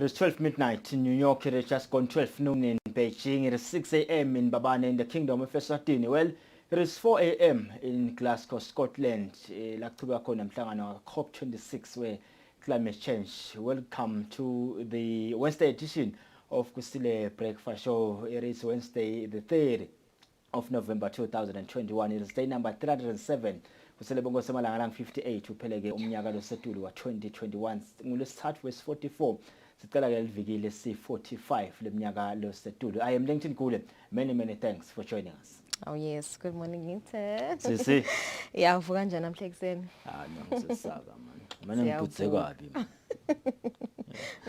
is 12 midnight in New York. It is just gone 12 noon in Beijing. It is 6 a.m. in Babane in the Kingdom of Eswatini. Well, it is 4 a.m. in Glasgow, Scotland. COP26 where climate change. Welcome to the Wednesday edition of Kusile Breakfast Show. It is Wednesday the 3rd of November 2021. It is day number 307. Kusele bongo semalanga lang 58 upheleke umnyaka losetulu wa 2021 ngolesithathu wes 44 sicela ke livikile si 45 leminyaka losetulu. I am LinkedIn Kule. Many thanks for joining us. Oh yes, good morning Ngithe. Sisi. Yeah, uvuka kanjani namhla ekseni? Ngisesaba man. Mina ngibhuthe kwapi.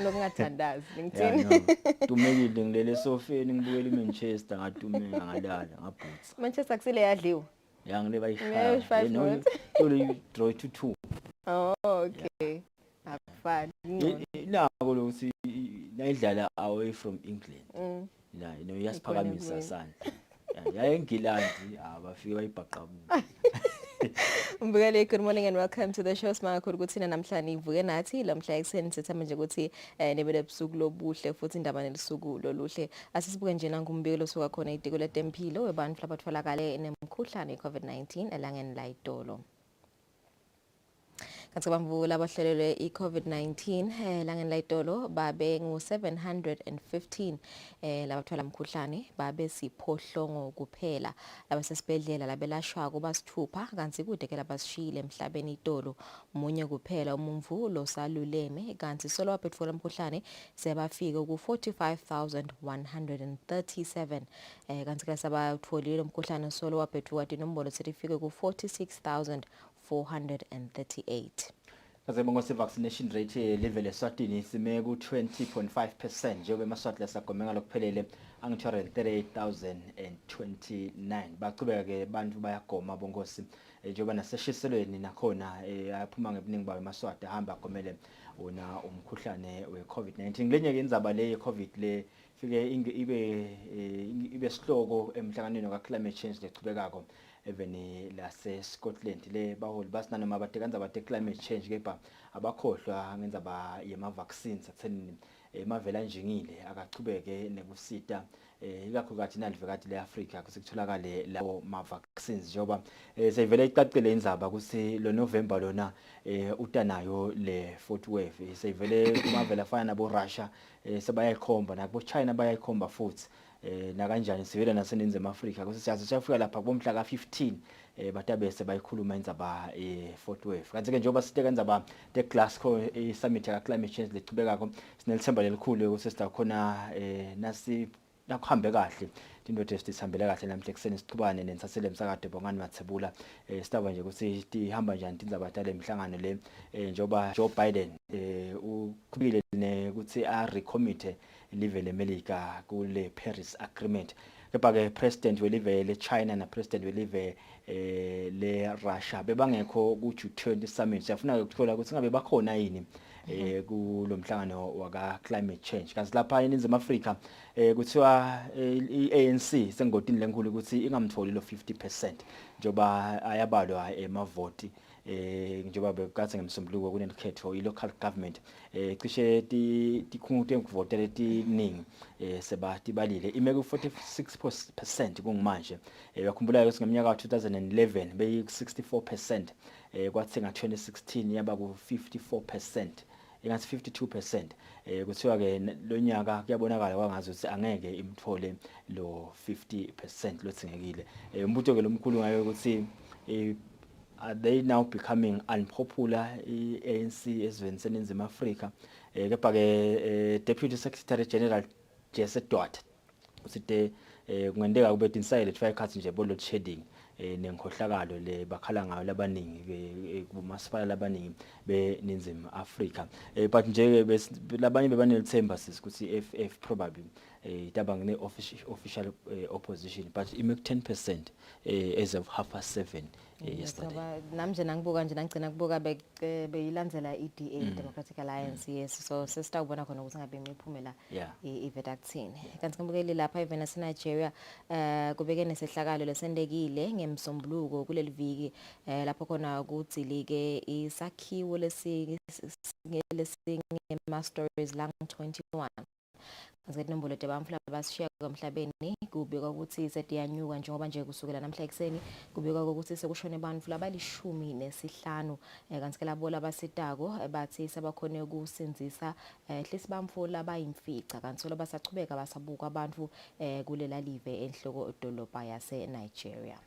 Lokungathandazi LinkedIn. Tumekile ngilele sofeni ngibukela iManchester ngatumeka ngalala ngabhutsa. Manchester Kusile yadliwa. Ngile bayishaya. You draw 2-2. Oh, okay. Have fun. Nako lo si nayidlala away from England. La yasiphakamisa sana. Engilandi abafike bayibhaqabuka. Mbukele, good morning and welcome to the show. Simangakhulu ukuthi namhlanje ivuke nathi lamhla ekseni sithama nje ukuthi nebele ebusuku lobuhle futhi indaba nelisuku loluhle. Asisibuke nje nangumbiko losuka khona itiko letempilo webantu abatholakale nemkhuhlane iCovid-19 elangeni la itolo. Kanti bamvula abahlelelwe iCovid-19 langeni la itolo babe ngu715 labathola umkhuhlane babe siphohlongo kuphela labasesibedlela labelashwa kuba sithupha kanti kude ke labasishile emhlabeni itolo umunye kuphela umumvu lo saluleme kanti solo waphetfula umkhuhlane sebafika ku45,137 kanti ke sabatholile umkhuhlane solo waphethuka inombolo certificate ku46,438. Kazebongo se vaccination rate level eSwatini sime ku 20.5% njengoba emaswati lasagomeka lokuphelele angu 238,029 baqhubeka ke bantu bayagoma bongosi njengoba naseshiselweni nakhona aphuma ngebuningi bawo emaswati ahamba agomele una umkhuhlane weCovid-19 lenye ke indzaba le yeCovid le fike ibe sihloko emhlanganweni kaClimate Change lechubekako even lase Scotland le baholi basinanoma abatekanza abate climate change kepha abakhohlwa ngenza ba yema vaccines akutheni emavela njingile akachubeke nekusita ikakhulukazi nalivekati leAfrica kusikutholakale lawo ma vaccines njoba sevele icacile indzaba kusi lo November lona utanayo le fourth wave sevele kumavela afana nabo Russia sebayayikhomba nabo China bayayikhomba futhi na kanjani sivela naseningizimu Afrika kusisiyazi siyafika lapha bomhla ka15 batabese bayikhuluma indzaba fourth wave kanti ke njengoba siteka indzaba the Glasgow summit ya climate change lechubekako sinelithemba lelikhulu ukuthi sita khona nasi nakuhambe kahle into sihambele kahle namhla ekseni siqhubane nensasele emsakade bongani mathebula sitaba nje ukuthi ihamba njani indzaba tale emhlangano le njengoba Joe Biden ukhubile ukuthi a recommit live leMelika kule Paris Agreement kepha ke president welive le China na president welive le Russia bebangekho ku G20 summit siyafuna ukuthola ukuthi ngabe bakhona yini kulomhlangano waka climate change kanti lapha eningizimu Afrika kuthiwa iANC sengodini lenkulu ukuthi ingamtholi lo 50% njoba ayabalwa emavoti njoba bekathi ngemsombuluko kunekhetho ilocal government cishe tikhungu temvota letiningi sebatibalile ime ku 46% kungmanje yakhumbula ukuthi ngeminyaka ka 2011 beyi 64% kwathi nga 2016 yaba ku 54% ingathi 52% kuthiwa ke lo nyaka kuyabonakala kwangazi ukuthi angeke imthole lo 50% lothingekile umbuto ke lomkhulu ngayo ukuthi are they now becoming unpopular ANC ezweni seningizimu Afrika kepha ke Deputy Secretary General Jesse Dwat usithi kungendeka kube inside let khathi nje bo load shedding nenkhohlakalo le bakhala ngayo labaningi kumasipala labaningi beningizimu Afrika but nje labanye bebanelithemba sisi ukuthi if probably tabang ne official opposition, but imake 10% as of 7:30 yesterday. Namje nangibuka nje nangigcina kubuka beyilandzela iDA Democratic Alliance yes so sesitawubona khona ukuthi ngabe imiphumela ivedakuthini kanti ngibukeli lapha even eNigeria kubeke nesehlakalo lesendekile ngemsombuluko kuleli viki lapho khona kudzilike isakhiwo lesinge stories lang 21 Ngizinombolo tebamfla basishiya emhlabeni kubikwa ukuthi setiyanyuka njengoba nje kusukela namhla ekseni kubikwa ukuthi sekushone abantu labalishumi nesihlanu kanti ke labo labasitako bathi sebakhone ukusinzisa hlisi bamfula bayimfica kanti so labasachubeka basabuka abantu kulela live enhloko dolobha yase Nigeria.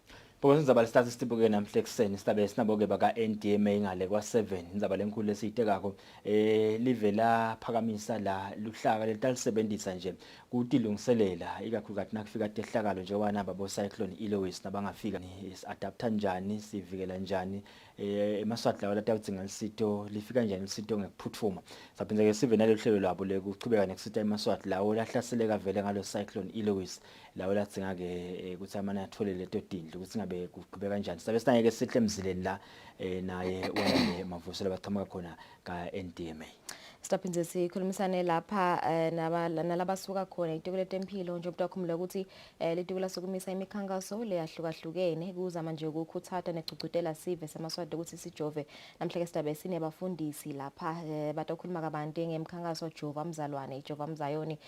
Because nizaba lesithathu sibuke namhla ekseni sibabe sinaboke baka NDMA ngale kwa7 nizaba lenkulu lesiyitekako livela phakamisa la luhlaka letalisebenzisa nje kutilungiselela ikakhulukazi nakufika tehlakalo njengoba naba bo cyclone Eloise nabangafika ni adapta njani sivikela njani emaswati lawo latawudzinga lisito lifika njani lisito ngekuphuthuma saphinza ke sive nalelo hlelo labo lekuchubeka nekusita emaswati lawo lahlaseleka vele ngalo cyclone Eloise lawo latsinga ke ukuthi amana athole leto dindlu ukuthi ngabe kuqhubeka kanjani sabe sinayeke sihle emzileni la naye wena mavusela baqhamuka khona ka NDMA. Sitaphinze sikhulumisane lapha nalabasuka khona itikule tempilo nje ubutakhumula ukuthi letikula sokumisa imikhankaso leyahlukahlukene kuzama nje ukukhuthatha necugcutela sive semaswadi ukuthi sijove namhlanje sidabe sine bafundisi lapha batakhuluma kabantu ngemikhankaso Jova Mzalwane Jova Mzayoni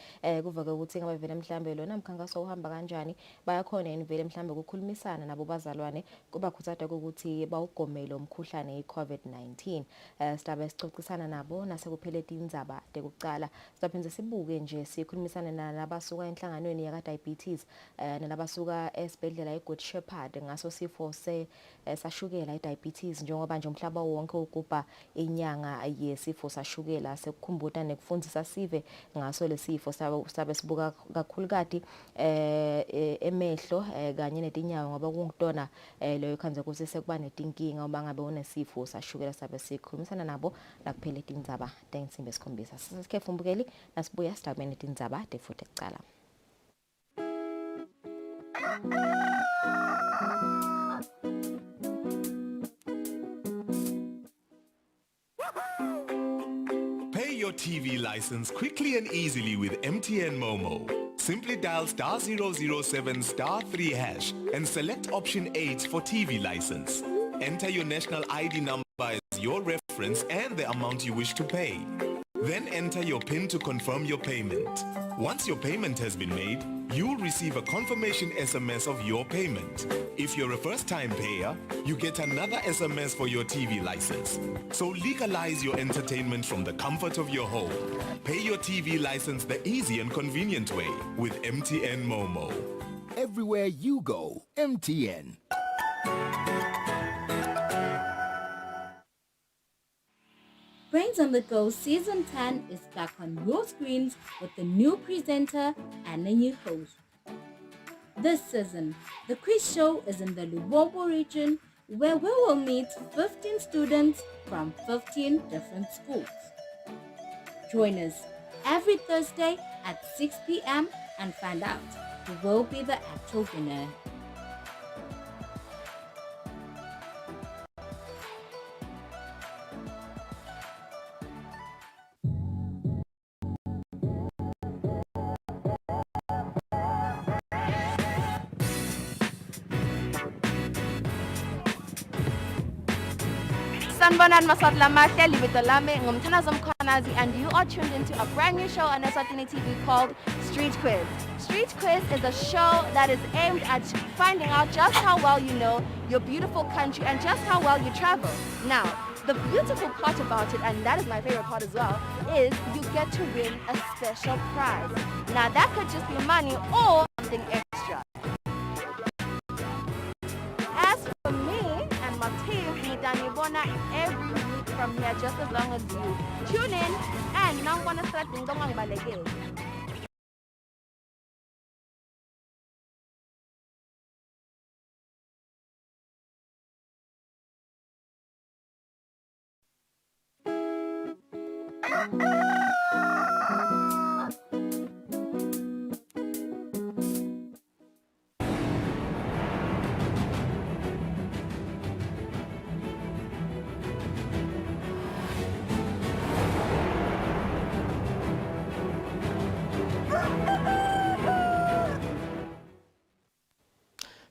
kuveke ukuthi ngabe vele mhlambe lo namkhankaso uhamba kanjani bayakhona vele mhlambe ukukhulumisana nabo bazalwane kuba khuthatha ukuthi bawugomela umkhuhlane iCovid-19 sidabe sicocisana nabo nasekuphele indzaba tekucala sitaphinze sibuke nje sikhulumisana nalabasuka enhlanganweni yaka diabetes nalabasuka esibhedlela iGood Shepherd ngaso sifo sashukela idiabetes njengoba nje umhlaba wonke ugubha inyanga yesifo sashukela sekukhumbuta nekufundisa sive ngaso lesifo sabe sibuka kakhulukati emehlo kanye netinyawo ngoba kungitona leyo khanze ukuthi sekuba netinkinga uma ngabe unesifo sashukela sabe sikhulumisana nabo lakuphele indzaba insimbi esikhombisa sisikhefu mbukeli nasibuya sidabene tindzaba tefuthi ekucala. Pay your TV license quickly and easily with MTN Momo. Simply dial *007 *3 hash and select option 8 for TV license. Enter your national ID number as your reference and the amount you wish to pay. Then enter your PIN to confirm your payment. Once your payment has been made, you'll receive a confirmation SMS of your payment. If you're a first-time payer, you get another SMS for your TV license. So legalize your entertainment from the comfort of your home. Pay your TV license the easy and convenient way with MTN Momo. Everywhere you go, MTN. Brains on the Go Season 10 is back on your screens with a new presenter and a new host. This season, the quiz show is in the Lubombo region where we will meet 15 students from 15 different schools. Join us every Thursday at 6 p.m. and find out who will be the actual winner. Sanibonani maswati lamahle libito lami ngumthanazo Mkhwanazi and you are tuned into a brand new show on Eswatini TV called Street Quiz. Street Quiz is a show that is aimed at finding out just how well you know your beautiful country and just how well you travel. Now, the beautiful part about it, and that is my favorite part as well, is you get to win a special prize. Now that could just be money or something extra. As for me and my team, Nidanibona every week from here just as long as you tune in and now wanna start ngomang balege.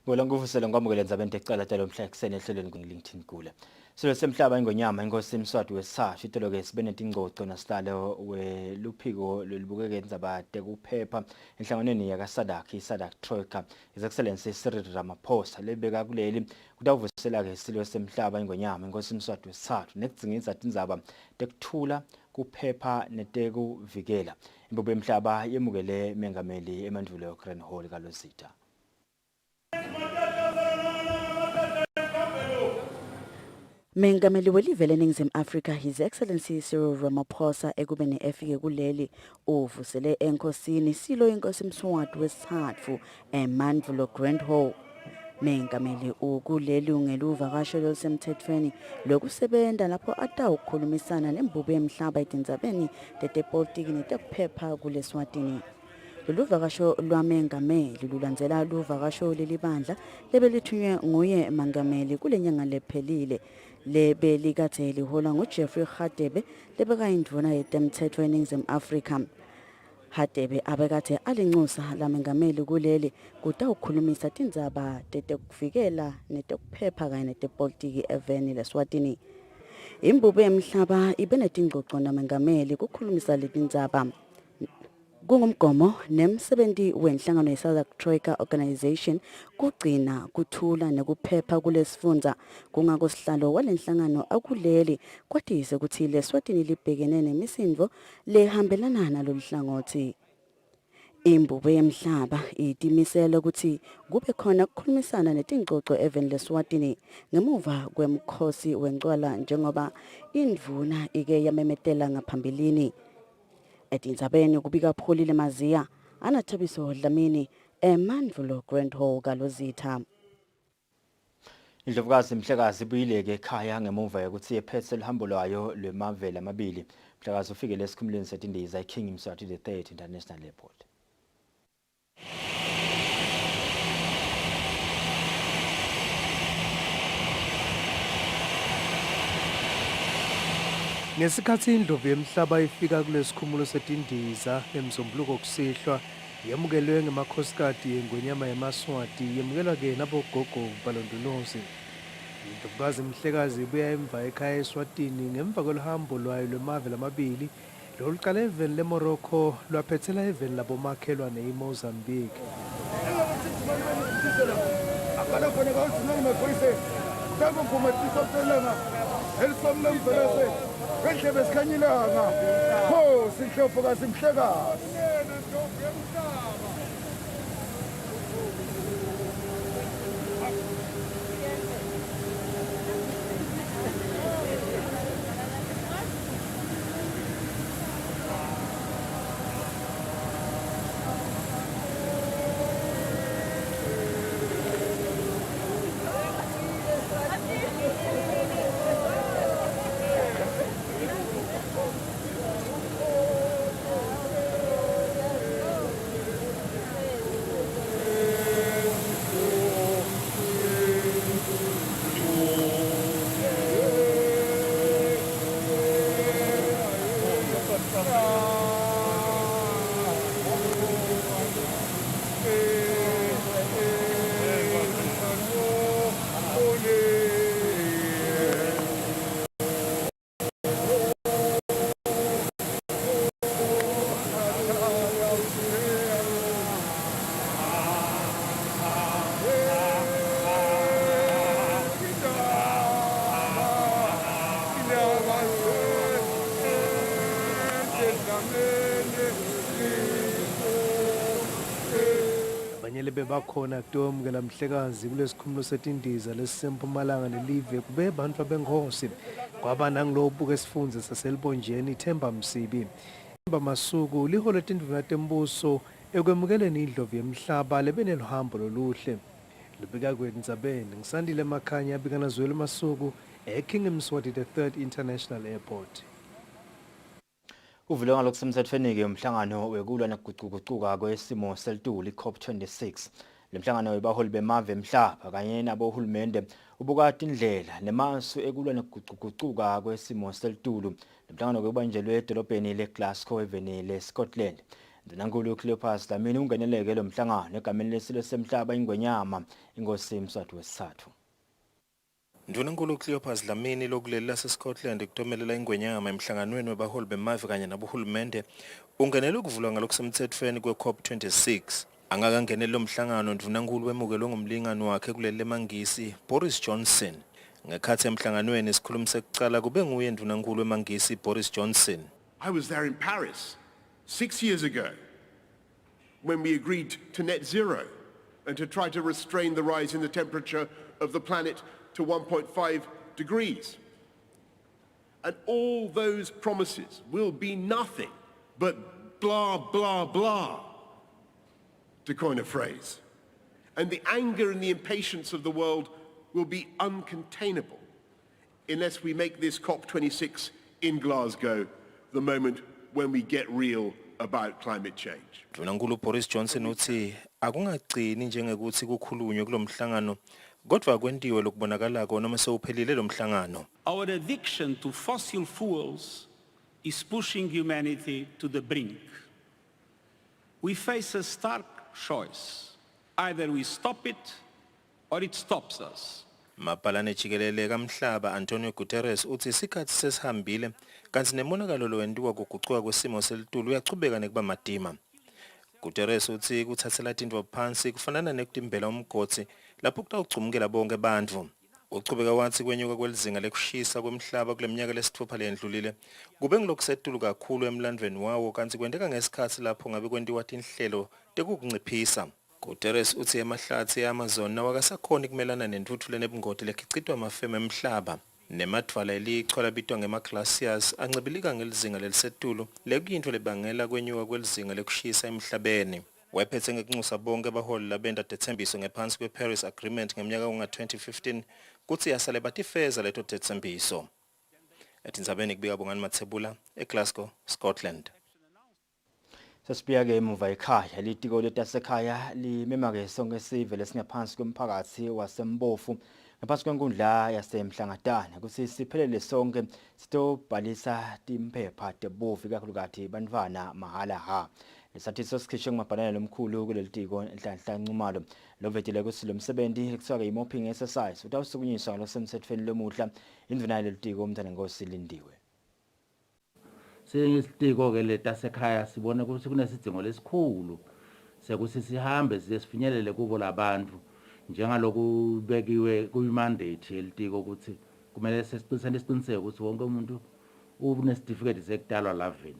Ngola nguvusela ngamukele ndzabeni tecala talo mhla eksene ehlelweni ku-LinkedIn kule. Silo semhlaba ingonyama inkosi Mswati wesithathu itolo ke sibene tingcoco nasihlalo weluphiko lolibukeke indzaba tekuphepha enhlanganweni yakaSADC iSADC Troika His Excellency Cyril Ramaphosa lebeka kuleli kutawuvusela ke silo semhlaba ingonyama inkosi Mswati wesithathu nekudzingisa tindzaba tekuthula kuphepha netekuvikela. Impuphu emhlaba yemukele mengameli emandulo Grand Hall kaLozitha. Mengameli welive leNingizimu Afrika His Excellency Cyril Ramaphosa ekubeni efike kuleli uvusele enkosini silo inkosi Mswati wesithathu eMandulo Grand Hall. Mengameli ukuleli ungeluvakasho lolusemthethweni lokusebenza lapho atawukhulumisana nembubu emhlaba etindzabeni tetepolitiki netekuphepha kule-Eswatini. Lolu vakasho lwamengameli lulandzela luvakasho lelibandla lebelithunywe nguye mangameli kule nyanga lephelile lebelikadze lihola nguJeffrey Hadebe lebekayindvuna yetemthetho eNingizimu Afrika. Hadebe abekadze alinxusa lamengameli kuleli kutawukhulumisa tindzaba tetekuvikela netekuphepha kanye netepolitiki eveni le-Eswatini. Imbubu emhlaba ibenetingxoxo namengameli kukhulumisa letindzaba. Kungumgomo nemsebenti wenhlangano yeSADC Troika Organization kugcina kuthula nekuphepha kulesifundza kungako sihlalo walenhlangano akuleli kwatise ukuthi le-Eswatini libhekene nemisindvo lehambelana naloluhlangothi. Imbubu yemhlaba itimisela ukuthi kube khona ukukhulumisana netingxoxo eveni le-Eswatini ngemuva kwemkhosi wencwala njengoba indvuna ike yamemetela ngaphambilini. Etindzabeni kubika Pholile Maziya, Anathabiso Dlamini, eMandulo Grand Hall kaLozitha. Indlovukazi Mhlekazi ibuyileke ekhaya ngemuva yokuthi ephethe lihambo lwayo lwemavele amabili. Mhlekazi ufikele esikhumulweni setindiza iKing Mswati III International Airport. Ngesikhathi indlovu yemhlaba ifika kulesikhumulo setindiza emzombuluko kusihlwa yemukelwe ngemakhosikazi engwenyama yamaswati yemukelwa ke nabogogo balondolozi. Indlovukazi Mhlekazi ibuya emva ekhaya eSwatini ngemva kweluhambo lwayo lwemavele amabili loluqala eveni leMorocco lwaphethela eveni labomakhelwane eMozambique. Endlebe sikhanyilanga pho sihlofokazi Mhlekazi. Abanye bebakhona kutomukela Mhlekazi kulesikhumulo setindiza lesisempumalanga nelive kube bantu abenkosi kwaba nangilo ubuke sifundze saselibonjeni Themba Msibi. Themba Masuku liholo tindvuna tembuso ekwemukeleni indlovu yemhlaba lebeneluhambo loluhle. Lubika kwendzabeni ngisandile Makhanya abikana Zweli Masuku eKing Mswati III International Airport. Uvule ngalokusemthethweni ke umhlangano wekulwa nokuguquguquka kwesimo selitulu iCOP26. Lemhlangano webaholi bemave emhlaba kanye nabohulumende ubukati indlela nemasu ekulwa nokuguquguquka kwesimo selitulu. Lemhlangano kubanjelwe edolobheni leGlasgow eveni leScotland. Ndinankulu Cleopas Dlamini ungeneleke lo mhlangano egameni lesilo semhlaba ingwenyama inkosi Mswati wesithathu. Ndunankulu Cleopas Dlamini lokuleli laseScotland kutomelela ingwenyama emhlanganweni wabaholi bemave kanye nabohulumende ungenele ukuvulwa ngalokusemthethweni kwe-COP26. Angakangeneli lo mhlangano ndunankulu wemukelwe ngumlingani wakhe kuleli lemangisi Boris Johnson. Ngekhathi emhlanganweni isikhulumi sekucala kube nguye ndunankulu wemangisi Boris Johnson. I was there in Paris 6 years ago when we agreed to net zero and to try to restrain the rise in the temperature of the planet to 1.5 degrees. And all those promises will be nothing but blah, blah, blah, to coin a phrase. And the anger and the impatience of the world will be uncontainable unless we make this COP26 in Glasgow the moment when we get real about climate change. Ndunankulu Boris Johnson uthi akungagcini njengekuthi kukhulunywe kulomhlangano kodwa kwentiwe lokubonakalako noma sewuphelile lo mhlangano. Our addiction to fossil fuels is pushing humanity to the brink. We face a stark choice. Either we stop it or it stops us. Mapalane jikelele kamhlaba Antonio Guterres uthi isikhathi sesihambile kanti nemonakalo lo wendiwa kuguquka kwesimo selitulu uyachubeka nekuba madima. Guterres uthi kuthathela into phansi kufanana nekutimbela umgotsi lapho kutawucumukela bonke abantu. Uchubeka wathi kwenyuka kwelizinga lekushisa kwemhlaba kuleminyaka lesithupha lendlulile kube ngilokusetulu kakhulu emlandweni wawo kanti kwendeka ngesikhathi lapho ngabe kwendiwa inhlelo tekukunciphisa. Guterres uthi emahlathi eAmazon nawakasakhona kumelana nentuthulo nebungoti lekhicitwa amafema emhlaba nemadvala elichwala bitwa ngema-glaciers ancibilika ngelizinga lelisetulu lekuyinto lebangela kwenyuka kwelizinga lekushisa emhlabeni. Wephethe ngekunxusa bonke abaholi labenda dethembiso ngephansi kwe-Paris Agreement ngeminyaka unga-2015 kuthi yasale batifeza leto dethembiso. Etinzabeni kubika Bongani Mathebula eGlasgow, Scotland. Sesibiyake emuva ekhaya litiko letasekhaya limemake sonke sive lesingaphansi komphakathi wasembofu ngaphansi kwenkundla yasemhlangatane kuthi siphelele sonke sitobhalisa timphepha tebofu ikakhulukazi bantwana mahala ha. Isathiso sikhishwe ngumabhalane lomkhulu kuleli tiko enhlanhla Ncumalo lovetile kuthi lo msebenzi kuthiwa ke-mopping exercise utawusukunyiswa ngalokusemthethweni lomuhla indvuna yaleli tiko uMthanenkosi Lindiwe. Siyisitiko ke letasekhaya sibone ukuthi kunesidingo lesikhulu sekuthi sihambe sifinyelele kubo labantu njengaloku bekiwe kuyi-mandate yelitiko ukuthi kumele sesiqiniseke ukuthi wonke umuntu unesitifiketi sekutalwa laveni.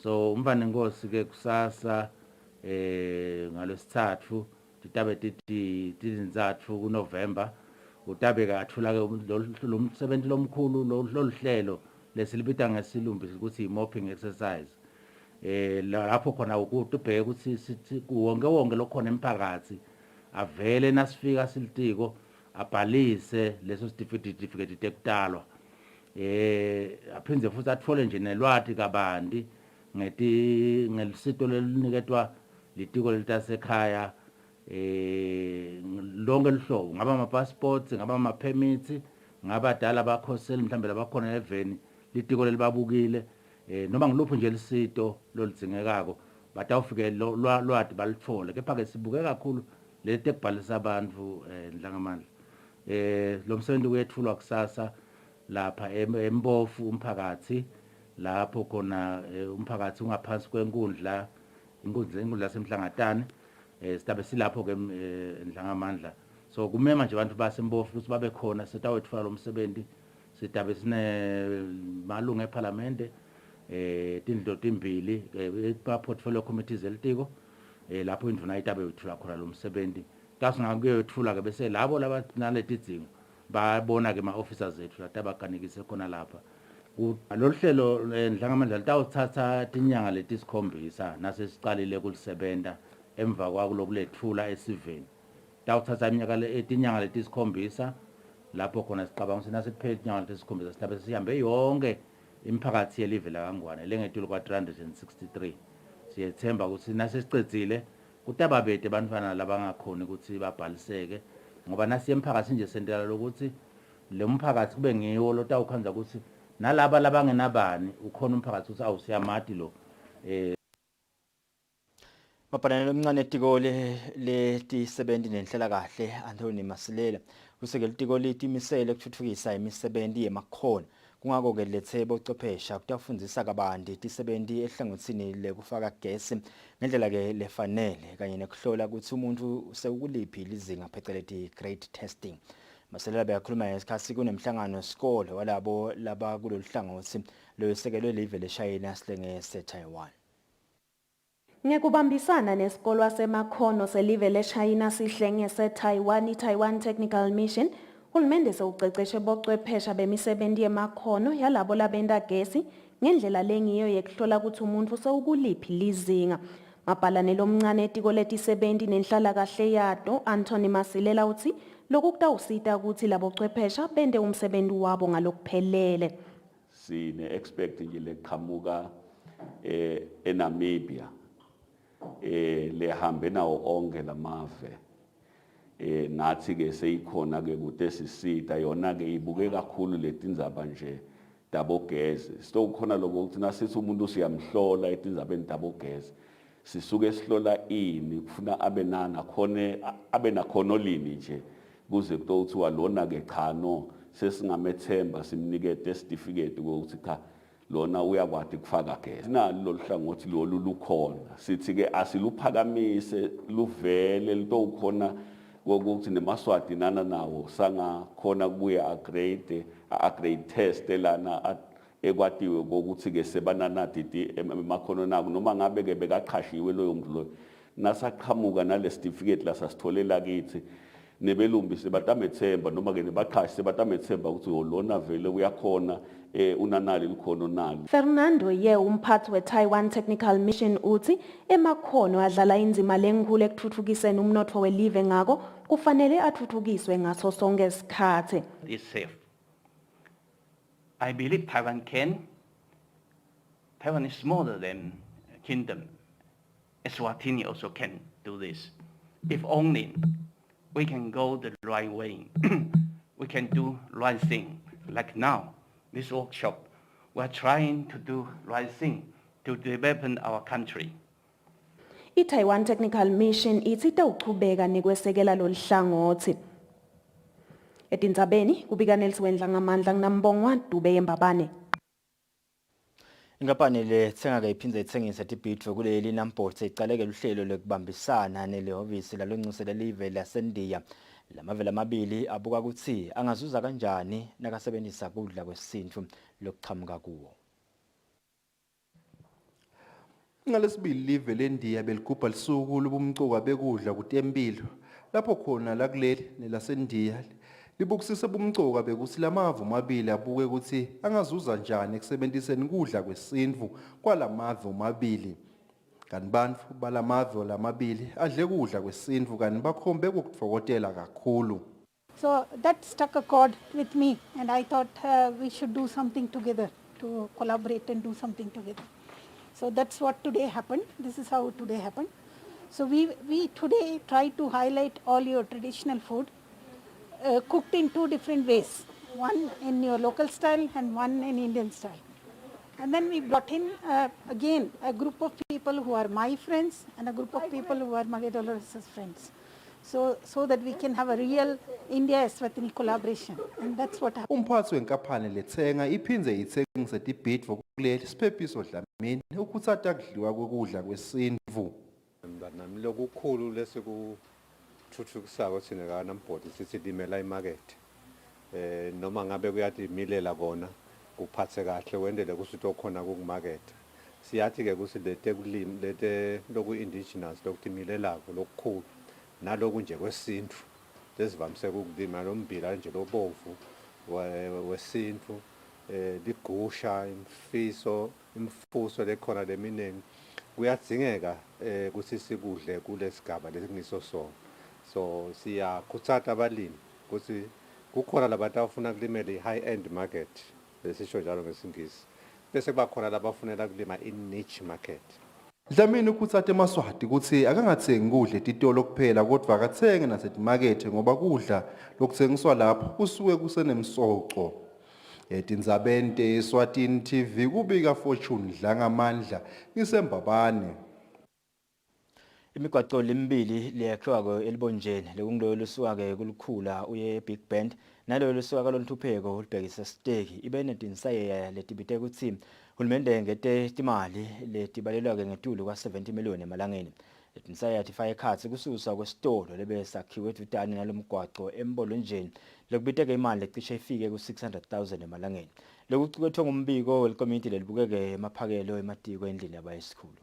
So uMthanenkosi ke kusasa ngalesithathu titabe tizintathu kuNovember utabe kathula ke lo msebenzi lomkhulu lo hlelo lesilibita ngesilumbi ukuthi i-mopping exercise. Lapho khona ukubheka ukuthi wonke lokhona emphakathi avele nasifika silitiko abhalise leso certificate tekutalwa. Aphindze futhi athole nje nelwati kabanti ngelisito leliniketwa litiko letasekhaya lonke lihlobo ngaba ama-passports ngaba ama-permits ngabadala bakhoseli mhlambe labakhona eveni litiko lelibabukile noma ngiluphi nje lisito lolidingekako batawufike lwati balithole kepha ke sibuke kakhulu leti ekubhalisa abantu ndlangamandla. Lo msebenzi uyethulwa kusasa lapha embofu umphakathi lapho khona umphakathi ungaphansi kwenkundla inkundla yasemhlangatane sitabe silapho ke ndlangamandla. So kumema nje abantu basembofu ukuthi babe khona sitawethula lo msebenzi sitabe sine malungu eParliament tindlo timbili portfolio committees elitiko lapho indvuna itabe yethula khona lo msebenzi kasingakuyethula ke bese labo labanaleti dingo babona ke ma-officers ethu latabakanekise khona lapha. Lolu hlelo ndlangamandla litawuthatha tinyanga letisikhombisa nasesiqalile kulisebenta emva kwakulokulethula esiveni. Tawuthatha tinyanga letisikhombisa lapho khona sicabanga ukuthi nasekuphela inyanga letisikhombisa sitabe sihambe yonke imiphakathi yelive laKangwane lengetulu kwa-363. Siyethemba ukuthi nasesicedzile kutaba bete bantwana labangakhoni ukuthi babhaliseke ngoba nasiye emphakathi nje sentela lokuthi le mphakathi kube ngiwo lotawukhanza ukuthi nalaba labangenabani ukhona umphakathi ukuthi awusiyamati lo Mabhalane lomncane etiko leti-70 nenhlalakahle Anthony Masilela usekele itiko letimisele ukuthuthukisa imisebenzi yemakhono kungako ke lethe bochwephesha kutafundisa kabanti tisebenti ehlangothini lekufaka gesi ngendlela ke lefanele kanye nekuhlola ukuthi umuntu sewukuliphi lizinga phecelezi grade testing. Masilela beyakhuluma ngesikhathi kunemhlangano wesikole walabo laba kulolu hlangothi loyesekelwe live leShayina silenge se-Taiwan. Ngekubambisana nesikolo semakhono selive leShayina sihlenge se-Taiwan i-Taiwan Technical Mission, uhulumende sewuqeqeshe bochwephesha bemisebenzi yemakhono yalabo labenta gesi ngendlela lengiyo yekuhlola ukuthi umuntu sewukuliphi lizinga. Mabhalane lomncane etiko leti-70 nenhlalakahle yato Anthony Masilela uthi lokhu kutawusita ukuthi labo chwephesha bente umsebenzi wabo ngalokuphelele. Sine expect nje leqhamuka eNamibia lehambe nawo onke lamave nathi ke seyikhona ke kude sisita yona ke ibuke kakhulu letindzaba nje dabogezi sokukhona lokho ukuthi nasithi umuntu siyamhlola etindzabeni dabogezi sisuke sihlola ini kufuna abe nakhono lini nje kuze kuthiwa lona ke cha no sesingamethemba simnike certificate ukuthi cha lona uyakwati kufaka gesi nalo loluhlangothi lolu lukhona sithi ke asiluphakamise luvele litokhona ukuthi nemaswati nana nawo sanga khona kubuya grade test lana ekwatiwe ukuthi ke sebanana didi emakhono nako noma ngabe ke bekaqhashiwe loyo muntu loyo nasaqhamuka nale certificate la sasitholela kithi nebelumbi sebatamethemba noma ke nebaqhashi sebatamethemba ukuthi lona vele uyakhona unanali likhono nalo. Fernando ye umphathi we-Taiwan Technical Mission uthi emakhono adlala indima lenkulu ekuthuthukiseni umnotho welive ngako kufanele athuthukiswe ngaso sonke isikhathi. Is safe. I believe Taiwan can. Taiwan is smaller than kingdom. Eswatini also can do this. If only we can go the right way. We can do right thing. Like now, this workshop, we're trying to do right thing to develop our country. I-Taiwan Technical Mission ithi itawuchubeka nekwesekela loluhlangothi. Etindzabeni kubika Nelson ngamandla nginambongwa Dube yembabane. Inkampani lethenga ke iphindze ithengisa tibhidvo kuleli nambotse icaleke uhlelo lokubambisana nelehhovisi laloncisela live laseNdiya. Lamavela amabili abuka ukuthi angazuza kanjani nakasebenzisa kudla kwesintu lokuqhamuka kuwo. Ngalesibili live leNdiya beligubha lisuku lobumcuka bekudla kutempilo lapho khona la kuleli nelaseNdiya libukisisa bumcuka bekuthi lamava amabili abuke ukuthi angazuza njani ekusebenziseni kudla kwesintu kwalamava amabili. Kanti bantfu balamave lamabili adle kudla kwesintu kanti bakhombe ukutfokotela kakhulu. So that struck a chord with me and I thought we should do something together, to collaborate and do something together. So that's what today happened. This is how today happened. So we today try to highlight all your traditional food cooked in two different ways. One in your local style and one in Indian style. And then we brought in again a group of people who are my friends and a group of people who are Maria Dolores' friends. So that we can have a real India-Eswatini collaboration. And that's what happened. Umphathi wenkampani lethenga iphindze ithengise tibhidvo kuleli siphephiso dlamini ukuthi atakudliwa kokudla kwesintu. Nami lokukhulu lesikuthuthukisako thina kaNamboti sithi limela imarket. Noma ngabe kuyathi milela kona kuphathe kahle wendele kusithi okhona kumarket. Siyathi ke kusi lete loku indigenous lokutimilelako lokukhulu naloku nje kwesintu lesivamise ukulima lombila nje lobovu wesintu ligusha imfuso lekhona leminingi kuyadzingeka ukuthi sikudle kulesigaba lesingiso so siyakhuthaza abalimi ukuthi kukhona labantu abafuna kulimela i-high end market lesisho njalo ngesingisi bese kuba khona labafunela kulima i-niche market. Dlamini ukuthatha emaswati ukuthi akangathengi kudla etitolo kuphela kodwa akathenge nasetimakethe ngoba kudla lokuthengiswa lapho kusuke kusenemsoco. Etindzabeni Eswatini TV kubika Fortune Dlangamandla ngisembabane. Imigwaqo lemibili liyakhiwa elibonjeni lekungilo lusuka ke kulukhula uye Big Bend nalo lusuka kalontupheko ulibhekisa Steki ibe netinsaye letibite kutsi hulumende ngete timali letibalelwa ke ngetulu kwa 70 million emalangeni. Letinsaye tifaka ekhatsi kususwa kwesitolo lebe sakhiwe edvutane nalomgwaqo embolonjeni lokubite ke imali lecishe ifike ku 600,000 emalangeni. Lokucukethwe ngumbiko welikomiti lelibukeke emaphakelo ematiko endlini yabayisikhulu.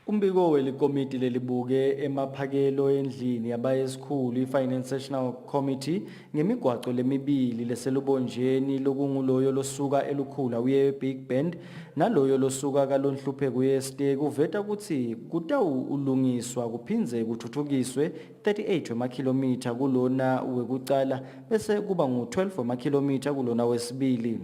Umbiko welikomiti lelibuke emaphakelo endlini yabayesikhulu i-Finance National Committee ngemigwaqo lemibili leselubonjeni lokunguloyo losuka elukhula uye Big Bend naloyo losuka kalonhlupheko uye Steki uveta ukuthi kutawulungiswa kuphindze kuthuthukiswe 38 wemakilometer kulona wekucala bese kuba ngu-12 wemakilometer kulona wesibili.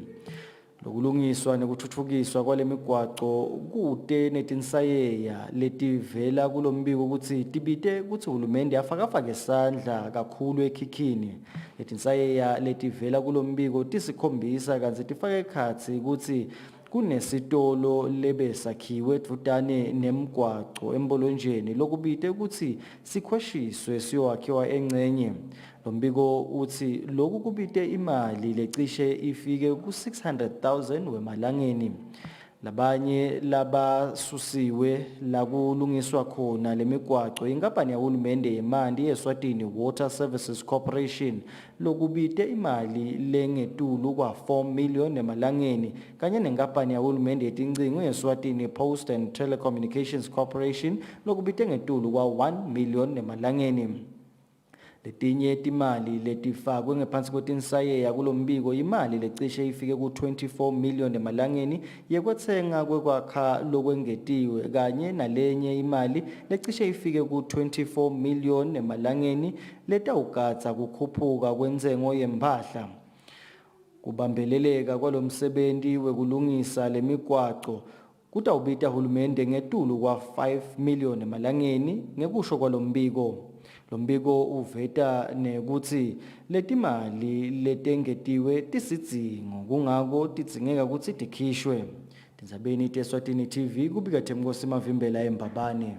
Lokulungiswa nekuthuthukiswa kwalemigwaqo kude netinsayeya letivela kulombiko ukuthi tibite ukuthi uhulumende afake isandla kakhulu ekhikhini. Letinsayeya letivela kulombiko tisikhombisa kanti tifake ekhatsi ukuthi kunesitolo lebe sakhiwe edvutane nemgwaqo embolonjeni lokubite ukuthi sikhweshiswe siyoakhiwa engcenye. Lombiko uthi lokhu kubite imali lecishe ifike ku 600,000 wemalangeni. Labanye labasusiwe lakulungiswa khona lemigwaqo inkampani yahulumende yemanti yeSwatini Water Services Corporation lokubite imali lengetulu kwa 4 million emalangeni kanye nenkampani yahulumende yetincingo yeSwatini Post and Telecommunications Corporation lokubite ngetulu kwa 1 million emalangeni. Letinye timali letifakwe ngephansi kwetinsayeya kulombiko imali lecishe ifike ku 24 million emalangeni yekwetsenga kwekwakha lokwengetiwe kanye nalenye imali lecishe ifike ku 24 million emalangeni letawugatsa kukhuphuka kwentsengo yemphahla. Kubambeleleka kwalomsebenzi wekulungisa lemigwaqo kutawubita hulumende ngetulu kwa 5 million emalangeni ngekusho kwalombiko. Lombiko uveta nekuthi letimali letengetiwe tisidzingo kungako tidzingeka kutsi tikhishwe. Tindzabeni teSwatini TV kubika Themkosi Mavimbela eMbabane.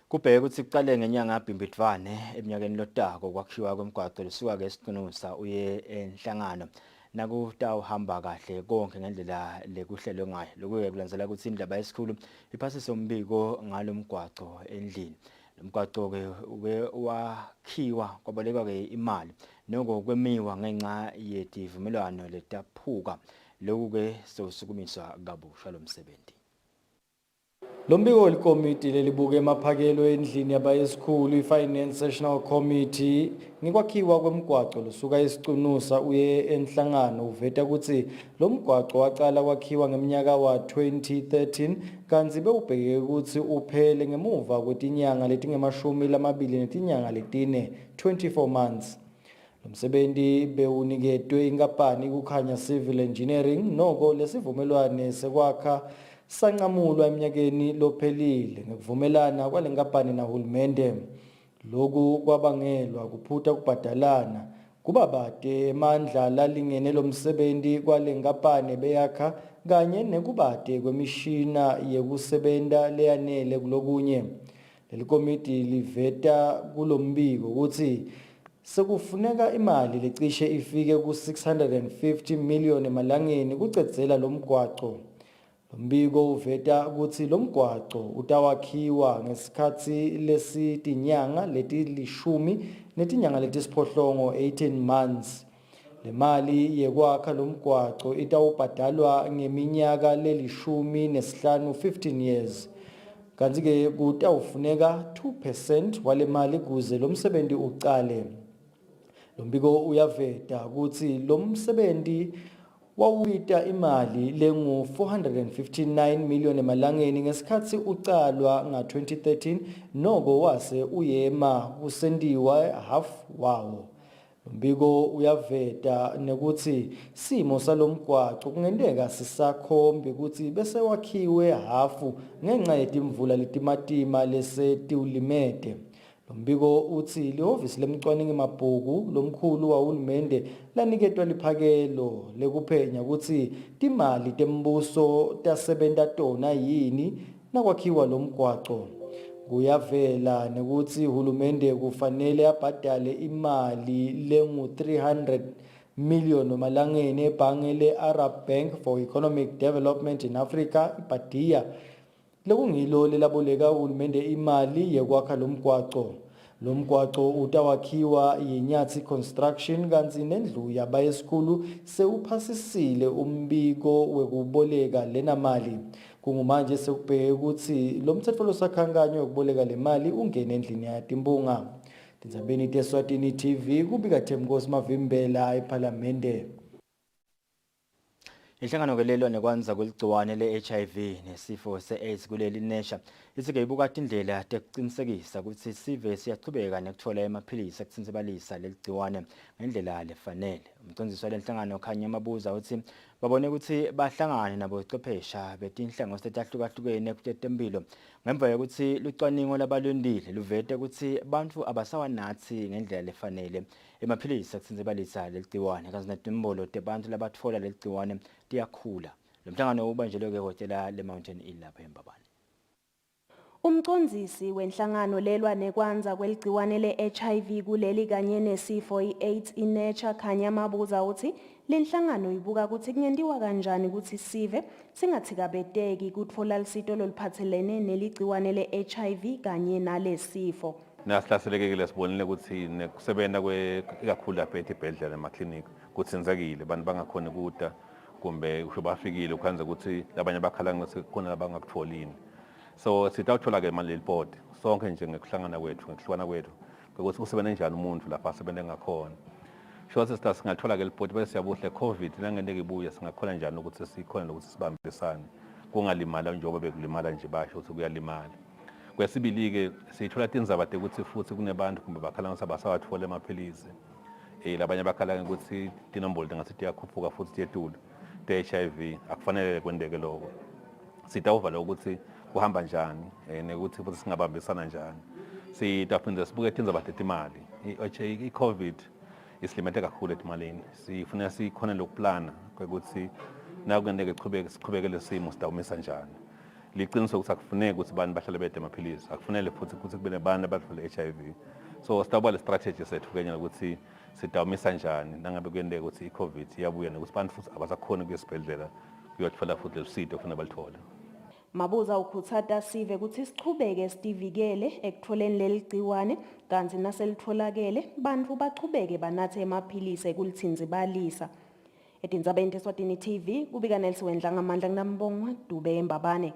Kubheka ukuthi kuqale ngenyanga yaBhimbidvwane eminyakeni lotako kwakhiwa kwemigwaqo lisuka ke esiqinusa uye enhlangano nakutawuhamba kahle konke ngendlela lekuhlelwe ngayo. Lokuke kulandzela ukuthi indaba yesikhulu iphasise umbiko ngalomgwaqo endlini. Umgwaqo ke wakhiwa kwabolekwa ke imali noko kwemiwa ngenxa yetivumelwano letaphuka lokhu ke sosukumiswa kabusha lomsebenzi. Lombiko welikomiti lelibuke emaphakelo endlini yabayesikhulu i-Finance National Committee ngekwakhiwa kwemigwaqo lusuka esicunusa uye enhlangano uveta ukuthi lo mgwaqo waqala kwakhiwa ngeminyaka wa 2013 kanti bewubheke ukuthi uphele ngemuva kwetinyanga letingemashumi lamabili netinyanga letine 24 months. Lomsebenzi bewuniketwe inkampani kukhanya Civil Engineering noko lesivumelwane sekwakha sanqamulwa eminyakeni lophelile ngekuvumelana kwalenkampani nahulumende. Lokhu kwabangelwa kuphutha kubhadalana kuba bade emandla lalingene lomsebenzi kwalenkampani beyakha kanye nekubade kwemishina yekusebenta leyanele kulokunye. Lelikomiti liveta kulombiko ukuthi sekufuneka imali lecishe ifike ku 650 million emalangeni kucedzela lomgwaqo. Lombiko uveta ukuthi lomgwaqo utawakhiwa ngesikhatsi lesitinyanga letilishumi netinyanga letisiphohlongo 18 months. Le mali yekwakha lomgwaqo itawubhadalwa ngeminyaka lelishumi nesihlanu 15 years. Kanti ke kutawufuneka 2% wale mali kuze lomsebenzi uqale. Lombiko uyaveta ukuthi lomsebenzi wawita imali lengu 459 million emalangeni ngesikhatsi uqalwa nga 2013 noko wase uyema kusendiwa half wawo. Lombiko uyaveta nekuthi simo salomgwaqo kungenteka sisakhombe ukuthi bese wakhiwe hafu ngenxa yetimvula letimatima lesetiulimete. Lombiko uthi lihhovisi lemcwaningi mabhuku lomkhulu wahulumende laniketwa liphakelo lekuphenya ukuthi timali tembuso tasebenta tona yini nakwakhiwa lo mgwaqo. Kuyavela nokuthi uhulumende kufanele abhadale imali lengu-300 million malangeni ebhange le-Arab Bank for Economic Development in Africa, iBadia. Lokungilo lelaboleka uhulumende imali yekwakha lo mgwaqo. Lo mgwaqo utawakhiwa yiNyathi Construction kanti nendlu yabayesikhulu sewuphasisile umbiko wekuboleka lena mali. Kungumanje sekubheke ukuthi lo mthetho losakhankanywa wokuboleka le mali ungene endlini yaTimbunga. Tindzabeni teSwatini TV kubika Themkosi Mavimbela eParliamente. Inhlangano kelelo nekwanza kweligciwane le-HIV nesifo se-AIDS kuleli nesha isike ibuka indlela tekuqinisekisa ukuthi sive siyachubeka nekuthola emaphilisi ekuthintsibalisa leligciwane ngendlela lefanele. Umcondzisi walenhlangano Khanya Mabuza uthi babone ukuthi bahlangane nabochwephesha betinhlangothi etahlukahlukene kutetempilo ngemva yokuthi lucwaningo labalondile luvete ukuthi bantu abasawanathi ngendlela lefanele emaphilisi ekuthintsibalisa leligciwane kanti netimbolo tebantu labatfola leligciwane tiyakhula. Lo mhlangano ubanjelwe kwehhotela le-Mountain Inn lapha eMbabane. Umcondzisi wenhlangano lelwa nekwanza kweligciwane le-HIV kuleli kanye nesifo i-AIDS iNature Khanya Mabuza uthi lenhlangano ibuka ukuthi kungentiwa kanjani ukuthi sive singathikabeteki kutfola lusito loluphathelene neligciwane le-HIV kanye nalesifo. Nasihlaselekile sibonile ukuthi nekusebenta ikakhulu lapha etibhedlela emaklinikhi kutsinzekile abantu bangakhona kuda kumbe usho bafikile ukhanze ukuthi labanye bakhala ngathi khona labangakutholini. So sitawuthola-ke manje report sonke nje ngekuhlangana kwethu ngekuhlukana kwethu ukuthi kusebenza njani umuntu lapha asebenza ngakhona. Shose singathola-ke report bese siyabuhle COVID nangento ibuya singakhona njani ukuthi sikhona lokuthi sibambisane kungalimala njengoba bekulimala nje basho ukuthi kuyalimala. Kwesibili-ke sithola tindzaba ukuthi futhi kunebantu kumbe bakhala ngathi abasawathola emaphilisi. Labanye bakhala ukuthi tinombolo tingathi tiyakhuphuka futhi tiyetulu te-HIV akufanele kwendeke lokho. Sitawuva ukuthi kuhamba njani nekuthi futhi singabambisana njani. Sitaphinda sibuke tindzaba tetimali. I-COVID isilimethe kakhulu etimalini. Sifuna sikhona lokuplana ukuthi nakungeke siqhubekele simo sitawumisa njani. Liqiniso ukuthi akufuneki ukuthi abantu bahlale bethe amaphilisi. Akufanele futhi ukuthi kube nabantu abathola HIV. So sitawuba le strategy sethu kanye ukuthi sitawumisa njani nangabe kuyendeka ukuthi i-COVID iyabuya nokuthi abantu futhi abasakhona kuya esibhedlela kuyothola futhi lesito kufanele balithole. Mabuza ukhuthata sive ukuthi sichubeke sitivikele ekutholeni leli gciwane kanti naselitholakele bantu bachubeke banathe emaphilisi ekulithintsibalisa. Etindzabeni teSwatini TV kubika Nelson Wendla ngamandla kunambongwa Dube eMbabane.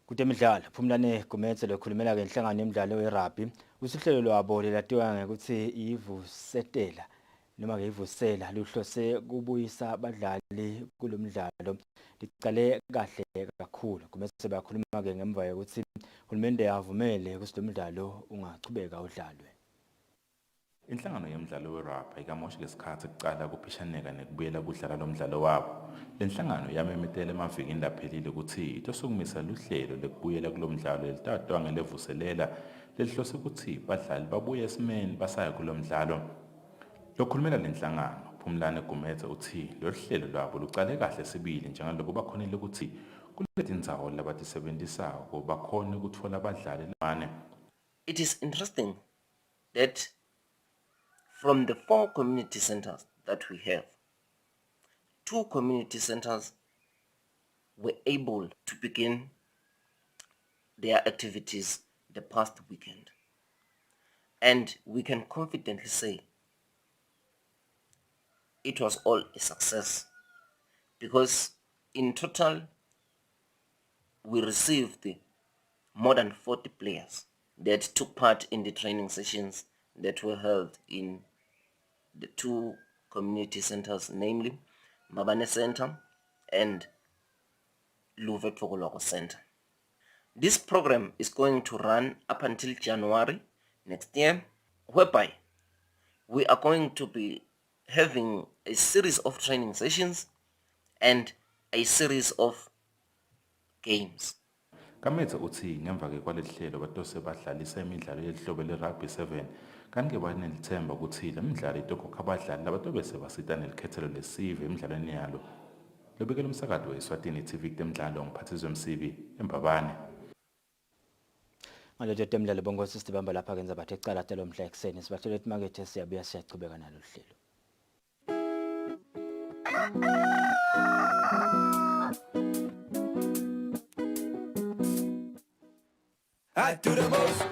Kutemidlalo Phumlane Gumetse lokhulumela ke inhlangano yemidlalo werugby usihlelo lwabo lelatiwa ngekuthi ivusetela noma ke ivusela luhlose kubuyisa abadlali kulomdlalo licale kahle kakhulu. Gumetse bakhuluma ke ngemva yokuthi uhulumende avumele ukuthi lo mdlalo ungachubeka udlalwe. Inhlangano yemidlalo werugby ikamoshi lesikhathi kucala kuphishaneka nekubuyela kudlala lo mdlalo wabo. Lenhlangano yamemetela emavikini laphelile ukuthi itosukumisa luhlelo lekubuyela kulo mdlalo elitatwa levuselela lelihlose ukuthi badlali babuye esimeni basaya kulo mdlalo. Lokhulumela lenhlangano Phumlane Gumetse uthi lo hlelo lwabo lucale kahle sibili njengaloko bakhonile ukuthi kuletindzawo labatisebenzisako bakhona ukuthola abadlali labane. It is interesting that from the 4 community centers that we have, 2 community centers were able to begin their activities the past weekend. And we can confidently say it was all a success because in total we received more than 40 players that took part in the training sessions that were held in the 2 community centers, namely Mabane Center and Luve Pogoloko Center. This program is going to run up until January next year, whereby we are going to be having a series of training sessions and a series of games. Kametsa uthi ngemva ke kwalelihlelo batose badlalisa imidlalo yehlobo le-rugby 7 kanti-ke banelithemba ukuthi le midlalo itokhokha abadlali labatobe sebasita nelikhethelo lesive emidlalweni yalo. Lobekela umsakazo we-Eswatini TV kutemidlalo ngiphathizwe Msibi eMbabane. Ngaleto temidlalo bongosi sibamba lapha kenza bathe icala telo mhla ekseni sibathele imakethe siyabuya siyachubeka nalo hlelo. I do the most.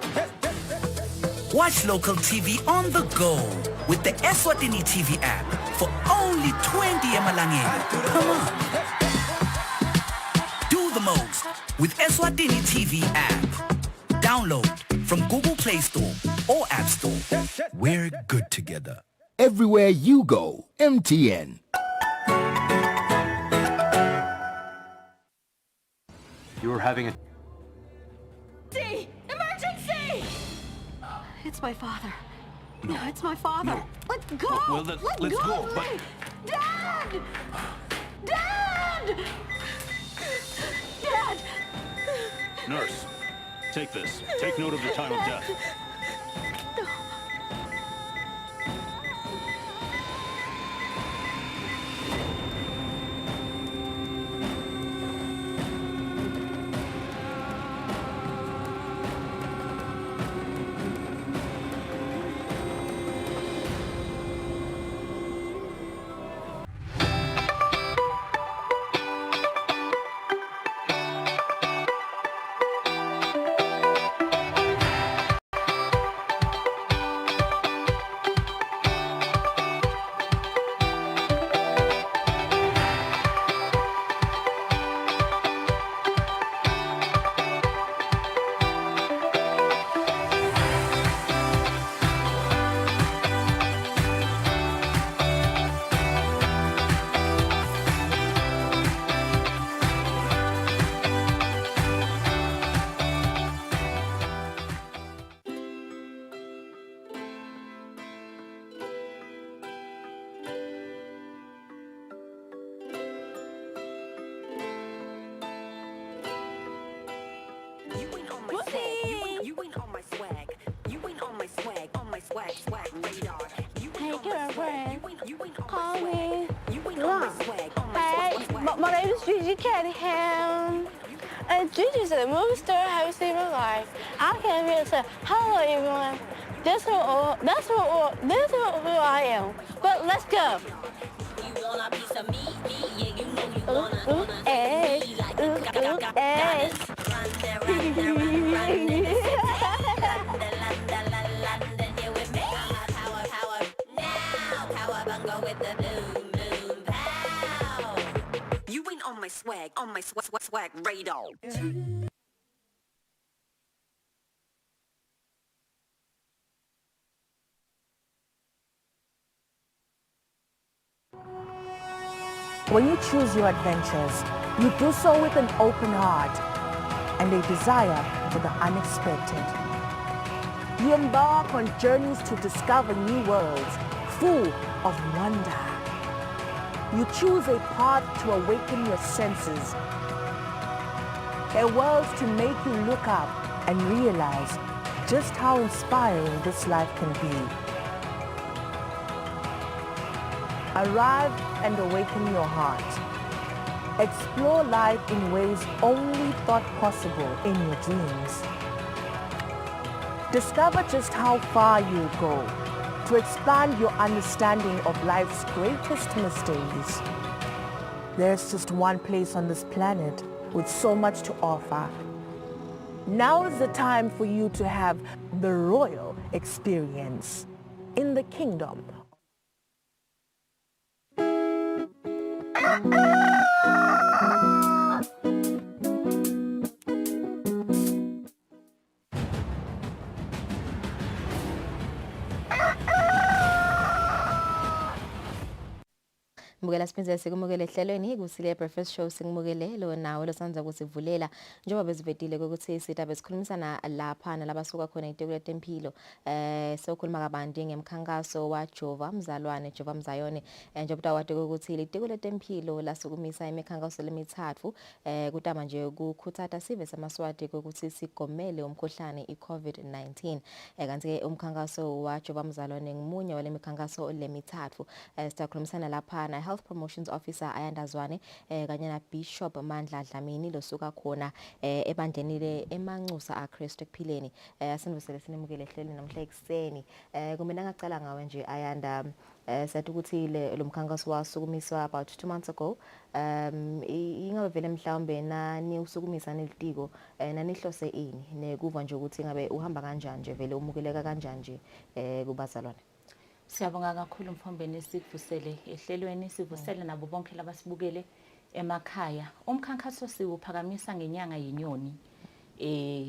Watch local TV on the go with the Eswatini TV app for only 20 emalangeni. Come on. Do the most with Eswatini TV app. Download from Google Play Store or App Store. We're good together. Everywhere you go, MTN. You're having a... Emergency! It's my father. No, it's my father. No. Let's go. Well, let's go. But... Dad! Dad! Dad! Nurse, take this. Take note of the time of death. Call me. Hey, my name is Gigi Cunningham. And Gigi's a movie star I haven't seen in my life. I came here to say, hello everyone. This is who I am. But let's go. You want a piece of me? Yeah, you know you wanna be like you ain't on my swag, swag radar. When you choose your adventures, you do so with an open heart and a desire for the unexpected. You embark on journeys to discover new worlds full of wonder. You choose a path to awaken your senses, a world to make you look up and realize just how inspiring this life can be. Arrive and awaken your heart. Explore life in ways only thought possible in your dreams. Discover just how far you'll go to expand your understanding of life's greatest mysteries. There's just one place on this planet with so much to offer. Now is the time for you to have the royal experience in the kingdom. Mbukela siphindze sikumukele ehlelweni Kusile breakfast show sikumukele lo nawe losanza kusivulela njengoba bezivedile ukuthi isitha besikhulumisana lapha nalabasuka khona iTekule Tempilo sokhuluma kabanti ngemkhankaso wa Jova Mzalwane Jova Mzayone njengoba wade ukuthi iTekule Tempilo lasukumisa imikhankaso lemithathu kutama nje ukukhuthata sive samaswati ukuthi sigomele umkhuhlane iCovid-19 kanti umkhankaso wa Jova Mzalwane ngumunye wale mikhankaso lemithathu sikhulumisana lapha na Health Promotions Officer Ayandazwane kanye na Bishop Mandla Dlamini losuka khona ebandleni emanxusa aKristu ekuphileni asinivusele sinemukele ehlelweni namhla ekseni kumina ngacala ngawe nje Ayanda sathi ukuthi lo mkhankaso wasukumiswa about 2 months ago ingabe vele mhlawumbe nani usukumisa nelitiko nanihlose ini nekuva nje ukuthi ngabe uhamba kanjani nje vele umukeleka kanjani nje kubazalwane. Siyabonga kakhulu Mfombeni sikuvusele ehlelweni sivusele nabo bonke labasibukele emakhaya. Umkhankaso siwuphakamisa ngenyanga yenyoni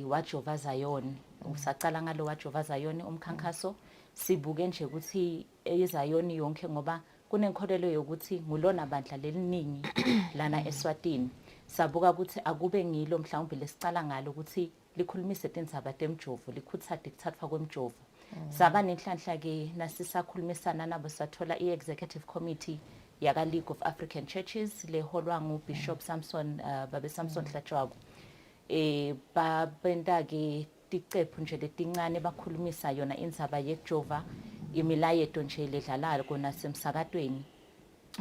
wa Jova Zayone. Usaqala ngalo wa Jova Zayone umkhankaso sibuke nje ukuthi eZayone yonke ngoba kunenkolelo yokuthi ngulona bandla leliningi lana Eswatini. Sabuka ukuthi akube ngilo mhlawumbe lesicala ngalo ukuthi likhulumise tindzaba temjovo likhuthade kuthathwa kwemjovo. Saba nenhlanhla ke nasisakhulumisana nabo sathola iExecutive Committee yaka League of African Churches leholwa nguBishop Samson babe Samson Hlatshwaku babenda ke ticephu nje letincane bakhulumisa yona indzaba yejova imilayeto nje ledlalayo kona semsakatweni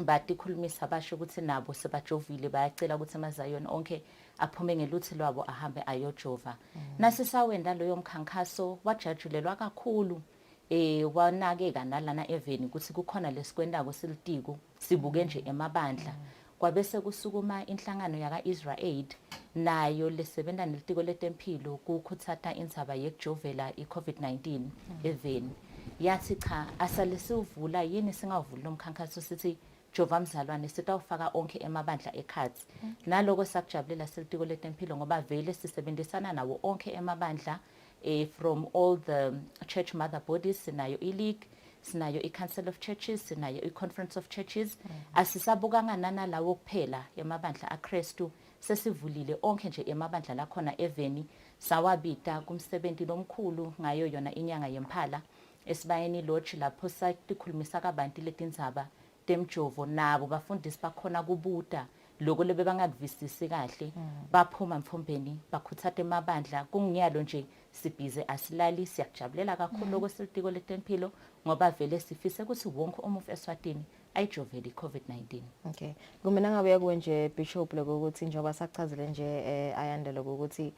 batikhulumisa basho ukuthi nabo sebajovile bayacela ukuthi amazayona onke aphume ngeluthi lwabo ahambe ayojova. Nasisawenda loyo mkhankaso wajatshulelwa kakhulu wanakeka nalana eveni ukuthi kukhona lesikwendako silitiko sibuke nje emabandla kwabese kusukuma inhlangano yaka Israel nayo lesebenza nelitiko letempilo ukukhuthata indzaba yekujovela iCovid-19 eveni yathi cha asalesivula yini singavula lo mkhankaso sithi Jova Mzalwane sitawufaka onke emabandla ekhathi naloko sakujabulela silitiko letempilo ngoba vele sisebenzisana nawo onke emabandla from all the church mother bodies sinayo iLeague sinayo iCouncil of Churches sinayo iConference of Churches asisabukanga nalawo kuphela emabandla aKristu sesivulile onke nje emabandla la khona eveni sawabita kumsebenzi lomkhulu ngayo yona inyanga yemphala esibayeni lodge lapho satikhulumisa kabanti letindzaba temjovo nabo bafundisi bakhona kubuta lokho lebe bangakuvisisi kahle baphuma Mfombeni bakhuthatha emabandla kungiyalo nje sibhize asilali siyakujabulela kakhulu lokho silitiko letempilo ngoba vele sifise ukuthi wonke umuntu eSwatini ayijovele iCovid-19. Okay. Kumina ngabe kuwe nje Bishop lokuthi njengoba sachazele nje Ayanda lokuthi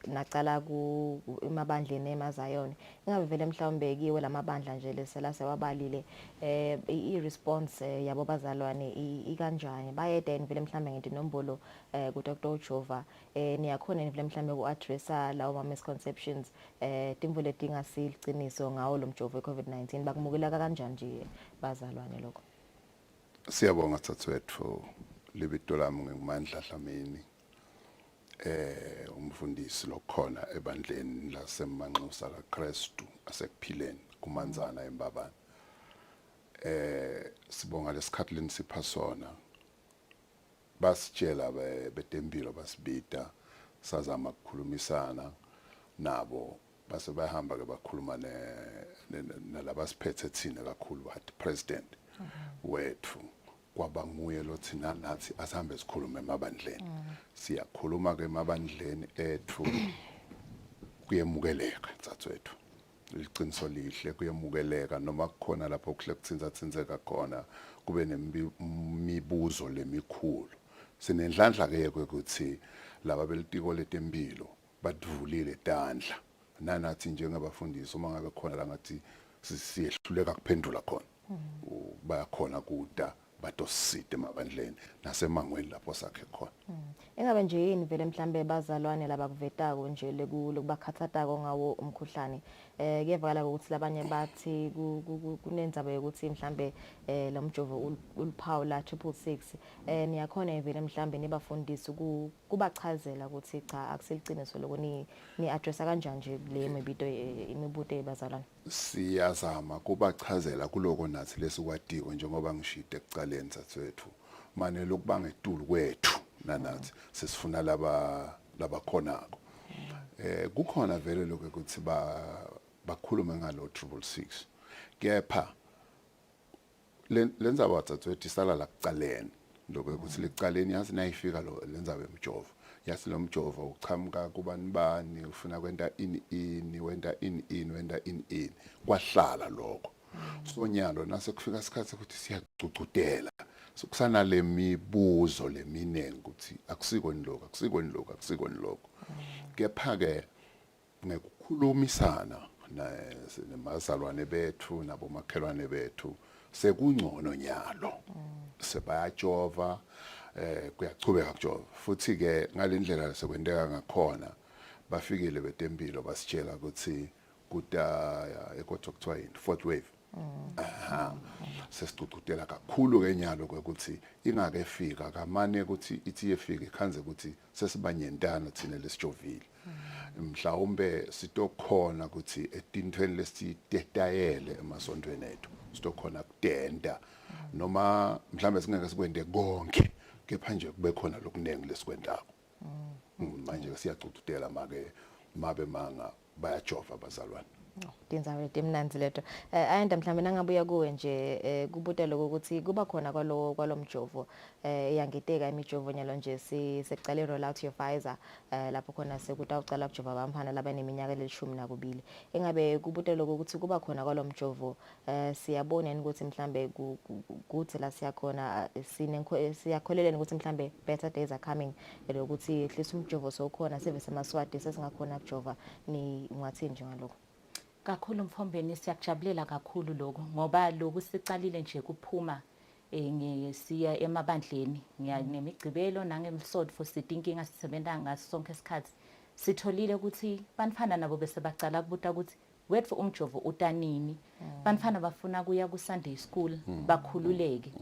nacala ku emabandleni emazayone. Ingabe vele mhlawumbe kiwe lamabandla nje lesela sewabalile i-response yabo bazalwane ikanjani bayedeni vele mhlawumbe ngentinombolo ku Dr. Jova niyakhona vele mhlawumbe ku-addressa lawo misconceptions timvule tingasilqiniso ngawo lo mjovo weCovid-19 bakumukela kanjani nje bazalwane lokho. Siyabonga Tsatswethu libito lami ngimandla Dlamini umfundisi lokhona ebandleni lasemanxusa laKristu asekuphileni kumanzana eMbabane. Sibonga lesikhathi lenisipha sona basitshela betempilo basibita sazama ukukhulumisana nabo base bahamba ke bakhuluma nalabasiphethe thina kakhulu bathi president wethu kwaba nguye lo thina nathi asihambe sikhuluma emabandleni siyakhuluma ke emabandleni ethu kuyemukeleka Tsatswethu liqiniso lihle kuyemukeleka noma kukhona lapho kuhle kuthinzathenzeka khona kube nemibuzo lemikhulu sinendlandla ke ukuthi laba belitiko letempilo badvulile tandla nanathi njengabafundisi uma ngabe khona la ngathi siyehluleka kuphendula khona bayakhona kuda batosite emabandleni nasemangweni lapho sakhe khona. Engabe nje yini vele mhlambe bazalwane labakuvetako nje lekubakhathatako ngawo umkhuhlane kuyevakala ukuthi labanye bathi kunendzaba yokuthi mhlambe lo mjovo uliphawu la 666 niyakhona vele mhlambe nibafundisi kubachazela ukuthi cha akusiliqiniso lokho ni addressa kanjani nje le imibuto ebazalwane. siyazama kubachazela kuloko nathi lesikwatiko njengoba ngishide ekucaleni sathwethu manje lokubanga etulu kwethu nanathi sesifuna labakhonako kukhona vele lokho ukuthi bakhulume ngalo 666 kepha lenza abathathwethu isala la kucaleni lokho ukuthi licaleni yazi nayifika lo lenza bemjovo yathi lo mjovo uchamuka kubanibani ufuna kwenta wenda in kwahlala lokho sonyalo nase kufika isikhathi ukuthi siyacucudela sokusana lemibuzo leminengi ukuthi akusikoni lokho kepha ke ngekukhulumisana nemazalwane bethu nabomakhelwane bethu sekungcono nyalo sebayajova kuyachubeka kujova futhi ke ngalendlela sekwendeka ngakhona bafikile betempilo basitshela ukuthi kuda ekotho kuthiwa yini fourth wave sesicucudela kakhulu ke nyalo ukuthi ingake fika kamane ukuthi ithi yefika ikhanze ukuthi sesibanyentana thina lesijovile mhlawumbe sitokhona ukuthi etintweni lesitetayele emasontweni ethu sitokhona kudenda noma mhlambe singeke sikwende konke kepha nje kube khona lokunengi lesikwendako manje siyacucudela mabe manga bayajova abazalwane Tinza timnanzi leto ayenda mhlambe nangabuya kuwe nje kubuta lokho ukuthi kuba khona kwalomjovo yangiteka imijovo nyalo nje sicale roll out your Pfizer lapho khona sekutawucala ukujova abamfana labaneminyaka le12 engabe kubuta lokho ukuthi kuba khona kwalomjovo siyabona ukuthi mhlambe kuthi la siyakhona siyakholeleni ukuthi mhlambe better days are coming lokuthi hlisa umjovo sokhona service emaswati sesingakhona ukujova ni ngathini njengalokho kakhulu mfombeni siyakujabulela kakhulu lokho ngoba lokhu sicalile nje kuphuma ngesiya emabandleni ngiyanemigcibelo nangemsodfo sidinkinga sisebenza ngaso sonke isikhathi sitholile ukuthi banifana nabo bese bacala kubuta ukuthi wethu umjovo utanini banifana bafuna kuya ku Sunday school bakhululeke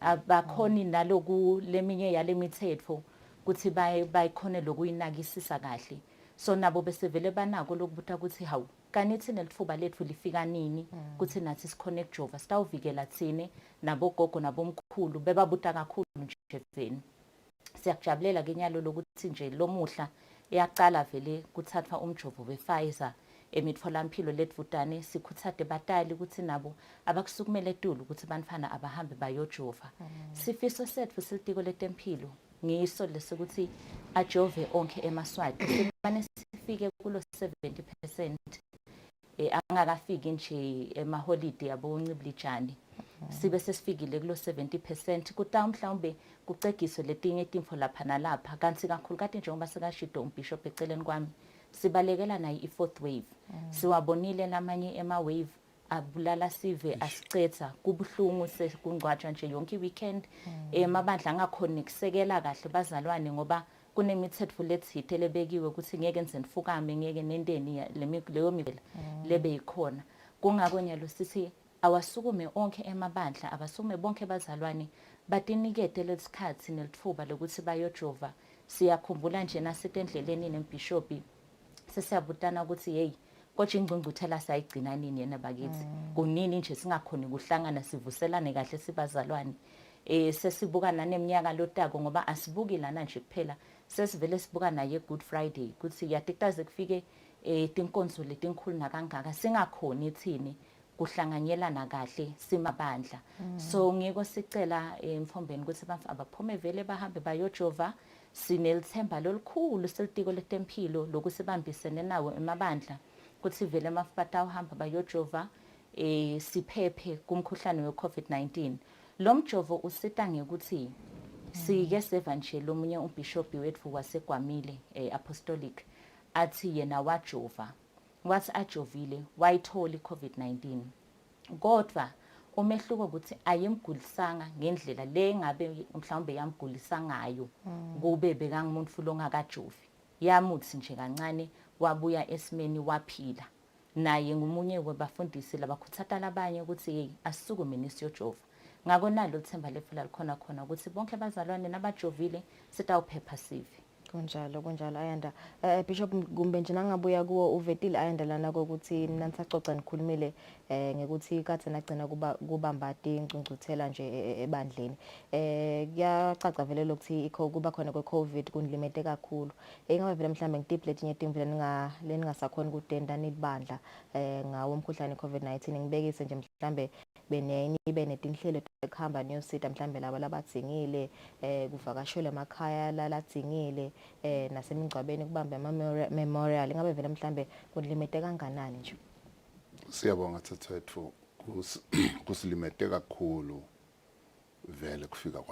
abakhoni naloku leminye yale mithetho ukuthi bayikhone lokuyinakisisa kahle so nabo bese vele banako lokubuta ukuthi hawu kanithi nelithuba lethu lifika nini kuthi nathi sikhona kujova sitawuvikela thine nabogogo nabomkhulu bebabuta kakhulu nje veni siyakujabulela ke nyalo lokuthi nje lomuhla eyaqala vele kuthathwa umjovo wePfizer emitfolampilo letvutane sikhuthade batali ukuthi nabo abakusukumele etulu ukuthi banifana abahambe bayojova sifiso sethu silitiko letempilo ngiso lesekuthi ajove onke emaswati sibane sifike kulo 70% angakafiki nje emaholiday yabonciblijani sibe sesifikile kulo 70% kuta mhlawumbe kucegiswe letinye itimfo lapha nalapha kanti kakhulu kade njengoba sekashido umbishop eceleni kwami sibalekela nayo i4th wave siwabonile lamanye ema wave abulala sive asicetha kubuhlungu sekungcwatshwa nje yonke weekend emabandla angakhona ukusekela kahle bazalwane ngoba kunemithetho lethithe lebekiwe ukuthi ngeke enze nifukame ngeke nendeni leyo mivela lebe ikhona kungakonyalo sithi awasukume onke emabandla abasukume bonke bazalwane batinikete lesikhathi nelithuba lokuthi bayojova siyakhumbula nje nasitendleleni nembishopi sesiyabutana ukuthi hey kodwa ingcungcuthela sayigcina nini yena bakithi kunini nje singakhoni kuhlangana sivuselane kahle sibazalwane sesibuka naneminyaka lotako ngoba asibuki lana nje kuphela sesivele sibuka naye Good Friday kuthi yatiktaze kufike tinkonzo letinkhulu nakangaka singakhoni thini kuhlanganyelana kahle simabandla so ngiko sicela emfombeni ukuthi abaphume vele bahambe bayojova sinelithemba lolukhulu selitiko letempilo lokusibambisene nawo emabandla kuthi vele mafipata uhamba bayojova siphephe kumkhuhlane weCovid-19 lo mjovo usita ngekuthi sike seva nje lomunye umbishop wethu waseGwamile apostolic athi yena wajova wathi ajovile wayithola iCovid-19 kodwa umehluko ukuthi ayimgulisanga ngendlela le ngabe mhlawumbe yamgulisa ngayo kube bekangumuntu longakajovi yamuthi nje kancane wabuya esimeni waphila naye ngumunye webafundisi labakhuthatha labanye ukuthi hey asisukume nisiyojova ngako nalo themba lefula likhona khona ukuthi bonke bazalwane nabajovile sitawuphepha sive kunjalo ayanda Bishop kumbe nje nangabuya kuwo uvetile ayanda lana kokuthi mina nisaxoxa nikhulumile ngekuthi kathi nagcina kubambati ingcungcuthela nje ebandleni kuyacaca vele lokuthi kuba khona kweCovid kunlimete kakhulu ingabe vele mhlambe ngitip letinye timvile leningasakhona ukudenda nibandla ngawo umkhuhlane iCovid-19 ngibekise nje mhlambe ibe netinhlelo ekuhamba niyosita mhlambe laba labatsingile kuvakashela emakhaya lalatsingile nasemingcwabeni kubambe memorial ingabe vele mhlambe kunlimete kanganani nje Siyabonga Thathethu kusilimete kakhulu vele kufika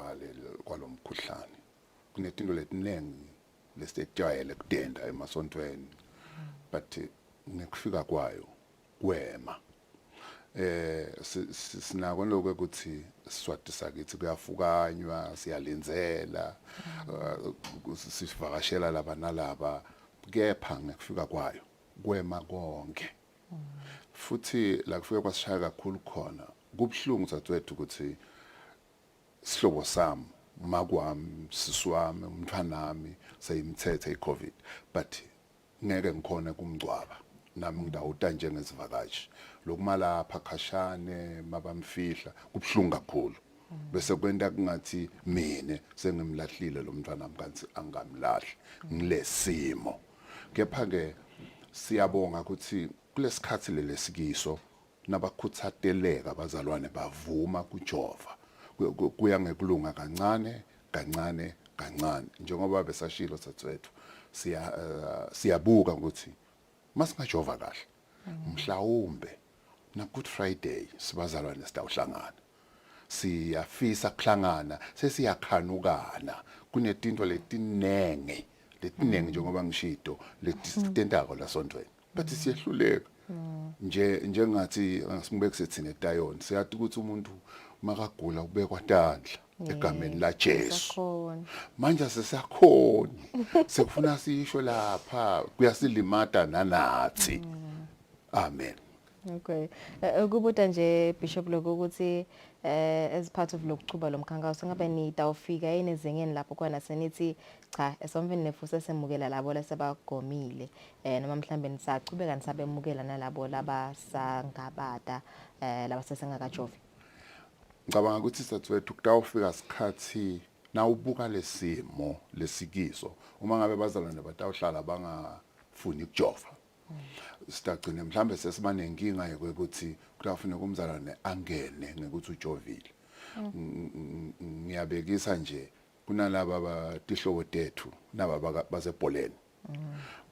kwalomkhuhlane kunetinto letinengi lesitjwayele kudenda emasontweni but ngekufika kwayo kwema sinako lokho ukuthi Iswati sakithi kuyafukanywa siyalinzela sivakashela laba nalaba kepha ngekufika kwayo kwema konke futhi la kufika kwasishaya kakhulu khona kubhlungu Thathethu ukuthi sihlobo sami makwami siswami umntwanami sayimthethe iCovid but ngeke ngikhona kumgcwaba nami ngidawuta njengezivakashi lokumalapha khashane mabamfihla kubhlungu kakhulu bese kwenta kungathi mina sengimlahlile lo mntwana nami kanti angamlahli ngilesimo kepha ke siyabonga ukuthi kulesikhathi lesikiso nabakhuthatheleka abazalwane bavuma kujova kuya ngekulunga kancane njengoba besashilo Thathethu siyabuka ukuthi masingajova kahle mhlawumbe na Good Friday sibazalwane sitawuhlangana siyafisa kuhlangana sesiyakhanukana kunetinto letinenge njengoba ngishito letitentako lasontweni but siyehluleka njengathi ngasibekise thina eTayon siyathi ukuthi umuntu makagula ubekwa tandla egameni la Jesu manje sesiyakhona sekufuna sisho lapha kuyasilimata nanathi amen Okay ukubuta nje Bishop lokho ukuthi as part of lokuchuba lomkhankaso ngabe nitawufika enezingeni lapho kwana senithi cha esomveni nefuse semukela labo lesebagomile noma mhlambe nisachubeka nisabemukela nalabo labasangabata labasesengakajovi ngicabanga ukuthi Thathethu kutawufika isikhathi nawubuka lesimo lesikiso uma ngabe bazalwane batawuhlala bangafuni ukujova sitagcina mhlambe sesiba nenkinga yokuthi kutafuneka umzalwane angene ngekuthi ujovile ngiyabekisa nje kunalaba abatihlobo tethu naba basebholeni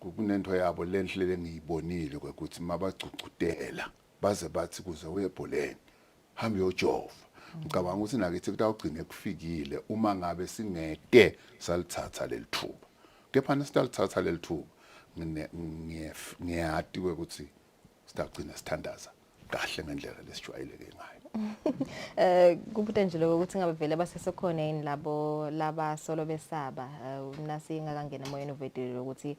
kunento yabo lenhle engiyibonile ukuthi mabagcucutela baze bathi kuze uyebholeni hambe uyojova ngicabanga ukuthi nakithi kutawugcine kufikile uma ngabe singeke salithatha lelithuba kepha nesitalithatha lelithuba ngiyati ukuthi sitagcina sithandaza kahle ngendlela lesijwayeleke ngayo kubuta nje lokho ukuthi ngabe vele basesekhona yini labo labasolo besaba nasingakangena emoyeni uvedile ukuthi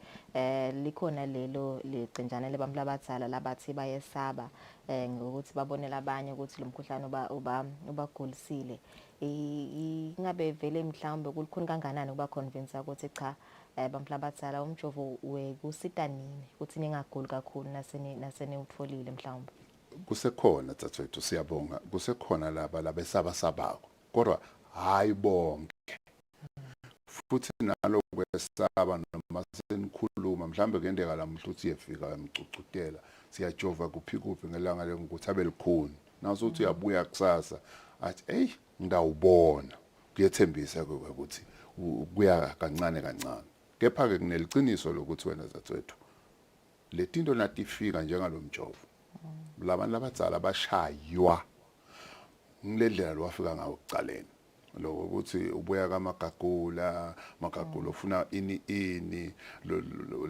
likhona lelo licinjana lebamla abatsala labathi bayesaba ngokuthi babonela abanye ukuthi lo mkhuhlane ubagulisile ingabe vele mhlawumbe kulikhona kanganani kuba convince ukuthi cha bamhla abatsala umjovo wekusita nini ukuthi ningaguli kakhulu nasene utfolile mhlawumbe kusekhona Thathethu siyabonga kusekhona laba labesaba sabako kodwa hayi bonke futhi nalokwesaba noma senikhuluma mhlambe kuyendeka lamhluthi yefika yamcucutela siyajova kuphi ngelanga lengukuthi abelikhuni nawusothi uyabuya kusasa athi hey ngidawubona kuyethembisa ukuthi kuya kancane kepha ke kuneliciniso lokuthi wena Thathethu letinto natifika njengalomjovo labantu labadzala bashaywa ngilendlela lwafika ngawo kucaleni lokho ukuthi ubuya kamagagula ufuna ini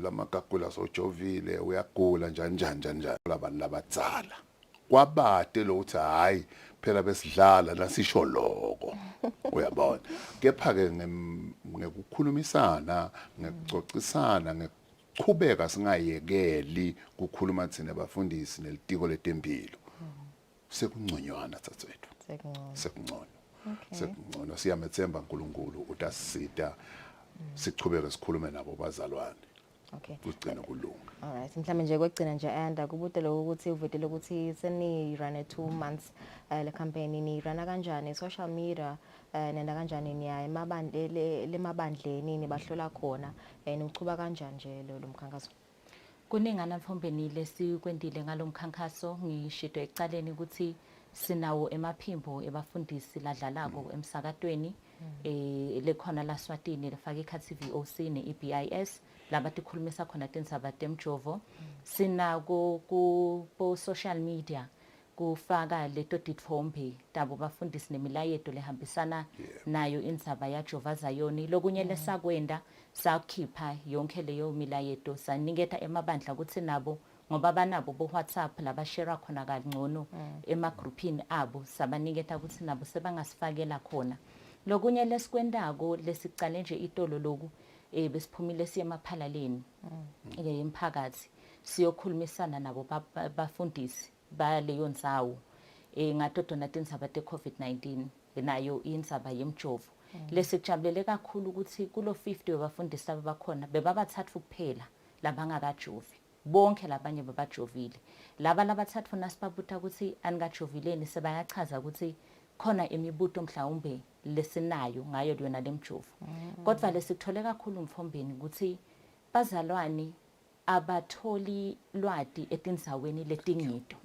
lamagagula sojovile uyagula njani labantu labadzala kwabade lo uthi hayi phela besidlala nasisho lokho uyabona kepha ke ngekukhulumisana ngekucocisana ngekuchubeka singayekeli ukukhuluma thina abafundisi nelitiko letempilo sekungconywana Thathethu sekungcono sekungcono siyamethemba uNkulunkulu utasisita siqhubeke sikhulume nabo bazalwane Okay. kugcina kulunga. Alright, mhlawumbe nje kwegcina nje anda kubude lokho ukuthi uvedele ukuthi seni run 2 months le campaign ni run kanjani social media nenda kanjani niya emabandleni nibahlola khona nichuba kanjani nje lo mkhankaso? Kuningana mfombeni lesikwendile ngalomkhankaso ngishito ecaleni ukuthi sinawo emaphimbo ebafundisi ladlalako emsakatweni lekhona la Eswatini lefaka ikhathi VOC ne-EBIS labathi khulumisa khona tindzaba temjovo sinako ku social media kufaka leto ditfombe tabo bafundisi nemilayeto lehambisana nayo indzaba ya Jova Zayoni lokunye lesakwenda sakhipha yonke leyo milayeto saniketa emabandla ukuthi nabo ngoba banabo bo WhatsApp labashare khona kangcono emagroupini abo sabaniketa ukuthi nabo sebangasifakela khona lokunye lesikwendako lesicale nje itolo loku besiphumile siye emaphalaleni emphakathi siyokhulumisana nabo bafundisi baleyo ndzawo ngatodona tindzaba te-COVID-19 nayo indzaba yemjovo lesijabulele kakhulu ukuthi kulo 50 wabafundisi abakhona bebabathathu kuphela labangakajovi bonke labanye babajovile laba labathathu nasibabuta ukuthi anikajovileni sebayachaza ukuthi khona imibuto mhlawumbe lesinayo ngayo yona lemjovo kodwa lesithole kakhulu mfombeni ukuthi bazalwane abatholi lwati etindzaweni letingido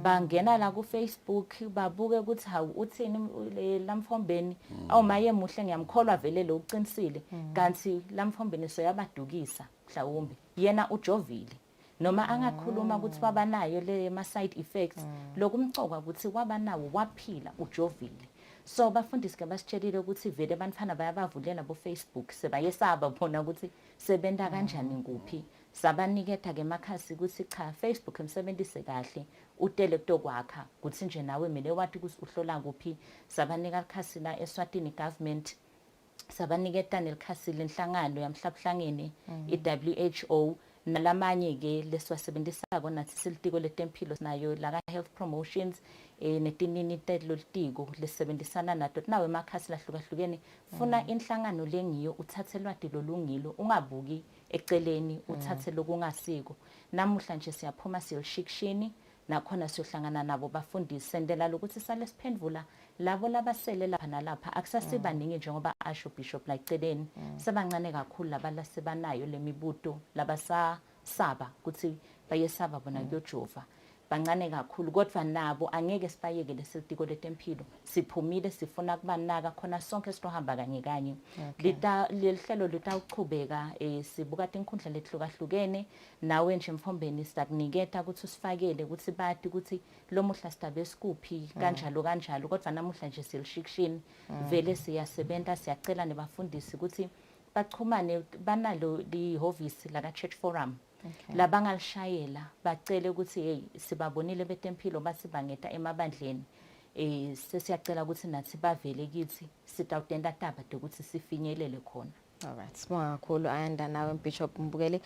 bangena la ku Facebook babuke ukuthi hawu uthini lamfombeni awumaye muhle ngiyamkholwa vele lo uqinisile kanti lamfombeni soyabadukisa mhlawumbe yena ujovile noma angakhuluma ukuthi wabanayo le ma side effects lokumcoka ukuthi wabanawo waphila ujovile so bafundisi ke basitshelile ukuthi vele abantwana bayabavulela bo Facebook sebayesaba bona ukuthi sebenta kanjani nguphi sabaniketa ke makhasi ukuthi cha Facebook emsebenzise kahle utele kutokwakha ukuthi nje nawe mele wathi uhlola kuphi sabanika ikhasi la Eswatini government sabaniketa nelikhasi lenhlangano yamhlabuhlangene iWHO nalamanye ke leswasebenzisako nathi silitiko letempilo nayo la health promotions netinini telolitiko lesebenzisana nato nawe emakhasi lahlukahlukene funa inhlangano lengiyo uthathe lwati lolungilo ungabuki eceleni uthathe lokungasiko namuhla nje siyaphuma siyolishikishini nakhona siyohlangana nabo bafundisi sendela lokuthi sale siphendvula labo labasele lapha nalapha akusasibaningi njengoba asho bishop la eceleni sebancane kakhulu labala sebanayo lemibuto labasasaba ukuthi bayesaba bona kuyojova bancane kakhulu kodwa nabo angeke sibayeke lesitiko letempilo siphumile sifuna kubanaka khona sonke sitohamba kanye kanye lihlelo litawuqhubeka sibuka tinkhundla letihlukahlukene nawe nje mfombeni sizakuniketa ukuthi usifakele ukuthi bathi ukuthi lo muhla sitabe sikuphi kanjalo kanjalo kodwa namuhla nje silishikishini vele siyasebenta siyacela nebafundisi ukuthi bachumane banalo lihovisi la Church Forum labangalishayela bacele ukuthi hey sibabonile betempilo basibangeta emabandleni sesiyacela ukuthi nathi bavele kithi sitawutenda taba ukuthi sifinyelele khona. Alright, sibonga kakhulu ayanda nawe Bishop Mbukele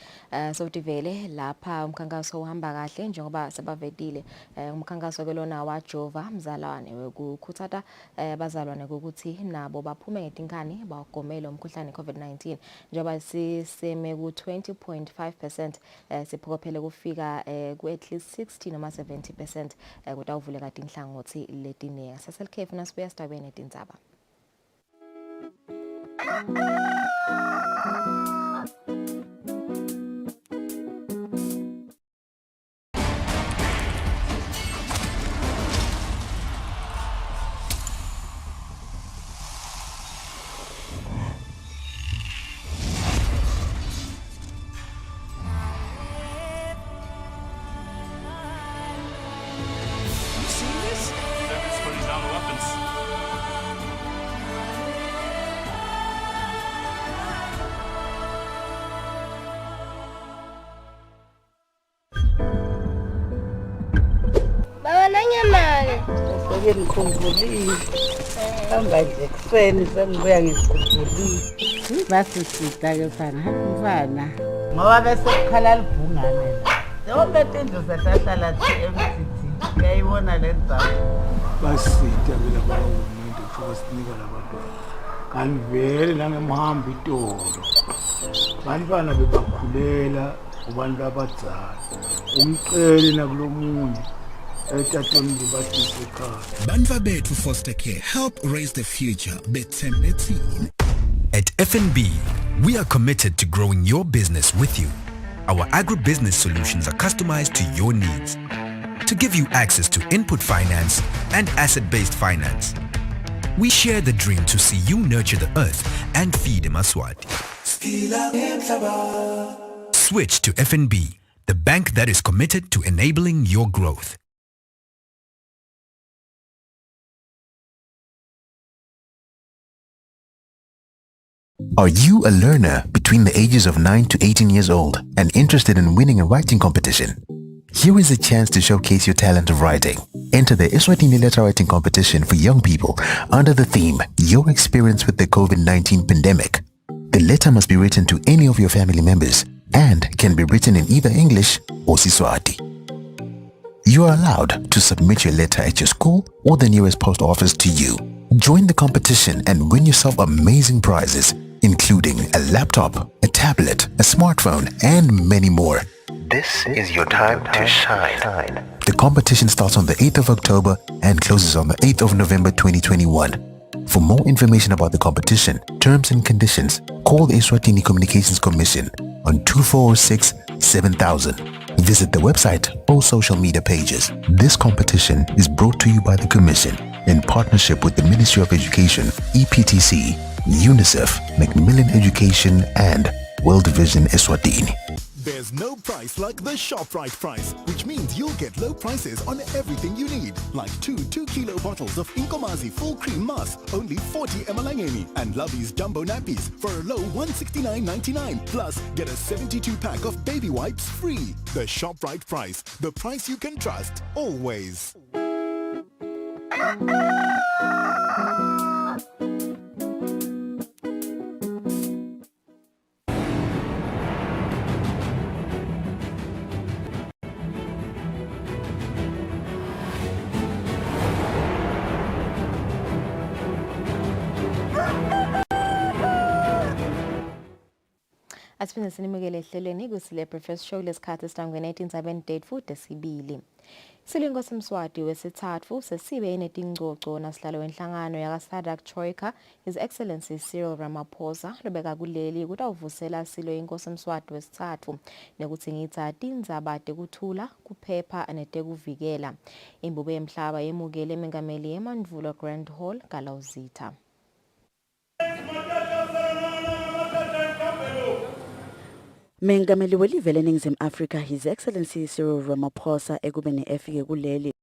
sokutivele lapha umkhankaso uhamba kahle njengoba sebavedile umkhankaso ke lona wa Jova mzalwane wekukhuthatha bazalwane ukuthi nabo baphume ngetinkani bagomela umkhuhlane COVID-19 njengoba siseme ku 20.5% siphokophele kufika ku at least 60 noma 70% kutawuvuleka tinhlangothi letineka saselikhefu nasibuya sitabene tindzaba. Ngikhumbulile hamba nje ekuseni sengibuya ngikhumbulile basisita ke fana mfana ngoba bese kukhala libhungane la yonke tindlu zahlala eMCT uyayibona le ndzawo basisita ke laba uhulumende futhi sinika labantwana kanti vele nangemhamba itolo bantwana bebakhulela kubantu abadzala umcele nakulomunye etatoni libatise ekhaya. Bantwa bethu foster care help raise the future bethembethile. At FNB, we are committed to growing your business with you. Our agribusiness solutions are customized to your needs to give you access to input finance and asset-based finance. We share the dream to see you nurture the earth and feed Eswatini. Switch to FNB, the bank that is committed to enabling your growth. Are you a learner between the ages of 9 to 18 years old and interested in winning a writing competition? Here is a chance to showcase your talent of writing. Enter the Eswatini letter writing competition for young people under the theme, Your Experience with the COVID-19 Pandemic. The letter must be written to any of your family members and can be written in either English or Siswati. You are allowed to submit your letter at your school or the nearest post office to you. Join the competition and win yourself amazing prizes, including a laptop, a tablet, a smartphone, and many more. This is your time to shine. The competition starts on the 8th of October and closes on the 8th of November 2021. For more information about the competition, terms and conditions, call the Eswatini Communications Commission on 2406 7000. Visit the website or social media pages. This competition is brought to you by the Commission in partnership with the Ministry of Education, EPTC, UNICEF, Macmillan Education, and World Vision Eswatini. There's no price like the ShopRite price, which means you'll get low prices on everything you need. Like 2 kilo bottles of Inkomazi full cream mass, only 40 ml, and Lovey's jumbo nappies for a low $169.99. Plus, get a 72 pack of baby wipes free. The ShopRite price, the price you can trust, always. Asiphinde sinimukele ehlelweni Kusile Breakfast Show lesikhathi sitangwe 19 date futhi sibili. Silinkosi Mswati wesithathu sesibe enetingcoco nasihlalo wenhlangano yakaSadak Troika His Excellency Cyril Ramaphosa lobeka kuleli ukuthi awuvusela silo inkosi Mswati wesithathu nekuthi ngitsa tindzaba tekuthula kuphepha netekuvikela. Imbube yemhlaba yemukele emengameli yeMandvulo Grand Hall Galawuzitha. Mengameli welive leNingizimu Afrika His Excellency Cyril Ramaphosa ekubeni efike kuleli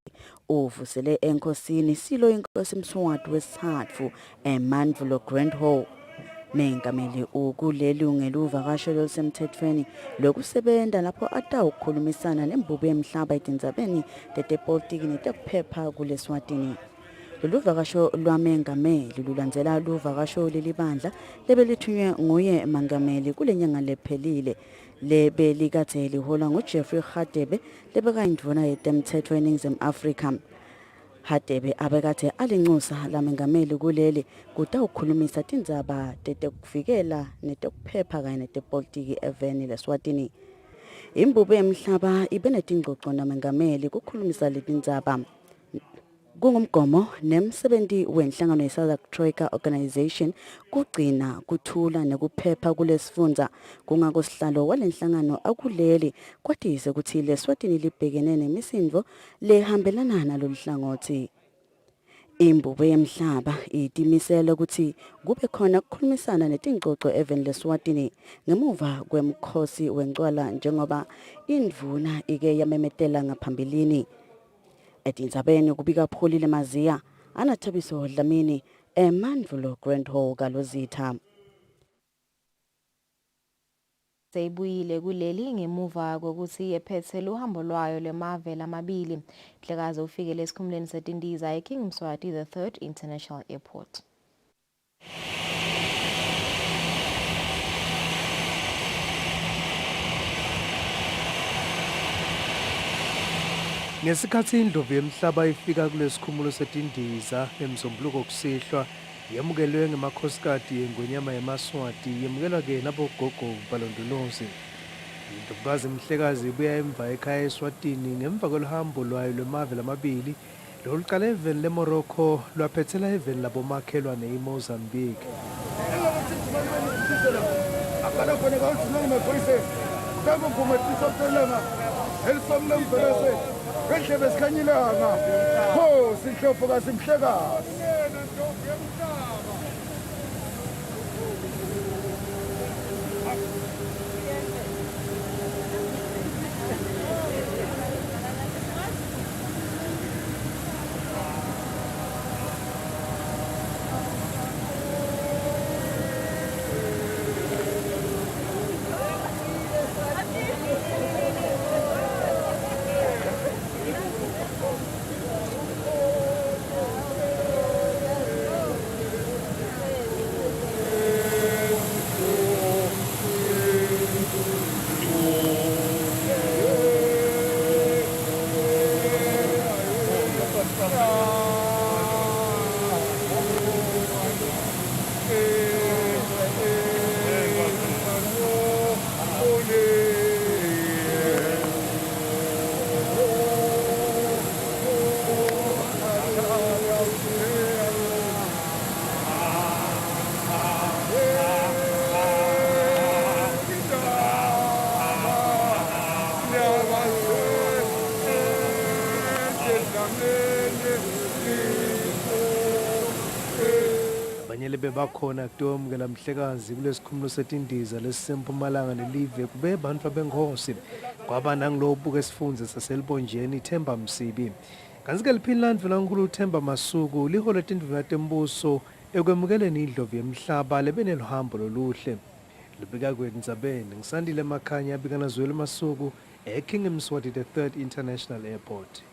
uvusele enkosini silo inkosi Mswati wesithathu eMandvulo Grand Hall. Mengameli ukuleli ungeluvakasho lolusemthethweni lokusebenza lapho atawukhulumisana nembubu yemhlaba etindzabeni tetepolitiki netekuphepha kuleswatini. Lolu vakasho lwamengameli lulandzela luvakasho lelibandla lebelithunywe nguye mangameli kule nyanga lephelile lebelikathe lihola nguJeffrey Hadebe lebekayindvuna yetemthetho eNingizimu Afrika. Hadebe abekathe alinxusa lamengameli kuleli kutawukhulumisa tindzaba tetekuvikela netekuphepha kanye netepolitiki eveni leSwatini. Imbube yemhlaba ibenetingxoxo namengameli kukhulumisa letindzaba. Kungumgomo nemsebenzi wenhlangano yeSadak Troika Organization kugcina kuthula nekuphepha kulesifundza kungako sihlalo walenhlangano akuleli kwatise ukuthi leSwatini libhekene nemisindvo lehambelana naloluhlangothi. Imbube yemhlaba itimisele ukuthi kube khona ukukhulumisana netingxoxo even leSwatini ngemuva kwemkhosi wencwala njengoba indvuna ike yamemetela ngaphambilini. Etindzabeni kubika Pholile Maziya, Anathabiso Dlamini, eMandvulo Grand Hall Galawuzitha. Seyibuyile kuleli ngemuva kokuthi ephethe luhambo lwayo lemave lamabili. Dlekazi ufikele esikhumuleni setindiza eKing Mswati the 3rd International Airport. Ngesikhathi indlovu yemhlaba ifika kulesikhumulo setindiza emzombuluko kusihlwa yamukelwe ngemakhosikazi engonyama yemaswati yamukelwa ke nabogogo balondolozi. Indlovukazi Mhlekazi ibuya emva ekhaya eSwatini ngemva kweluhambo lwayo lwemave lamabili loluqala eveni leMorocco lwaphethela eveni labomakhelwane eMozambique. Abanyele bebakhona kutomkela Mhlekazi kulesikhumulo setindiza lesisempumalanga nelive kube bantu abengosi kwaba nangilobuka esifundze saselibonjeni Themba Msibi. Kanti-ke liphini landvela nkulu Themba Masuku liholo tindvuna tembuso ekwemukeleni indlovu yemhlaba lebeneluhambo loluhle. Lubika kwendzabeni ngisandile Makhanya abikana Zweli Masuku eKing Mswati the 3rd International Airport.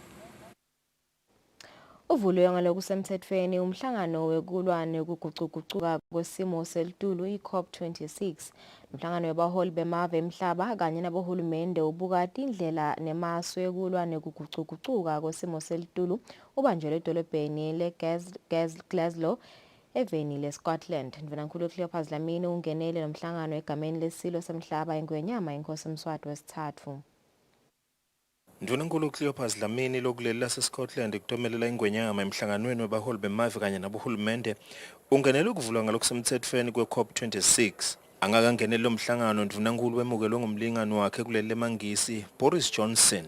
Uvulwe ngaloku semthethweni umhlangano wekulwa nokuguquguquka kwesimo selitulu iCOP26. Umhlangano wabaholi bemave emhlaba kanye nabohulumende ubukati indlela nemasu ekulwa nokuguquguquka kwesimo selitulu ubanjelwe edolobheni leGlasgow eveni leScotland. Ndvenankulu Cleopas Dlamini ungenele nomhlangano egameni lesilo semhlaba engwenyama inkosi Mswati wesithathu. Ndvenankulu Cleopas Dlamini lokuleli laseScotland kutomelela ingwenyama emhlanganweni wabaholi bemave kanye nabohulumende ungenele ukuvulwa ngalokusemthethweni kweCOP26. Angakangenele lo mhlangano ndvenankulu wemukelwe ngumlingani wakhe kuleli lemangisi Boris Johnson.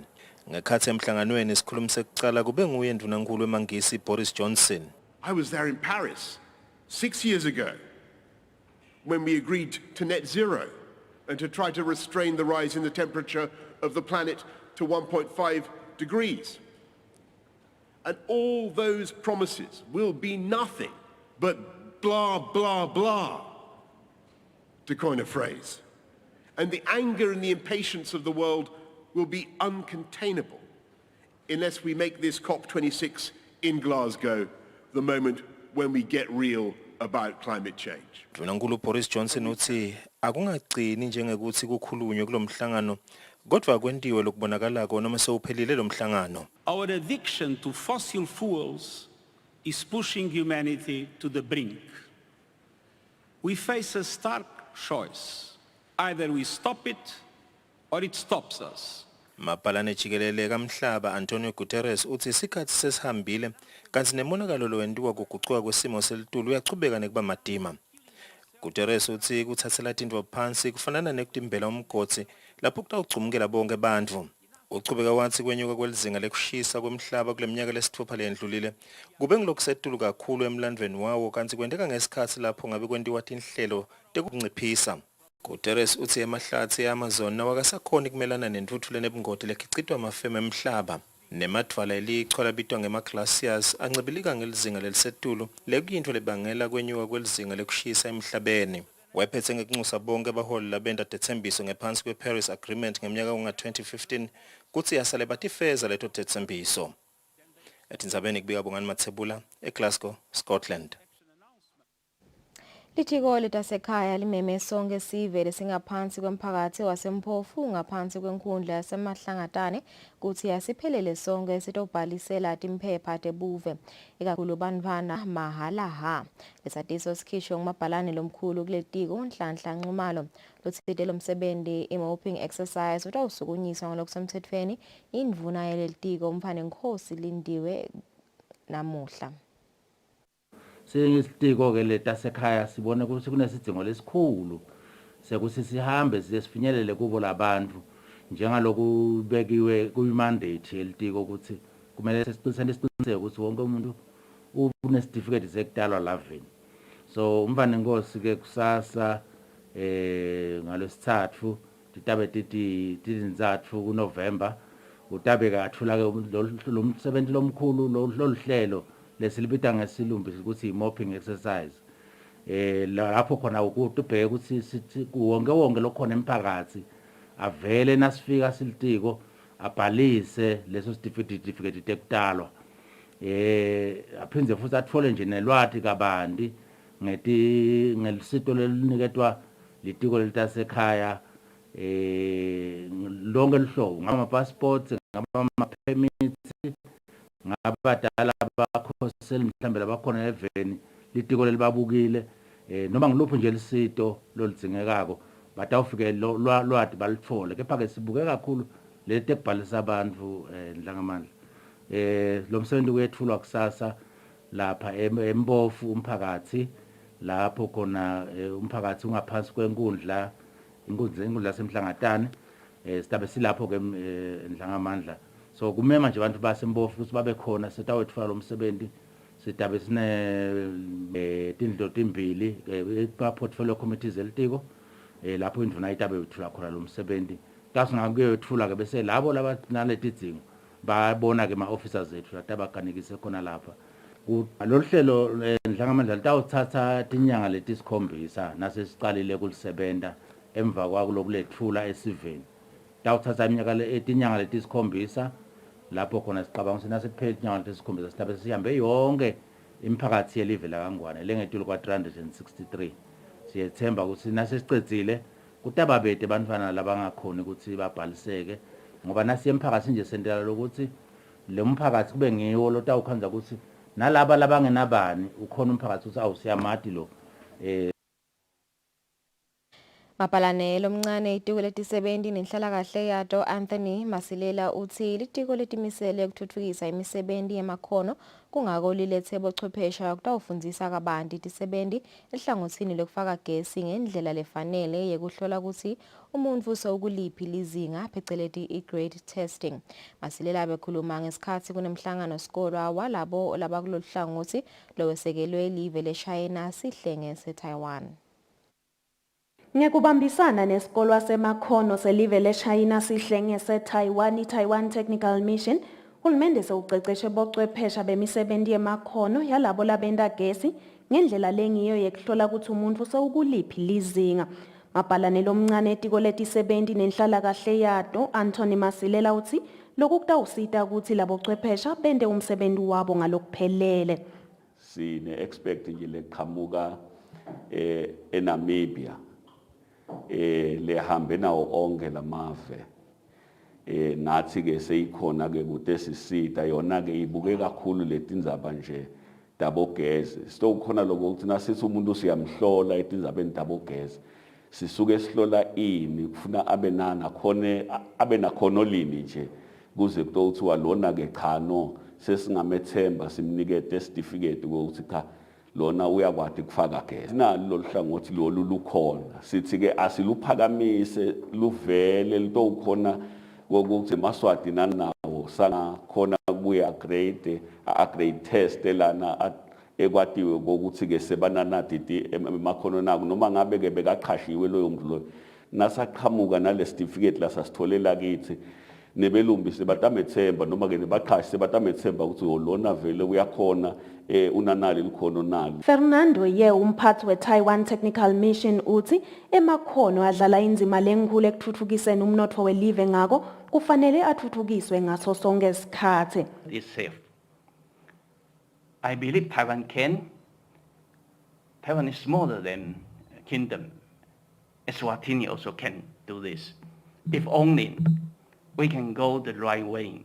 Ngekhathi emhlanganweni isikhulumi sekucala kube nguye ndvenankulu wemangisi Boris Johnson. I was there in Paris 6 years ago when we agreed to net zero and to try to restrain the rise in the temperature of the planet to 1.5 degrees. And all those promises will be nothing but blah, blah, blah, to coin a phrase. And the anger and the impatience of the world will be uncontainable unless we make this COP26 in Glasgow the moment when we get real about climate change. Ndvenankulu Boris Johnson uthi akungagcini njengekuthi kukhulunywe kulomhlangano kodwa kwentiwe lokubonakalako noma sewuphelile lo mhlangano. Our addiction to fossil fuels is pushing humanity to the brink. We face a stark choice. Either we stop it or it stops us. Mapalane jikelele kamhlaba Antonio Guterres uthi isikhathi sesihambile kanti nemonakalo lo wentiwa kuguquka kwesimo selitulu uyachubeka nekuba madima. Guterres uthi kuthathela into phansi kufanana nekutimbela umgotsi lapho kutawucumukela bonke bantfu. Uchubeka wathi kwenyuka kwelizinga lekushisa kwemhlaba kuleminyaka lesithupha lendlulile kube ngilokusetulu kakhulu emlandweni wawo kanti kwenteka ngesikhathi lapho ngabe kwentiwa tinhlelo tekunciphisa. Guterres uthi emahlathi eAmazon nawakasakhona kumelana nentuthulo nebungoti lekhicitwa amafema emhlaba nemadwala elichwala bitwa ngema-glaciers ancibilika ngelizinga lelisetulu lekuyinto lebangela kwenyuka kwelizinga lekushisa emhlabeni. Wephethe ngekunxusa bonke abaholi labenda dethembiso ngephansi kwe-Paris Agreement ngeminyaka kunga-2015 kuthi yasale batifeza leto dethembiso. Etindzabeni kubika Bongani Mathebula eGlasgow, Scotland. Litiko letasekhaya limeme sonke sive lesingaphansi kwemphakathi waseMphofu ngaphansi kwenkundla yasemahlangatane kuthi asiphelele sonke sitobhalisela timphepha tebuve ikakhulu bantfwana mahala ha. Lesatiso sikhishwe ngumabhalane lomkhulu kuletiko uNhlanhla Nxumalo lotsite lomsebenzi i-mopping exercise utawusukunyiswa ngalokusemtsetfweni indvuna yelitiko umfane Nkhosi Lindiwe namuhla. Sengistiko ke letasekhaya sibone ukuthi kunesidingo lesikhulu sekuthi sihambe sifinyelele kubo labantu njengaloku bekiwe kuyimandate yelitiko ukuthi kumele siqiniseke ukuthi wonke umuntu unecertificate sekutalwa laveni. So umfana Nkosi ke kusasa ngalesithathu titabe titinzathu kuNovember utabe kathula ke lo msebenzi lomkhulu loluhlelo lesilibita ngesilumbi ukuthi i-mopping exercise. Lapho khona ukubheka ukuthi wonke lokhona emphakathi avele nasifika silitiko abhalise leso certificate tekutalwa. Aphindze futhi athole nje nelwati kabanti ngelisito leliniketwa litiko letasekhaya lonke lihlobo ngama passports ngama permits ngabadala abakhosela mhlambe labakhona eveni litiko lelibabukile noma ngiluphi nje lisito lolidzingekako batawufike lwati balithole kepha ke sibuke kakhulu leti ekubhalisa abantu ndlangamandla. Lo msebenzi uyethulwa kusasa lapha eMphofu umphakathi lapho khona umphakathi ungaphansi kwenkundla inkundla yasemhlangatane sitabe silapho ke ndlangamandla. So kumema nje abantu baseMphofu ukuthi babe khona sitawetfula lo msebenzi sitabe sine tindlo timbili portfolio committees elitiko lapho indvuna itabe yethula khona lo msebenzi kasingakuyethula ke bese labo labanaleti babona ke ma-officers ethu latabakanekise khona lapha lolu hlelo ndlangamandla litawuthatha tinyanga letisikhombisa nasesiqalile kulisebenta emva kwakulokulethula esiveni tawuthatha tinyanga letisikhombisa lapho khona siqabanga ukuthi nasiphelile tinyanga letisikhombisa sitabe sihambe yonke imiphakathi yelive laKangwane lengetulu kwa-363 siyethemba ukuthi nasesicedzile kutababete bantfwana labangakhoni ukuthi babhaliseke ngoba nasi emphakathi nje sentela lokuthi le mphakathi kube ngiwo lotawukhanza ukuthi nalaba labangenabani ukhona umphakathi ukuthi awusiyamati lo Mapalane lomncane itiko letisebenzi nenhlalakahle yato Anthony Masilela uthi litiko letimisele ukuthuthukisa imisebenzi yemakhono kungako lilethe bochwephesha ukutawufundisa kabanti tisebenzi ehlangothini lokufaka gesi ngendlela lefanele yekuhlola ukuthi umuntu usokuliphi lizinga phecelezi i-grade testing. Masilela bekhuluma ngesikhathi kunemhlangano sikolwa walabo labakulolu hlangothi lowesekelwe live leShayina sihlenge seTaiwan. Ngekubambisana nesikolwa semakhono selive leShayina sihlenge seTaiwan Taiwan Technical Mission, hulumende sewuceceshe bochwephesha bemisebenzi yemakhono yalabo labenta gesi ngendlela lengiyo yekuhlola ukuthi umuntu sewukuliphi lizinga. Mapalane lomncane etiko letisebenzi nenhlalakahle yato Anthony Masilela uthi lokhu kutawusita ukuthi labo chwephesha bente umsebenzi wabo ngalokuphelele. Sine expect nje leqhamuka eNamibia lehambe nawo onke lamave nathi ke seyikhona ke kude sisita yona ke ibuke kakhulu letindzaba nje dabogezi sitokhona lokho ukuthi nasithi umuntu siyamhlola etindzabeni dabogezi sisuke sihlola ini kufuna abe nakhono lini nje kuze kuthiwa lona ke cha no sesingamethemba simnikete certificate ukuthi cha lona uyakwati kufaka gesi nalo hlangothi lolu lukhona sithi ke asiluphakamise luvele litokhona ukuthi eMaswati nanawo sana khona kuya grade test lana ekwatiwe ukuthi ke sebananati emakhono nako noma ngabe ke bekaqhashiwe loyo muntu lo nasaqhamuka nale certificate la sasitholela kithi nebelumbi sebatamethemba noma ke nebaqhashi sebatamethemba ukuthi lona vele uyakhona unanali likhono nali. Fernando ye umphathi we-Taiwan Technical Mission uthi emakhono adlala indima lenkulu ekuthuthukiseni umnotho welive ngako kufanele athuthukiswe ngaso sonke isikhathi. Is safe. I believe Taiwan can Taiwan is smaller than kingdom. Eswatini also can do this. If only we can go the right way,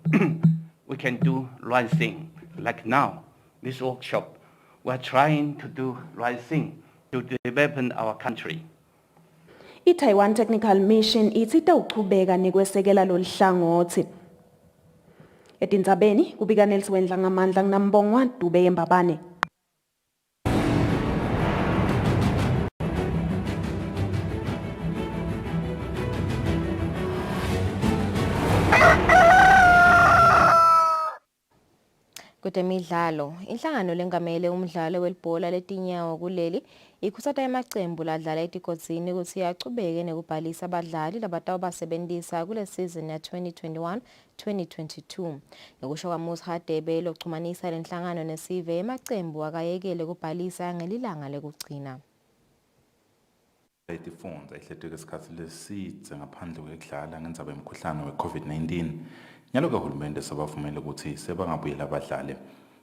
we can do right thing. Like now, this workshop, we're trying to do right thing to develop our country. I-Taiwan Technical Mission ithi itawuchubeka nekwesekela lolu hlangothi. Etindzabeni kubika Nelson Wendla ngamandla nginambongwa Dube Embabane. Kutemidlalo, inhlangano lengamele umdlalo welibhola letinyawo kuleli ikhuthaza emacembu ladlala etikozini ukuthi yachubeke nekubhalisa abadlali labatawubasebentisa kule season ya 2021-2022. Ngokusho kwaMusi Hadebe lokuxhumanisa lenhlangano nesive emacembu akayekele kubhalisa ngelilanga lekugcina. Itifundza ihletwe kwesikhathi lesidze ngaphandle kwekudlala ngendzaba yemkhuhlane we-COVID-19. Nyalo kahulumende sebavumele ukuthi sebangabuyela abadlali.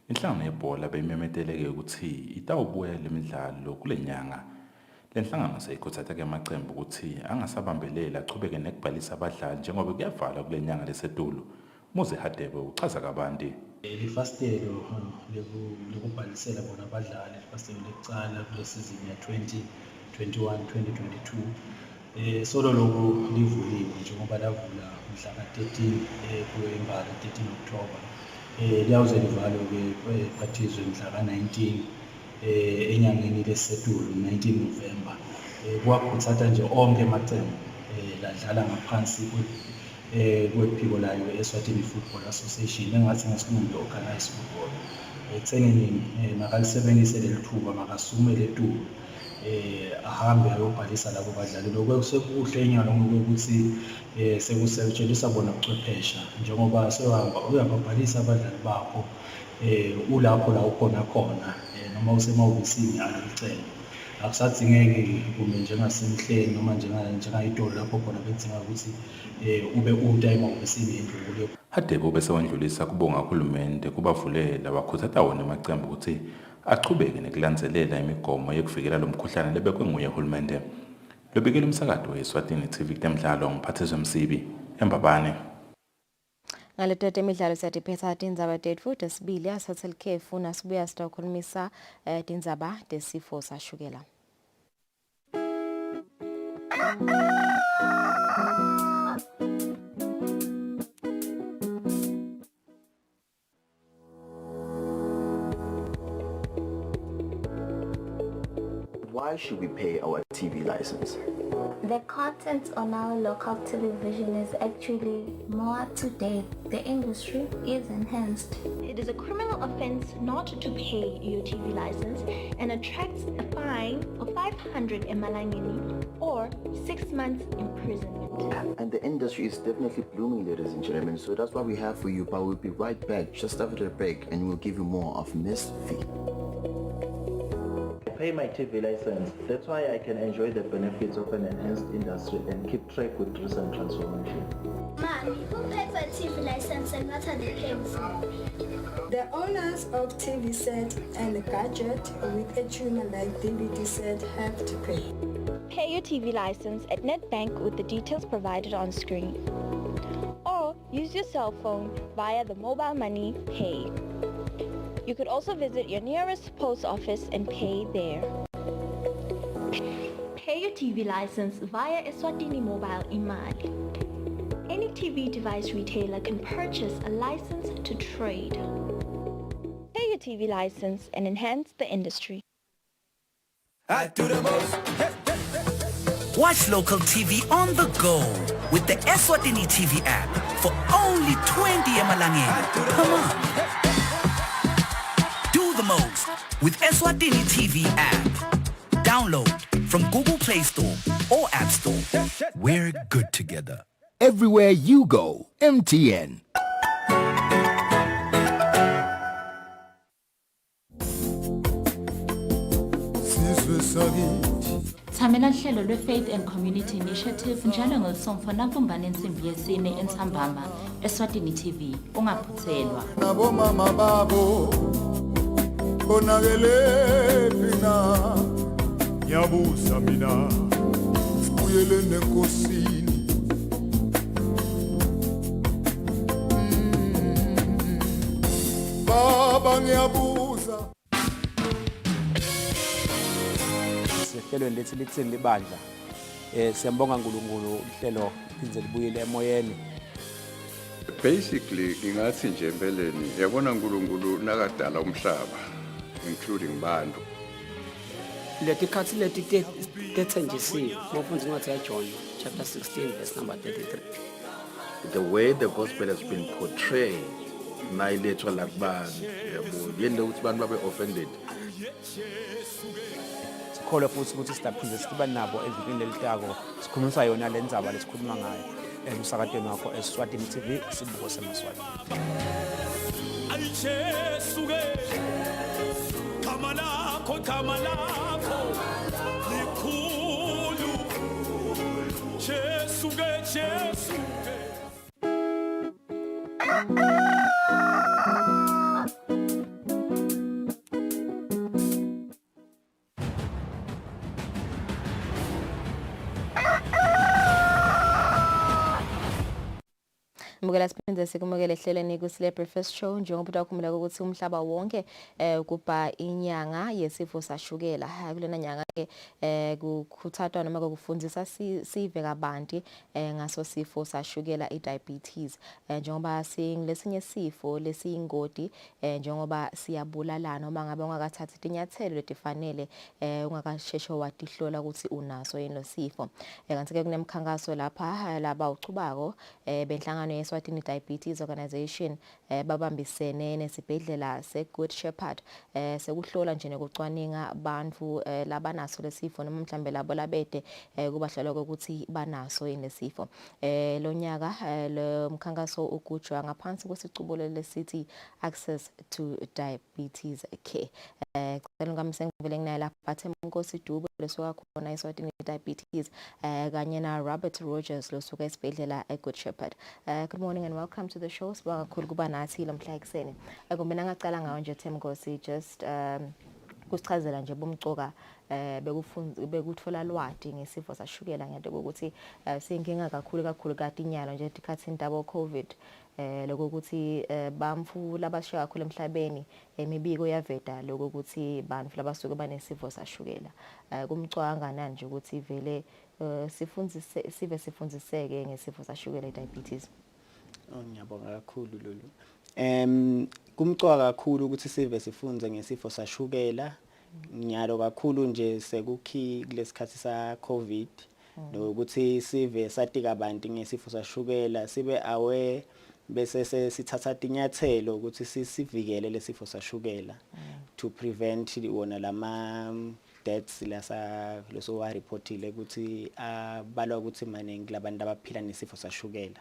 Inhlangano yebhola beyimemeteleke ukuthi itawubuya lemidlalo kule nyanga. Le nhlangano seyikhuthaza ke amacembu ukuthi angasabambelela achubeke nekubhalisa abadlali njengoba kuyavala kule nyanga lesetulu. Muzi Hadebe uchaza kabanti. Lifastelo lekubhalisela bona abadlali lifastelo lekucala kule season ya 2021-2022. Solo lokhu livuliwe njengoba lavula mhla ka-13 kuyo imbala 13 October. Liyawuze livalo ke phathizwe mhla ka-19 enyangeni lesetulu 19 November. Kwakhuthatha nje onke amacembu ladlala ngaphansi kwephiko layo Eswatini Football Association engathi ngesilungu organized football. Ekuthenini makalisebenzise leli thuba makasume letulu ahambe ayobhalisa labo badlali. Lokho sekuhle enyalo ngokuthi sekusetshenziswa bona ubuchwepheshe njengoba uyababhalisa abadlali bakho ulapho la ukhona khona noma usemahhovisini alicelo. Akusadingeki kumbe njengasemhleni noma njengayitolo lapho khona bedinga ukuthi ube uta emahhovisini endlule. Hadebe bese wandlulisa kubonga uhulumende kubavulela wakhuthaza wona amacembu ukuthi achubeke nekulandzelela imigomo yokuvikela lo mkhuhlane lebekwe nguye uhulumende. Lobikela umsakazo weSwatini TV kutemidlalo ngiphathizwe Msibi Embabane. Ngaleto temidlalo siyatiphetha tindzaba tetfu tesibili asatse likhefu nasibuya sitawukhulumisa tindzaba tesifo sashukela. Why should we pay our TV license? The content on our local television is actually more up to date. The industry is enhanced. It is a criminal offense not to pay your TV license and attracts a fine of 500 emalangeni or 6 months imprisonment. And the industry is definitely blooming, ladies and gentlemen. So that's what we have for you. But we'll be right back just after the break and we'll give you more of Miss V. Pay my TV license. That's why I can enjoy the benefits of an enhanced industry and keep track with recent transformation. Mommy, who pays for a TV license and what are they paying for? The owners of TV set and a gadget with a tuner like DVD set have to pay. Pay your TV license at NetBank with the details provided on screen. Or use your cell phone via the mobile money pay. You could also visit your nearest post office and pay there. Pay your TV license via Eswatini Mobile Imali. Any TV device retailer can purchase a license to trade. Pay your TV license and enhance the industry. I do the most. Watch local TV on the go with the Eswatini TV app for only 20 emalangeni per month. The most with Eswatini TV app. Download from Google Play Store or App Store. We're good together. Everywhere you go, MTN. Thamela hlelo lwe-Faith and Community Initiative njalo ngolsomfo nakubumbana ensimbi yesine entsambama Eswatini TV ungaphuthelwa. Nabomama babo onakele pina ngiyabuza mina sibuyele nenkosini baba ngiyabuza sehlelweni lethi lithini libandla siyambonga uNkulunkulu uhlelo liphindze libuyele emoyeni. Basically ngingathi nje empeleni yabona uNkulunkulu nakadala umhlaba including bantu leti khathi leti tethenjisiwe ngofundisa incwadi yaJohn chapter 16 verse number 33. The way the gospel has been portrayed nayilethwa la kubantu yabo yende ukuthi abantu babe offended. Sikholwa futhi ukuthi sidaphinde siba nabo evikini lelitako sikhulumisa yona lendzaba lesikhuluma ngayo emsakatweni wakho Eswatini TV sibuko semaswati. Alichesuke kama lakho likhulu Jesuke Mbukela siphinde sikumukele ehlelweni Kusile Breakfast Show njengoba utakhumbula ukuthi umhlaba wonke kuba inyanga yesifo sashukela kulena nyanga ke kukuthathwa noma kufundisa sive kabanti ngaso sifo sashukela idiabetes njengoba singilesinye sifo lesiyingodi njengoba siyabulalana noma ngabe ungakathathi inyathelo letifanele ungakasheshe watihlola ukuthi unaso yini sifo kanti ke kunemkhankaso lapha laba ucubako benhlangano Eswatini Diabetes Organization babambisene nesibhedlela seGood Shepherd sekuhlola nje nokucwaninga abantu labanaso lesifo noma mhlambe labo labede kubahlola ukuthi banaso yini lesifo lo nyaka lo mkhankaso ugujwa ngaphansi kwesicubulo lesithi access to diabetes care cela ngamsengivele nginaye lapha Bathemnkosi Dube lesuka khona Eswatini Diabetes kanye na Robert Rogers losuka esibhedlela eGood Shepherd. Good morning and welcome to the show. Sibonga kakhulu kuba nathi lamhla ekseni. Kumbe ngacala ngawo nje Themnkosi just kusichazela nje bomcoka bekuthola lwadi ngesifo sashukela ngento ukuthi siyinkinga kakhulu kade inyalo nje tikhathini tabo COVID lokuthi bamfu labashiya kakhulu emhlabeni imibiko yaveda lokuthi bantu labasuke banesifo sashukela kumcwanga nanje ukuthi vele sifundziseke ngesifo sashukela diabetes. Ngiyabonga kakhulu lolu. Kumcwa kakhulu ukuthi sive sifunze ngesifo sashukela. Nyalo kakhulu nje sekukhi kulesikhathi sa COVID lokuthi sive satika abantu ngesifo sashukela sibe aware bese sithatha inyathelo ukuthi sivikele lesifo sashukela to prevent wona lama deaths leso wa reportile ukuthi balwa ukuthi maningi labantu abaphila nesifo sashukela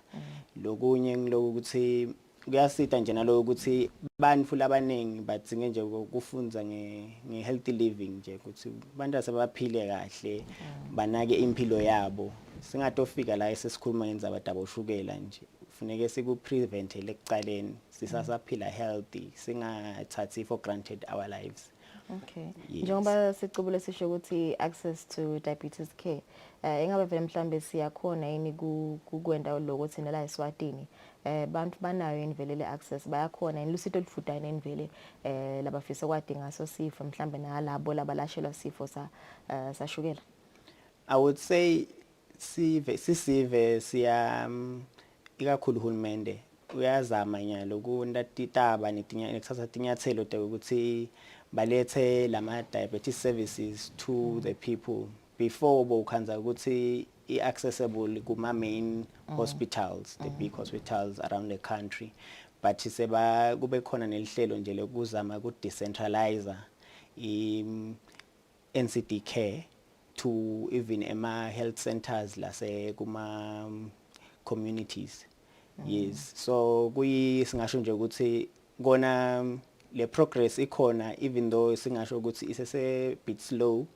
lokunye ngilokuthi kuyasita nje nalo ukuthi bantu labaningi badzinge nje ukufunza nge-healthy living nje ukuthi abantu asebaphile kahle banake impilo yabo singatofika la esesikhuluma ngendzaba daboshukela nje kufuneka sikuprevent lekucaleni sisasaphila healthy singathathi for granted our lives. Okay. Njengoba sicubule sisho ukuthi access to diabetes care engabe vele mhlambe siyakhona yini kukwenda lokuthi nela Eswatini bantu banayo yini vele le access bayakhona yini lusito lifuda yini vele labafisa kwadinga so sifo mhlambe nalabo labalashelwa sifo sashukela. I would say sisive siya ikakhulu uhulumende uyazama nyalo kundatitaba nekuthatha tinyathelo ukuthi balethe lama diabetes services to the people before bokhanza ukuthi accessible kuma main hospitals the big hospitals around the country but seba kube khona nelihlelo nje lokuzama ku decentralize NCD care to even ema health centers lase kuma communities. Yes, so singasho nje ukuthi kona le progress ikhona even though singasho ukuthi isese bit slow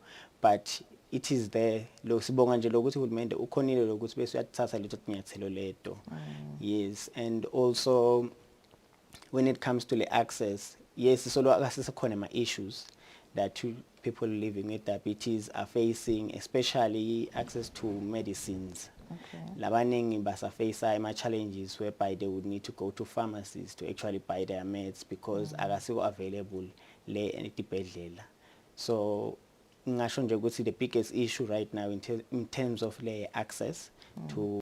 but it is there lo sibonga nje lokuthi uhulumende ukhonile lokuthi bese uyathatha letho tinyathelo leto. Yes, and also when it comes to the access yes solo akasisekhona ama issues that people living with diabetes are facing, especially access to medicines. Labaningi basafacea ama-challenges whereby they would need to go to pharmacies to actually buy their meds because akasiwo available le etibhedlela. So ngasho nje ukuthi the biggest issue right now in terms of le access to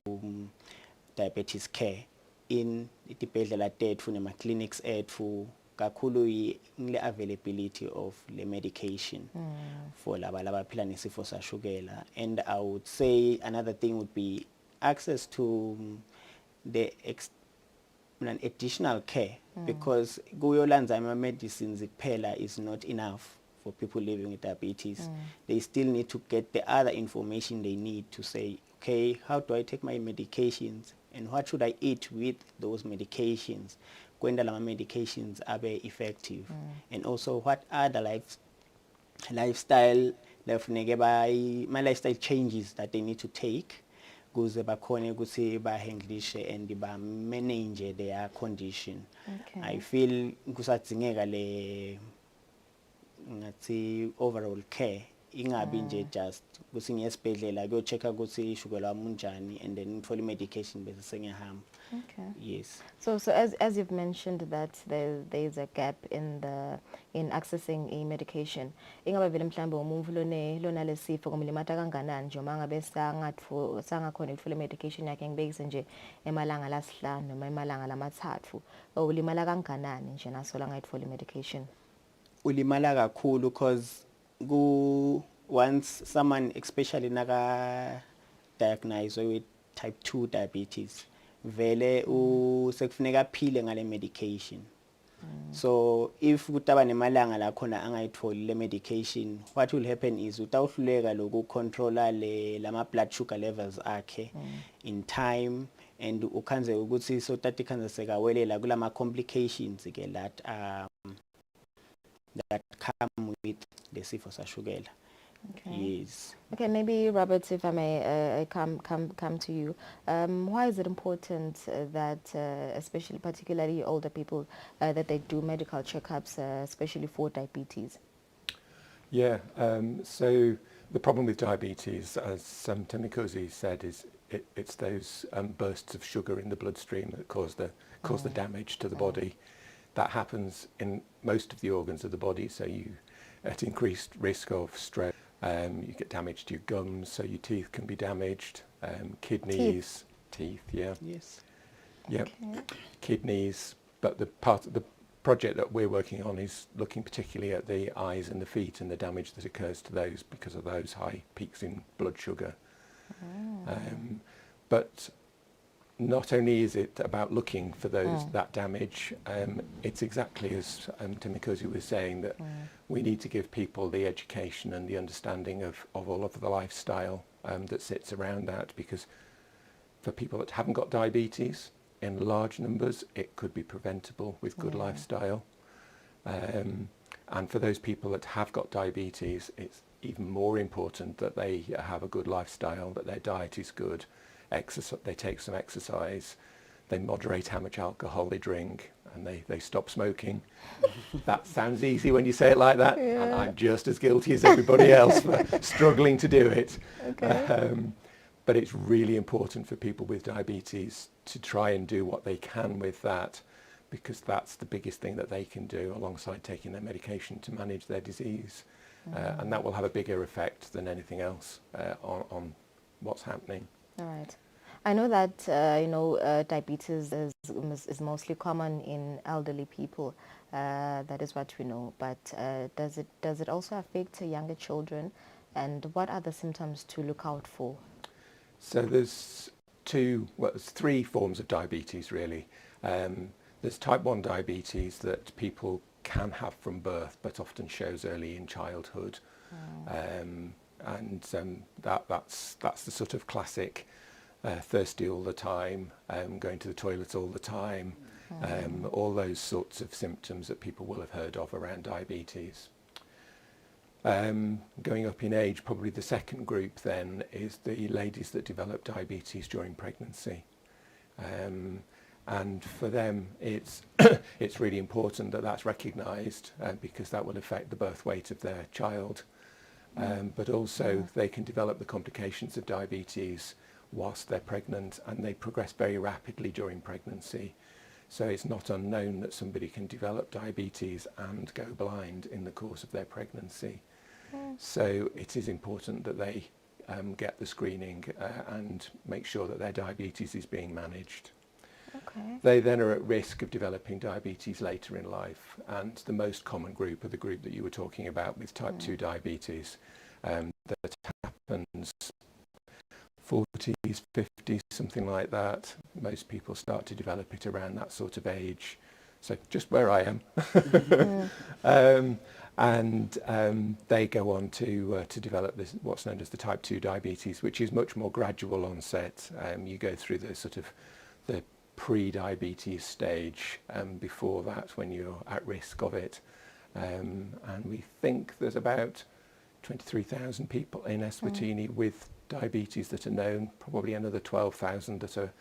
diabetes care in itibhedlela tethu nema-clinics ethu kakhulu le availability of the medication for laba labaphila nesifo sashukela. And I would say another thing would be access to the additional care because kuyolanza ama-medicines kuphela is not enough for people living with diabetes. They still need to get the other information they need to say, okay, how do I take my medications and what should I eat with those medications? When the medications are very effective, and also what are the lifestyle changes that they need to take kuze bakhone ukuthi bahandlishe and ba-manage their condition. I feel kusadzingeka le ngathi overall care ingabi nje just kuthi ngiyesibhedlela kuyo-check-a ukuthi ishukela wami unjani and then ngithole medication bese sengiyahamba. Yes. So as you've mentioned that there's a gap in accessing a medication. Ingabe vele mhlambe umuntu lona lesifo kumlimata kanganani nje uma ngabe sangakhona ukuthola medication yakhe ngibekise nje emalanga lasihlanu noma emalanga lamathathu. Ulimala kanganani nje nasola ngayithola medication? Ulimala kakhulu because once someone especially naka diagnosed with type 2 diabetes vele sekufuneka aphile ngale medication. So if kutaba nemalanga la khona angayitholi le medication, what will happen is utawuhluleka loku controller lama blood sugar levels akhe in time and ukhanze ukuthi so tati khanze sekawelela kulama complications ke that come with the sifo sashukela. Yes. Okay, maybe Robert, if I may come to you. Why is it important that, especially particularly older people, that they do medical checkups, especially for diabetes? Yeah. So the problem with diabetes, as Temikosi said, is it's those bursts of sugar in the bloodstream that cause the damage to the body. That happens in most of the organs of the body. So you at increased risk of stroke. You get damage to your gums, so your teeth can be damaged. Kidneys, teeth, yeah. Yes. Yep. Okay. Kidneys, but the project that we're working on is looking particularly at the eyes and the feet and the damage that occurs to those because of those high peaks in blood sugar. But not only is it about looking for that damage, it's exactly as Temikosi was saying, that we need to give people the education and the understanding of all of the lifestyle that sits around that, because for people that haven't got diabetes, in large numbers, it could be preventable with good lifestyle. And for those people that have got diabetes, it's even more important that they have a good lifestyle, that their diet is good, they take some exercise, they moderate how much alcohol they drink, and they stop smoking. That sounds easy when you say it like that, and I'm just as guilty as everybody else for struggling to do it. But it's really important for people with diabetes to try and do what they can with that, because that's the biggest thing that they can do alongside taking their medication to manage their disease. And that will have a bigger effect than anything else on what's happening. All right. I know that diabetes is mostly common in elderly people. That is what we know. But does it also affect younger children? And what are the symptoms to look out for? So there's three forms of diabetes really. There's type 1 diabetes that people can have from birth, but often shows early in childhood. That's the sort of classic thirsty all the time, going to the toilet all the time, all those sorts of symptoms that people will have heard of around diabetes. Going up in age, probably the second group then is the ladies that develop diabetes during pregnancy. And for them, it's really important that that's recognised, because that will affect the birth weight of their child. but also they can develop the complications of diabetes whilst they're pregnant, and they progress very rapidly during pregnancy. So it's not unknown that somebody can develop diabetes and go blind in the course of their pregnancy. So it is important that they get the screening and make sure that their diabetes is being managed. Okay. They then are at risk of developing diabetes later in life, and the most common group are the group that you were talking about with type 2 diabetes, that happens 40s, 50s, something like that. Most people start to develop it around that sort of age, so just where I am. And they go on to develop this, what's known as the type 2 diabetes, which is much more gradual onset. You go through the sort of the pre-diabetes stage before that, when you're at risk of it. And we think there's about 23,000 people in Eswatini with diabetes that are known, probably another 12,000 that are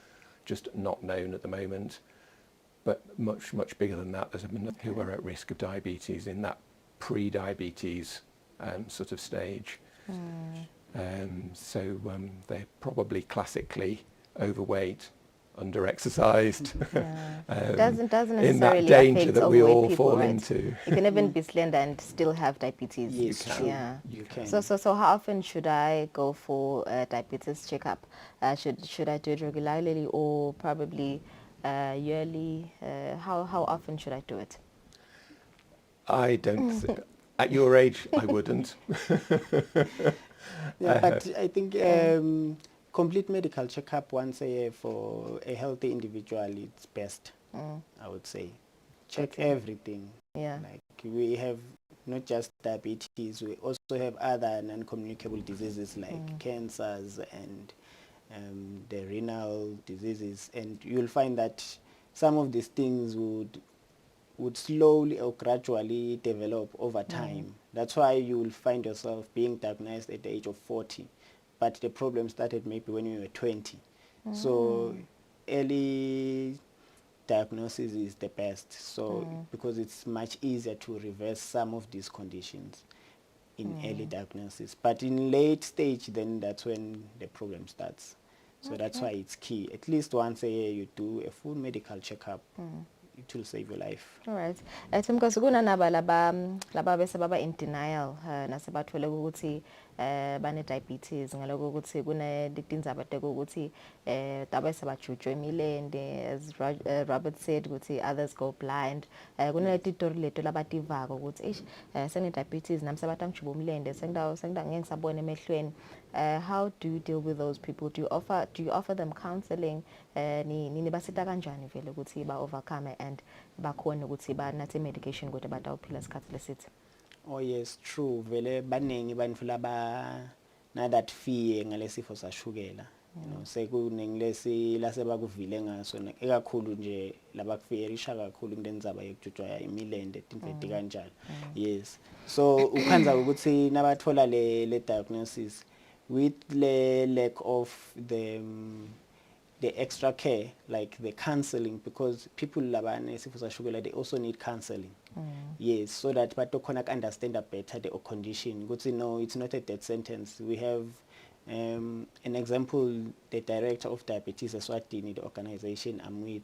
just not known at the moment. But much, much bigger than that, there's who are at risk of diabetes in that pre-diabetes sort of stage. So they're probably classically overweight, under-exercised, Doesn't in that necessarily danger affect that we overweight all people, fall right? into. You can even be slender and still have diabetes. Yes, true. Yeah. You can. So how often should I go for a diabetes checkup? Should I do it regularly or probably yearly? How often should I do it? I don't, at your age, I wouldn't. Yeah, but I think complete medical checkup once a year for a healthy individual, it's best, I would say. Check everything. Yeah. Like we have not just diabetes, we also have other non-communicable diseases like cancers and the renal diseases, and you'll find that some of these things would slowly or gradually develop over time. That's why you will find yourself being diagnosed at the age of 40, but the problem started maybe when you were 20. So early diagnosis is the best, so because it's much easier to reverse some of these conditions in early diagnosis. But in late stage, then that's when the problem starts. So that's why it's key. At least once a year you do a full medical checkup. It will save your life. All right. Because kunanaba laba bese baba in denial nasebathole ukuthi bane diabetes ngaloko ukuthi kune ditindzaba ukuthi tabe sebajujwe emilende, as Robert said ukuthi others go blind. Kune titori leto labativako ukuthi ish sene diabetes nami sebathi ngijuba umlende sengida ngeke ngisabone emehlweni. How do you deal with those people? Do you offer them counseling? Nini basita kanjani vele ukuthi ba overcome and bakhona ukuthi banathe medication kodwa batawuphila isikhathi lesithe? Oh yes, true. Vele baningi bantfu laba na that fear ngalesifo sashukela. You know, sekunengilesi lasebakuvile ngaso ekakhulu nje labakufearisha kakhulu ngendzaba yokujujwa imilende tinfethi kanjalo. Yes. So ukhanza ukuthi nabathola le diagnosis with the lack of the extra care, like the counseling, because people labane sifo sashukela, they also need counseling. Yes, so that but to understand better the condition. Good to know it's not a death sentence. We have an example, the director of Diabetes Eswatini, the organization I'm with,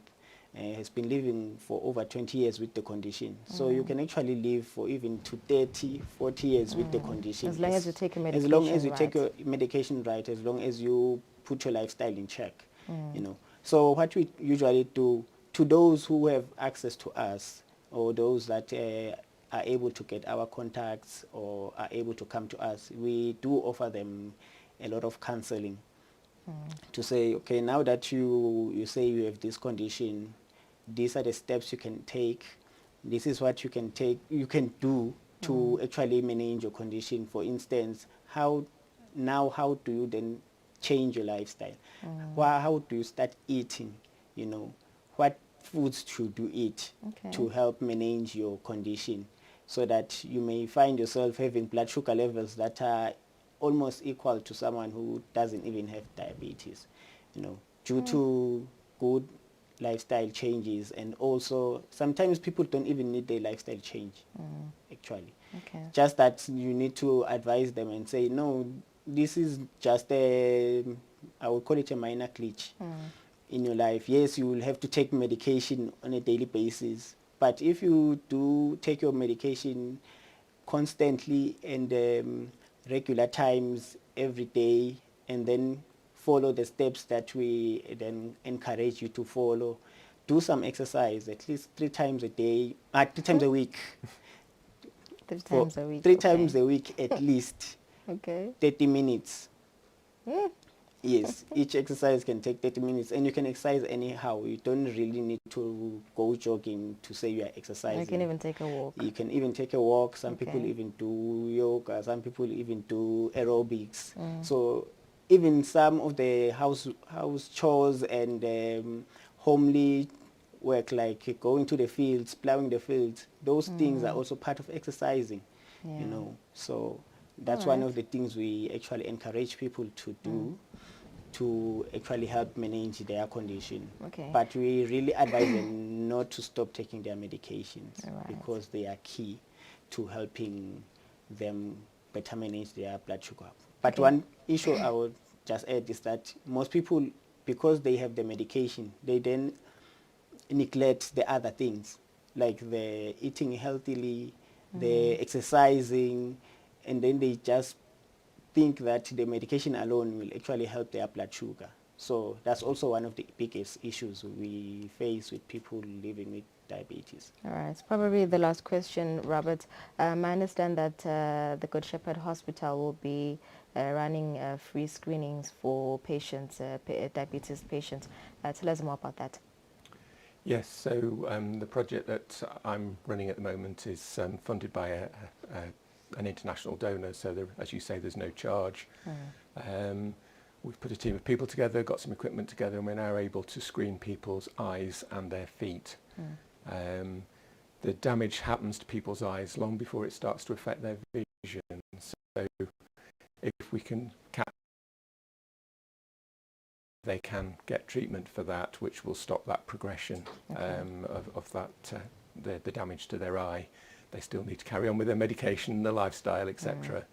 has been living for over 20 years with the condition. So you can actually live for even to 30, 40 years with the condition. As long as you take your medication As long as you right. take your medication right, as long as you put your lifestyle in check, you know. So what we usually do, to those who have access to us, or those that are able to get our contacts or are able to come to us, we do offer them a lot of counseling to say, okay, now that you say you have this condition, these are the steps you can take, this is what you can do to actually manage your condition. For instance, how do you then change your lifestyle? How do you start eating? You know, what foods should you eat to help manage your condition, so that you may find yourself having blood sugar levels that are almost equal to someone who doesn't even have diabetes, you know, due to good lifestyle changes, and also sometimes people don't even need their lifestyle change actually. Okay. Just that you need to advise them and say, no, this is just I would call it a minor glitch in your life. Yes, you will have to take medication on a daily basis, but if you do take your medication constantly and regular times every day, and then follow the steps that we then encourage you to follow, do some exercise at least 3 times a day, 3 times a week. 3 times a week. 3 times a week at least. Okay. 30 minutes. Yes, each exercise can take 30 minutes, and you can exercise anyhow. You don't really need to go jogging to say you are exercising. You can even take a walk. You can even take a walk. Some people even do yoga. Some people even do aerobics. So even some of the house chores and homely work, like going to the fields, plowing the fields, those things are also part of exercising, you know. So that's one of the things we actually encourage people to do to actually help manage their condition. Okay. But we really advise them not to stop taking their medications because they are key to helping them better manage their blood sugar. But one issue I would just add is that most people, because they have the medication, they then neglect the other things, like the eating healthily, the exercising, and then they just think that the medication alone will actually help their blood sugar. So that's also one of the biggest issues we face with people living with diabetes. All right. It's probably the last question, Robert. I understand that the Good Shepherd Hospital will be running free screenings for patients, diabetes patients. Tell us more about that. Yes, so the project that I'm running at the moment is funded by an international donor, so there, as you say, there's no charge. We've put a team of people together, got some equipment together, and we're now able to screen people's eyes and their feet. The damage happens to people's eyes long before it starts to affect their vision. So if we can catch, they can get treatment for that, which will stop that progression of that the damage to their eye. They still need to carry on with their medication, their lifestyle, etc.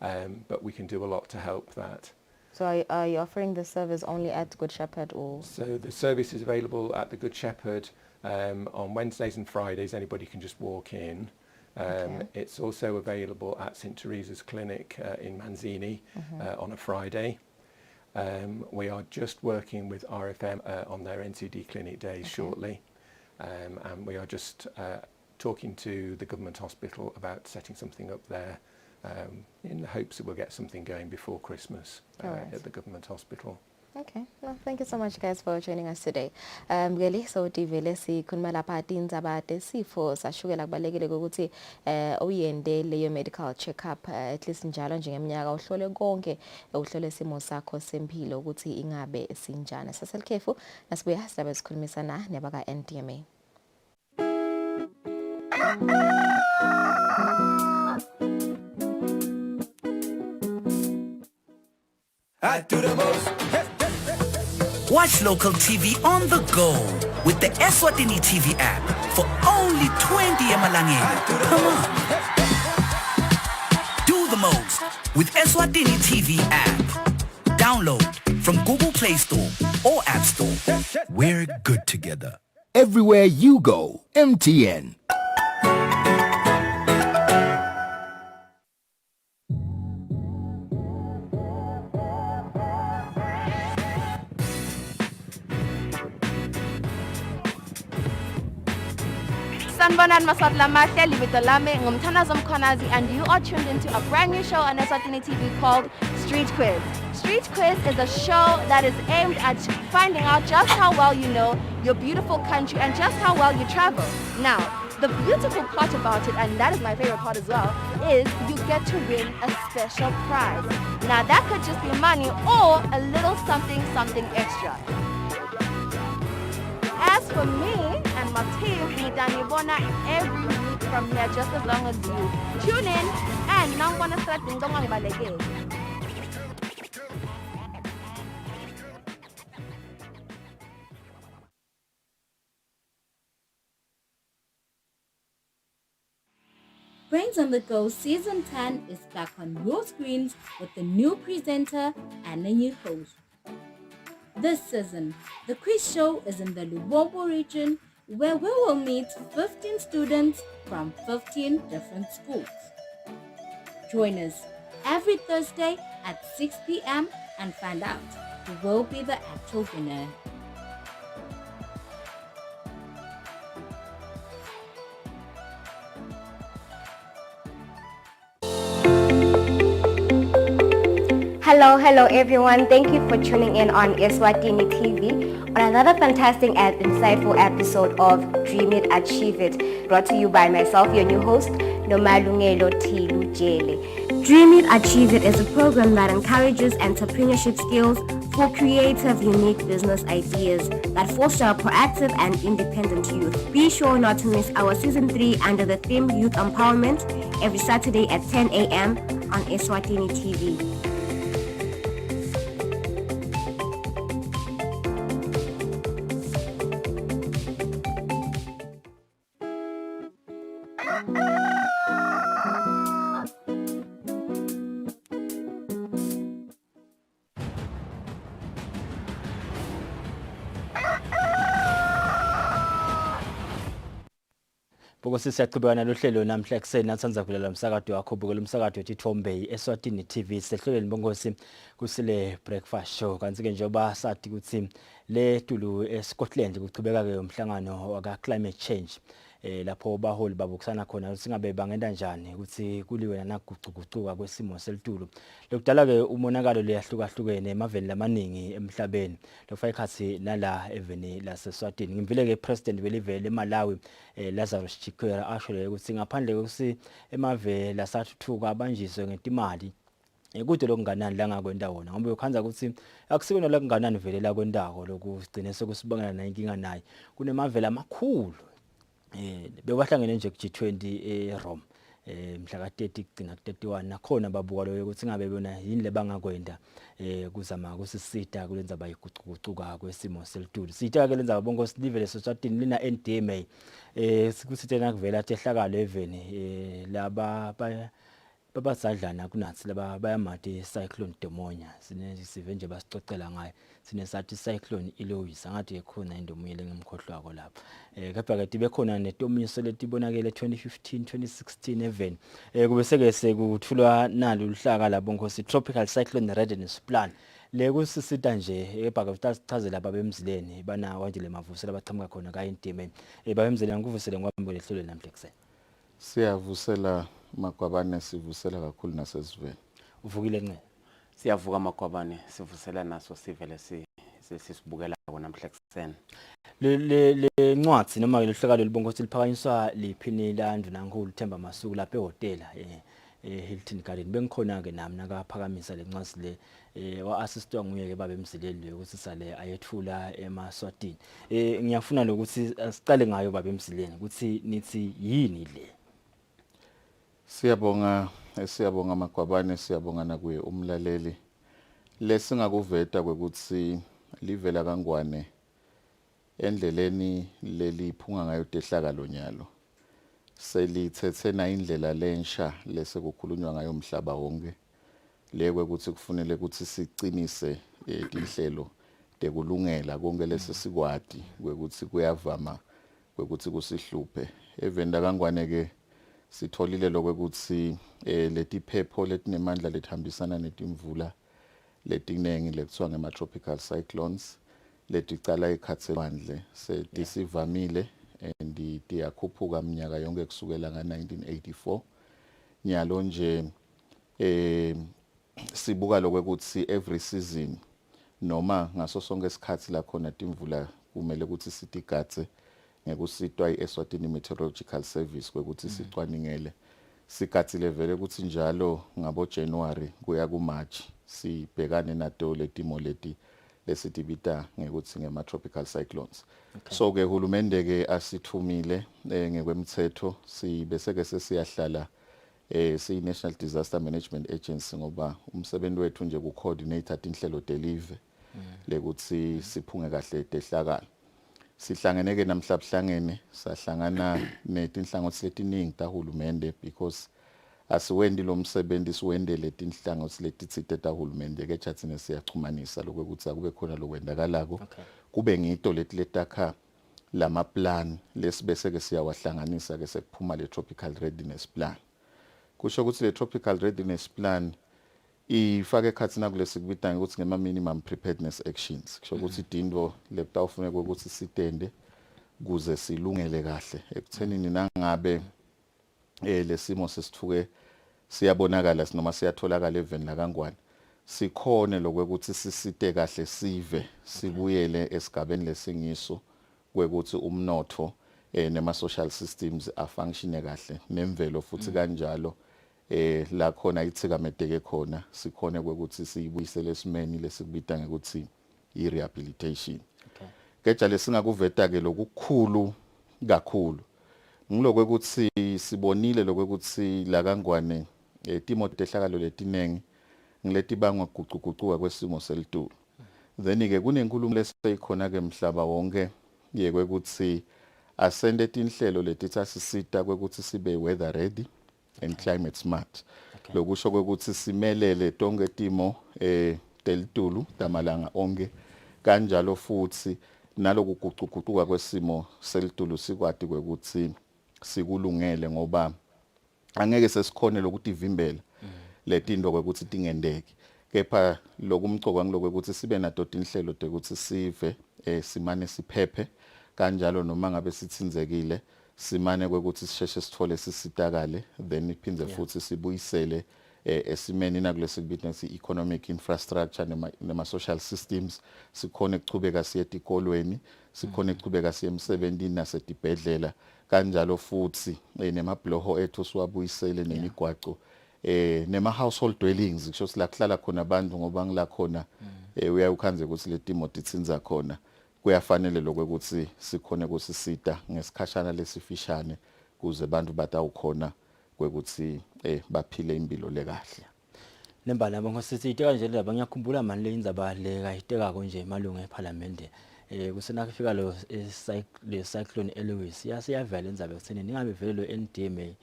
But we can do a lot to help that. So are you offering the service only at Good Shepherd, or? So the service is available at the Good Shepherd on Wednesdays and Fridays. Anybody can just walk in. It's also available at St Teresa's Clinic in Manzini on a Friday. We are just working with RFM on their NCD clinic days shortly, and we are just talking to the government hospital about setting something up there in the hopes that we'll get something going before Christmas at the government hospital. Okay, well, thank you so much, guys, for joining us today. Really, so tivele sikhuluma lapha tindzaba tesifo sashukela kubalekile ukuthi uyende leyo medical check-up at least njalo njengeminyaka uhlole konke, uhlole isimo sakho sempilo ukuthi ingabe sinjani. Saselkhefu nasibuya sizabe sikhulumisana nebaka NDMA. I do the most. Watch local TV on the go with the Eswatini TV app for only 20 emalangeni. Come on. Do the most with Eswatini TV app. Download from Google Play Store or App Store. We're good together. Everywhere you go, MTN. Sanbonan Masatla Mahle, Libito Lame, Ngumtanazo Mkonazi, and you are tuned into a brand new show on Eswatini TV called Street Quiz. Street Quiz is a show that is aimed at finding out just how well you know your beautiful country and just how well you travel. Now, the beautiful part about it, and that is my favorite part as well, is you get to win a special prize. Now, that could just be money or a little something extra. As for me and my team, we Danibona every week from here, just as long as you tune in and now want to start doing Brains on the Go Season 10 is back on your screens with a new presenter and a new host. This season, the quiz show is in the Limpopo region where we will meet 15 students from 15 different schools. Join us every Thursday at 6 p.m. and find out who will be the actual winner. Hello everyone. Thank you for tuning in on Eswatini TV on another fantastic and insightful episode of Dream It, Achieve It, brought to you by myself, your new host, Nomalungelo Tilu Jele. Dream It, Achieve It is a program that encourages entrepreneurship skills for creative, unique business ideas that foster a proactive and independent youth. Be sure not to miss our Season 3 under the theme Youth Empowerment every Saturday at 10 a.m. on Eswatini TV. Bokose siyaqhubeka nalohlelo namhla ekseni nathanza kulela umsakado wakho bukela umsakado weThombe Eswatini TV sehlelweni bongosi kusile breakfast show kanti ke njengoba sathi ukuthi le tulu eScotland kuchibeka ke umhlangano waka climate change lapho baholi babukisana khona singabe bangenda njani ukuthi kuliwe nagucugucuka kwesimo selitulu lokudala ke umonakalo leyahlukahlukene emaveni lamaningi emhlabeni lofa ikhathi nala eveni laseSwatini ngimvile ke president belive leMalawi Lazarus Chikwera ashole ukuthi ngaphandle kokuthi emave lasathuthuka abanjiswe ngetimali kude lokunganani la ngakwenda wona ngoba ukhanza ukuthi akusikona la kunganani vele la kwendako lokugcine sokusibangela na inkinga naye kunemavela amakhulu bebahlangene nje ku-G20 eRome mhla ka-30 kugcina ku-31 nakhona babuka lo ukuthi ngabe bona yini lebangakwenda kuzama kusisita kulenza bayigucugucuka kwesimo selitulu sita ke lenza bonke silive leSwatini lina NDMA sikusithena kuvela atehlakalo eveni laba babazadlana kunathi laba bayamati cyclone Demonya sive nje basicocela ngayo sinesathi cyclone Eloise ngathi ekhona indomuyele ngemkhohlwako lapha kepha ke tibe khona netomiso letibonakele 2015 2016 eveni kube seke sekuthulwa nalo uhlaka labo nkosi tropical cyclone readiness plan le kusisita nje ebhaka utasichazela babemzileni bana wandile mavusela baqhamuka khona ka indime babemzileni ngikuvusele ngwambo lehlelo namhla ekseni siyavusela Makwabane sivusela kakhulu naseziveni. Uvukile nqe. Siyavuka Makwabane sivusela naso sivele sisibukela namhla ekseni. Le ncwadi noma le hlakalo libongothi liphakanyiswa liphini landvu nankulu Themba Masuku lapha ehotela Hilton Garden bengikhona ke nami nakaphakamisa le ncwadi le wa-assistwa nguye ke babemzileli ukuthi sale ayethula eMaswatini. Ngiyafuna lokuthi siqale ngayo babemzileni ukuthi nithi yini le. Siyabonga Makwabane siyabonga nakuye umlaleli lesingakuveta ukuthi livela kangwane endleleni leliphunga ngayo tehlakalo nyalo selithethe na indlela lensha lesekukhulunywa ngayo umhlaba wonke lekwe ukuthi kufanele ukuthi sicinise inhlelo dekulungela konke lesesikwadi ukuthi kuyavama ukuthi kusihluphe evenda kangwane ke sitholile lokuthi letiphepho letinemandla lethambisana netimvula letinengi lekuthiwa ngema-tropical cyclones leticala ekhatselwandle setisivamile and tiyakhuphuka minyaka yonke kusukela nga-1984 nyalo nje sibuka lokuthi every season noma ngaso sonke isikhathi la khona timvula kumele ukuthi sitigatse ngekusitwa iEswatini Meteorological Service ukuthi sicwaningele sikathile vele ukuthi njalo ngabo January kuya ku March sibhekane nato letimo lesitibita ngekuthi ngema tropical cyclones. So ke hulumende ke asithumile ngekwemthetho sibeseke sesiyahlala siyi National Disaster Management Agency ngoba umsebenzi wethu nje ku coordinate inhlelo deliver lekuthi siphunge kahle tehlakala. sihlangene ke namhlabuhlangene sahlangana netinhlangothi letiningi tahulumende because asiwendi lo msebenzi siwende letinhlangothi letitsite tahulumende ke chathine siyachumanisa lokuthi akube khona lokwendakalako kube ngito letiletakha lama plan lesibese ke siyawahlanganisa ke sekuphuma le tropical readiness plan kusho ukuthi le tropical readiness plan ifake ekhathina kulesikubita ukuthi ngema minimum preparedness actions kusho ukuthi idinto lekutawufuneka ukuthi sitende kuze silungele kahle ekuthenini nangabe lesimo sesithuke siyabonakala noma siyatholakala even la kangwane sikhone lokuthi sisite kahle sive sibuyele esigabeni lesingiso kwekuthi umnotho nema social systems afunctione kahle nemvelo futhi kanjalo la khona ithikamedeke khona sikhone kwekuthi siyibuyisele esimeni lesikubita ngekuthi i-rehabilitation keja lesingakuveta ke lokukhulu kakhulu ngilokwekuthi sibonile lokwekuthi la kangwane timo tehlakalo letinengi ngiletibangwa guquguquka kwesimo selitulu then ke kunenkulumo leseyikhona ke mhlaba wonke yekwekuthi asende tinhlelo letitsasisita kwekuthi sibe weather ready and climate smart lokusho kwekuthi simelele tonke timo telitulu tamalanga onke kanjalo futhi nalokuguquguquka kwesimo selitulu sikwati kwekuthi sikulungele ngoba angeke sesikhone lokuthi ivimbela letinto kwekuthi tingendeki kepha lokumcoka ngilokwekuthi sibe nato tinhlelo ukuthi sive simane siphephe kanjalo noma ngabe sithinzekile simane kwekuthi sisheshe sithole sisitakale then iphindze futhi sibuyisele esimeni nakulesikubita economic infrastructure nema social systems sikhone ukuchubeka siye etikolweni sikhone ukuchubeka siye emsebenzini nasedibhedlela kanjalo futhi nemabloho ethu siwabuyisele nemigwaco nema household dwellings kusho silakuhlala khona abantu ngoba ngila khona uyayukhanze ukuthi letimo titsinza khona kuyafanele lokuthi sikhone kusisita ngesikhashana lesifishane kuze abantu batawukhona kwekuthi baphile impilo lekahle Nembala ngosithi iteka nje laba ngiyakhumbula manje le indzaba le kayiteka konje emalunga eParliament kusena kufika lo cyclone Eloise yasiyavela indzaba ekutheni ningabe vele lo NDMA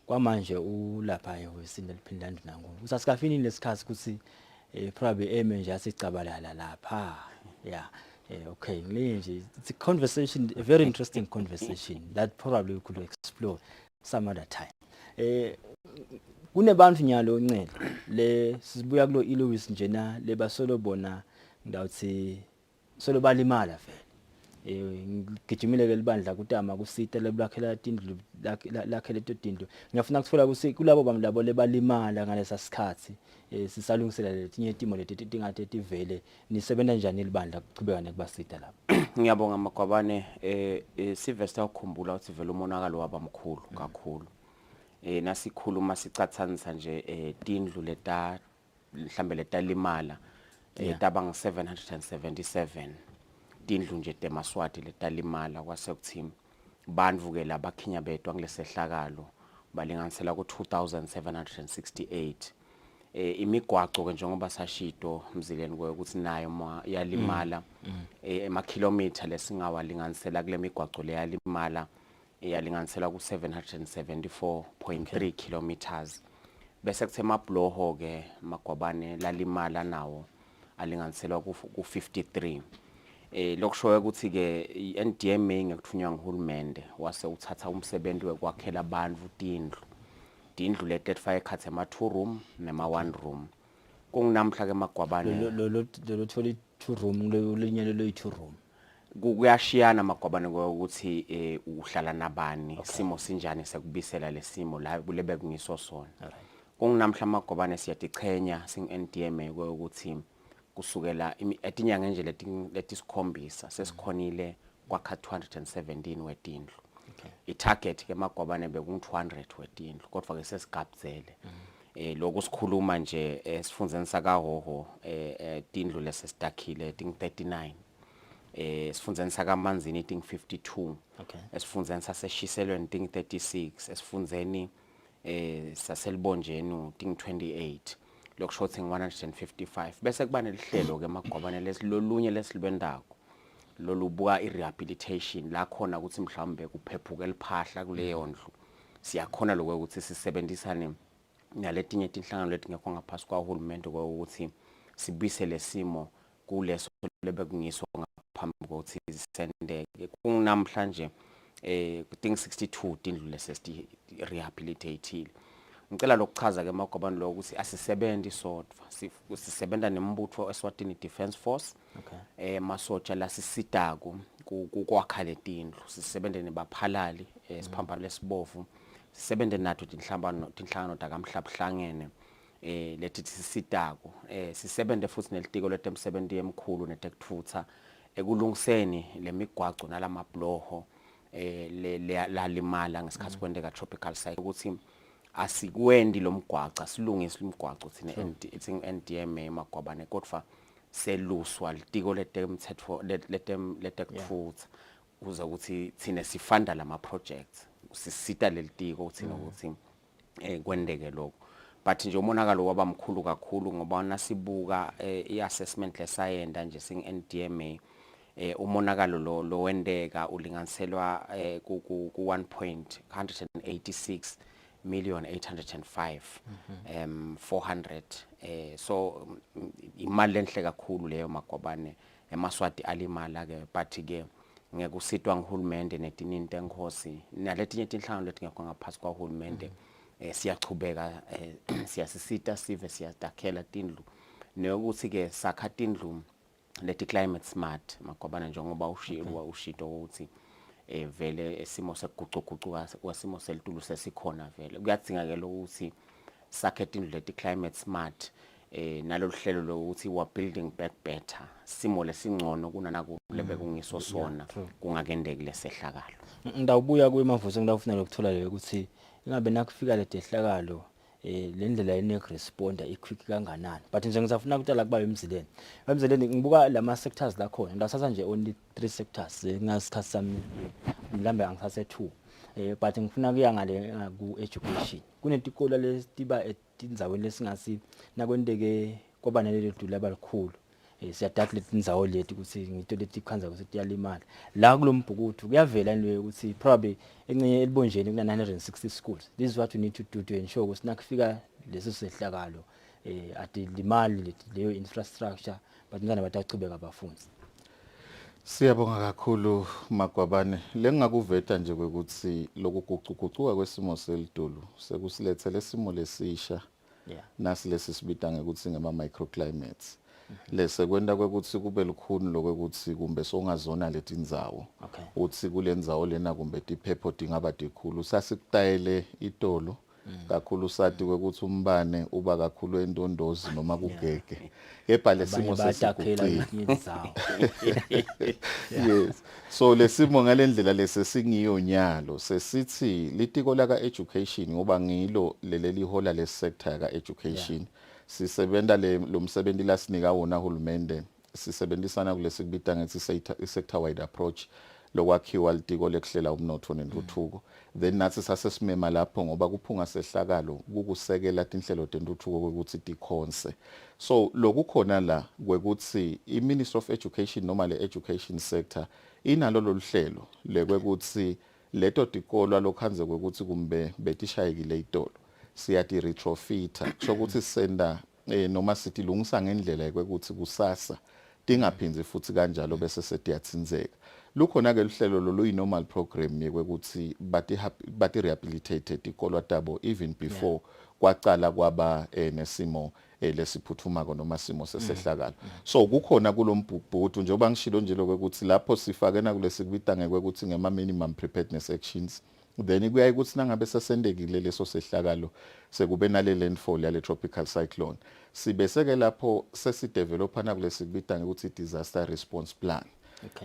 kwamanje ulapha wesinde liphindland nango usasikafini lesikhathi ukuthi probably eme nje asicabalala lapha yeah okay nje it's a conversation, a very interesting conversation that probably we could explore some other time kunebantu nyalo oncela le sibuya kulo Eloise njena lebasolo bona ngawuthi solo balimala vele ngigijimile ke libandla kutama kusita lebulakhela tindlu lakhele tindlu ngiyafuna ukuthola kusi kulabo bamlabo lebalimala ngalesa sikhathi sisalungisela letinye timo leti tingathe tivele nisebenza njani libandla kuchubeka nekubasita lapho ngiyabonga Magwabane Sylvester ukukhumbula ukuthi vele umonakalo wabamkhulu kakhulu nasikhuluma sicathanisa nje tindlu leta mhlambe letalimala tabang 777 tindlu nje temaswati letalimala kwasekuthini bandvu ke labakhinya betwa kulesehlakalo balinganisela ku 2768 imigwaco ke njengoba sashito mzileni ukuthi nayo yalimala emakhilometer lesingawalinganisela kule migwaco le yalimala yalinganisela ku 774.3 kilometers bese kuthema bloho ke Magwabane lalimala nawo alinganiselwa ku 53 lokushoya ukuthi ke iNDMA ngekuthunywa nguhulumende wase uthatha umsebenzi wekwakhela abantu tindlu le 35 ekhathe ama 2 room nema 1 room kunginamhla ke Magwabane lo tholi 2 room lenyelo lo 2 room kuyashiyana Magwabane ukuthi uhlala nabani simo sinjani sekubisela lesimo la kulebe kungiso sona kunginamhla Magwabane siyadichenya sing NDMA ukuthi kusukela etinyanga nje letisikhombisa sesikhonile kwakha 217 wetindlu itarget ke Magwabane beku 200 wetindlu kodwa ke sesigabzele lokho sikhuluma nje esifundeni sakahoho tindlu lesesitakhile ting 39 esifundeni sakamanzini ting 52 esifundeni saseshiselweni ting 36 esifundeni saselibonjeni ting 28 lokusho ukuthi 155 bese kuba nelihlelo ke Magwabane lesilolunye lesilwendako lolubuka irehabilitation la khona ukuthi mhlawumbe kuphephuka eliphahla kuleyo ndlu siyakhona lokho ukuthi sisebenzisane naletinye inhlangano letingekho ngaphasi kwaHulumende ukuthi sibuyisele simo kuleso lebekungiswa ngaphambi kokuthi sisendeke kunamhlanje kuting 62 tindlu lesesti rehabilitated. Ngicela lokuchaza ke Magobane lo ukuthi asisebenzi sodwa sisebenza nembutho Eswatini Defence Force masotsha la sisitaku kukwakha letindlu sisebenza nebaphalali siphambano lesibovu sisebenza nathi tinhlangano takamhlabuhlangene lethi sisitaku sisebenza futhi nelitiko letemsebenzi emkhulu netekuthutha ekulungiseni lemigwaco nalamabloho la limala ngesikhathi kwendeka tropical cyclone ukuthi asikwendi lomgwaca silungise imigwaco thina NDMA Magobane kodwa seluswa litiko letemthetho letekutfutha kuze ukuthi thina sifanda lama projects sisita lelitiko thina ukuthi kwendeke lokho but nje umonakalo wabamkhulu kakhulu ngoba nasibuka iassessment lesayenda nje sing NDMA umonakalo lo wendeka ulinganiselwa ku 1.186 million 805 400 so imali enhle kakhulu leyo Magobane emaswati alimala ke but ke ngekusitwa nguHulumende netininto enkosi naletinye inhlangano letingekho ngaphasi kwaHulumende siyachubeka siyasisita sive siyadakhela tindlu nokuthi ke sakha tindlu leti climate smart Magobane njengoba ushito ukuthi vele esimo sekugucugucuka kwesimo selitulu sesikhona vele kuyadinga ke ukuthi sakhe tindlu leti climate smart nalolu hlelo lokuthi wa building back better simo lesingcono kunana kulebe kungiso sona kungakendeki lesehlakalo. Ngidawubuya kwemavuso ngidawufuna lokuthola le ukuthi ingabe nakufika le dehlakalo le ndlela yenek responder iquick kanganani but nje ngisafuna ukutala kuba emzileni ngibuka lama sectors la khona ngisathatha nje only 3 sectors ngasikhathi sami mhlambe angisase 2 but ngifuna kuya ngale ku education kunetikolo lestiba etindzaweni lesingasi nakwendeke kwaba nalelo dula abalikhulu siyadakha letindzawo leti ukuthi ngito leti khanza ukuthi tiyalimala la kulombhukuthu kuyavela nje ukuthi probably encenye elibonjeni kuna 960 schools. This is what we need to do to ensure ukuthi nakufika leso sehlakalo atilimali leyo infrastructure but ngana batachubeka abafundi. Siyabonga kakhulu Magobane lengakuveta nje ukuthi lokugucugucuka kwesimo selitulu sekusilethele isimo lesisha nasi lesisibita ngekuthi ngema microclimates lese kwenda kwekuthi kube lukhuni lokwekuthi kumbe songazona letindzawo uthi kulendzawo lena kumbe tiphepho dingaba dikhulu sasikutayele itolo kakhulu sati kwekuthi umbane uba kakhulu endondozi noma kugege kepha lesimo sesikucila yes so lesimo ngalendlela lesesingiyonyalo sesithi litiko la ka education ngoba ngilo leli hola le sector ka education sisebenza lo msebenzi lasinika wona uHulumende sisebenzisana kulesikubita ngethi sector wide approach lokwakhiwa litiko lekuhlela umnotho nentuthuko then nathi sasesimema lapho ngoba kuphunga sehlakalo ukusekela inhlelo tentuthuko ukuthi tikhonse so lokukhona la kwekuthi iMinistry of Education noma le education sector inalo loluhlelo lekwekuthi leto tikolo lokhanze kwekuthi kumbe betishayekile itolo siyati retrofita sokuthi senda noma sithi lungisa ngendlela ekwekuthi kusasa tingaphindze futhi kanjalo bese setiyatsinzeka lukhona ke luhlelo lolu normal program yekwekuthi bati rehabilitated ikolwa tabo even before kwacala kwaba nesimo lesiphuthuma noma simo sesehlakala so kukhona kulombhubhudu njengoba ngishilo nje lokwekuthi lapho sifakena kulesikubita ngekwekuthi ngema minimum preparedness actions then kuyaye ukuthi nangabe sesendekile leso sehlakalo sekube nale landfall yale tropical cyclone sibeseke lapho sesidevelopana kulesikubita ngekuthi disaster response plan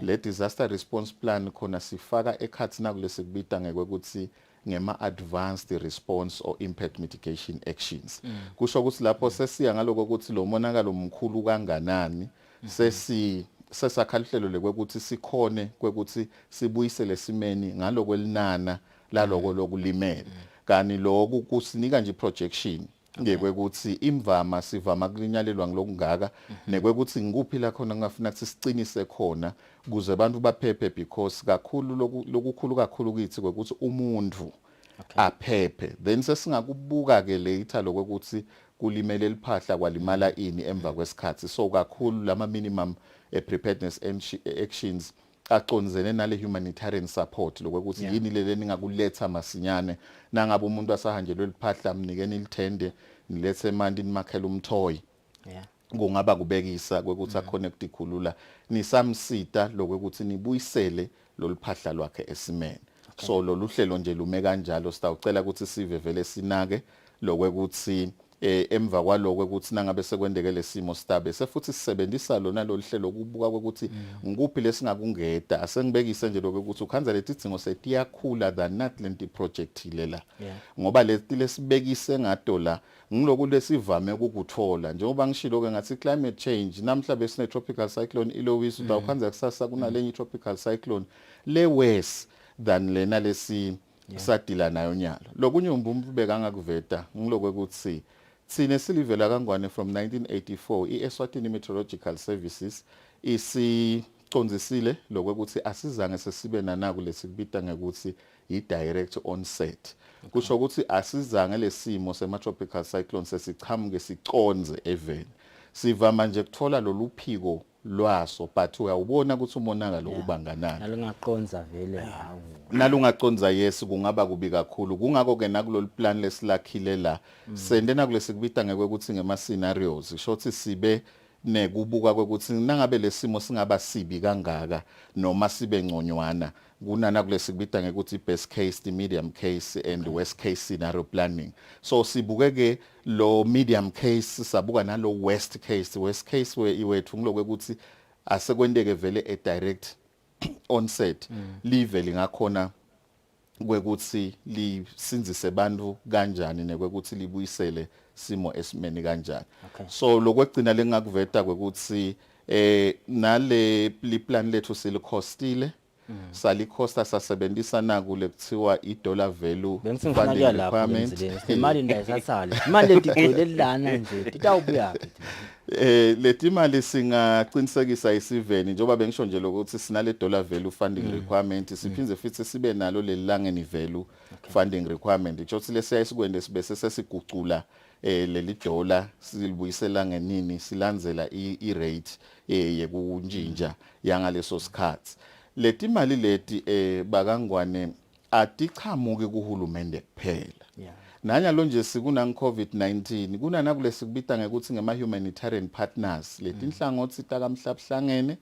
le disaster response plan khona sifaka ekhathina kulesikubita ngekwekuthi ngema advanced response or impact mitigation actions kusho ukuthi lapho sesiya ngaloko ukuthi lo monakalo omkhulu kanganani sesakhalhlelo lekwekuthi sikhone kwekuthi sibuyisele simeni ngalokwelinana laloko lokulimela kani lokhu kusinika nje projection ngekwekuthi imvama sivama kulinyalelwa ngilokungaka nekwekuthi ngikuphi la khona ngafuna ukuthi sicinise khona kuze abantu baphephe because kakhulu lokukhulu kakhulu kithi kwekuthi umuntu aphephe then sesingakubuka ke later lokuthi kulimele liphahla kwalimala ini emva kwesikhathi so kakhulu lama minimum preparedness actions aconzene nale humanitarian support lokuthi yini lele ningakuletha masinyane nangabe umuntu asahanjelwe liphahla mnikeni ilithende nilethe manje nimakhela umthoyi kungaba kubekisa kwekuthi akhona ukudikhulula nisamsita lokuthi nibuyisele loluphahla lwakhe esimene so lolu hlelo nje lume kanjalo sitawucela ukuthi sive vele sinake lokuthi emva kwaloko ukuthi nangabe sekwendeke lesimo stabe sefuthi sisebenzisa lona lo hlelo kubuka ukuthi ngikuphi lesingakungeda asengibekise nje lokuthi ukhanza leti idzingo setiyakhula than Atlantic project lela ngoba leti lesibekise ngato la ngiloku lesivame ukukuthola njengoba ngishilo ke ngathi climate change namhla besine tropical cyclone Eloise utawukhanza kusasa kunalenye tropical cyclone le worse than lena lesi sadila nayo nyalo lokunye umbumbu bekangakuveta ngilokwe ukuthi Sine silivela kangwane from 1984 iEswatini Meteorological Services isicondzisile lokuthi asizange sesibe nanaku lesikubita ngekuthi i-direct onset kusho ukuthi asizange lesimo sema-tropical cyclone sesichamuke siconze even sivama nje kuthola loluphiko lwaso but uyawubona ukuthi umonakalo ubanganani nalungaqonza vele nalungaconza yes kungaba kubi kakhulu kungako ke nakulolu plan lesilakhile la sendena kulesikubita ngekuthi ngema scenarios ishothi sibe nekubuka ukuthi nangabe lesimo singaba sibi kangaka noma sibe ngconywana kunana kulesikubita ngekuthi best case the medium case and worst case scenario planning so sibukeke lo medium case sabuka nalo worst case wethu ngilokwe asekwendeke vele a direct onset live lingakhona kwekuthi lisinzise abantu kanjani nekwekuthi libuyisele simo esimeni kanjani so lokwegcina lengakuveta kwekuthi nale plan lethu silikhostile salikhosta sasebenzisa naku lekuthiwa i-dollar value funding requirement imali ndayisasala imali letigcwele lana nje titawubuya leti mali singaqinisekisa isiveni njengoba bengisho nje lokuthi sinale dollar value funding requirement siphinze futhi sibe nalo lelangeni value funding requirement ichothi lesiyasikwende sibe sesigucula leli dollar silibuyisela ngenini silandzela i-rate yekunjinja yangaleso sikhathi leti mali leti bakangwane atichamuke kuhulumende kuphela nanyalo nje sikuna COVID-19 kunana kulesikubita ngekuthi ngema humanitarian partners leti inhlangothi takamhlabuhlangene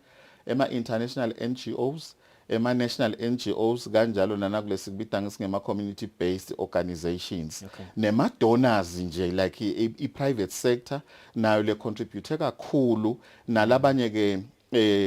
ema international NGOs ema national NGOs kanjalo nana kulesikubita ngema community based organizations nema donors nje like i private sector nayo le contribute kakhulu nalabanye ke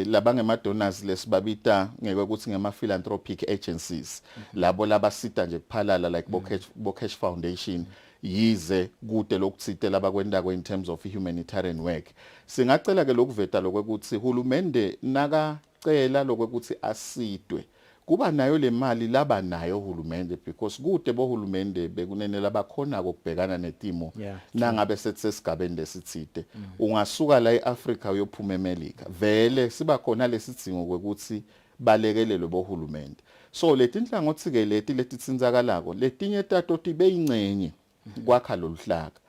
labangema donors lesibabita ngekuthi ngema philanthropic agencies labo labasita nje kuphalala like Bokesh Foundation yize kude lokuthite labakwenda in terms of humanitarian work singacela ke lokuveta lokuthi hulumende nakacela lokuthi asidwe kuba nayo le mali laba nayo hulumende because kude bohulumende bekunene labakhona ukubhekana netimo nangabe sesigabeni lesithide ungasuka la eAfrica uyophuma eMelika vele siba khona lesidingo ukuthi balekelelwe bohulumende so leti inhlangothi ke leti titsinzakalako letinye tato tibe ingcenye kwakha loluhlaka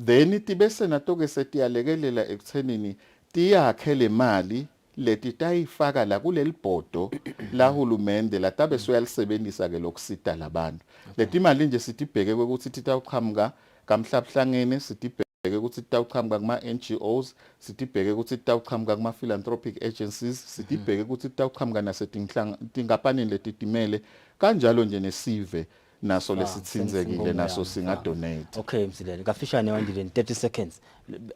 then tibese nato ke setiyalekelela ekuthenini tiyakhe le mali leti tayifaka la kuleli bhodo la hulumende la tabe soyalisebenzisa ke lokusita labantu leti mali nje sitibheke ukuthi titawuqhamuka kamhlabuhlangene sitibheke ukuthi titawuqhamuka kuma NGOs sitibheke ukuthi titawuqhamuka kuma philanthropic agencies sitibheke ukuthi titawuqhamuka nasetinkampanini letitimele kanjalo nje nesive naso lesitsinzekile naso singadonate okay Msilele kafishane 130 seconds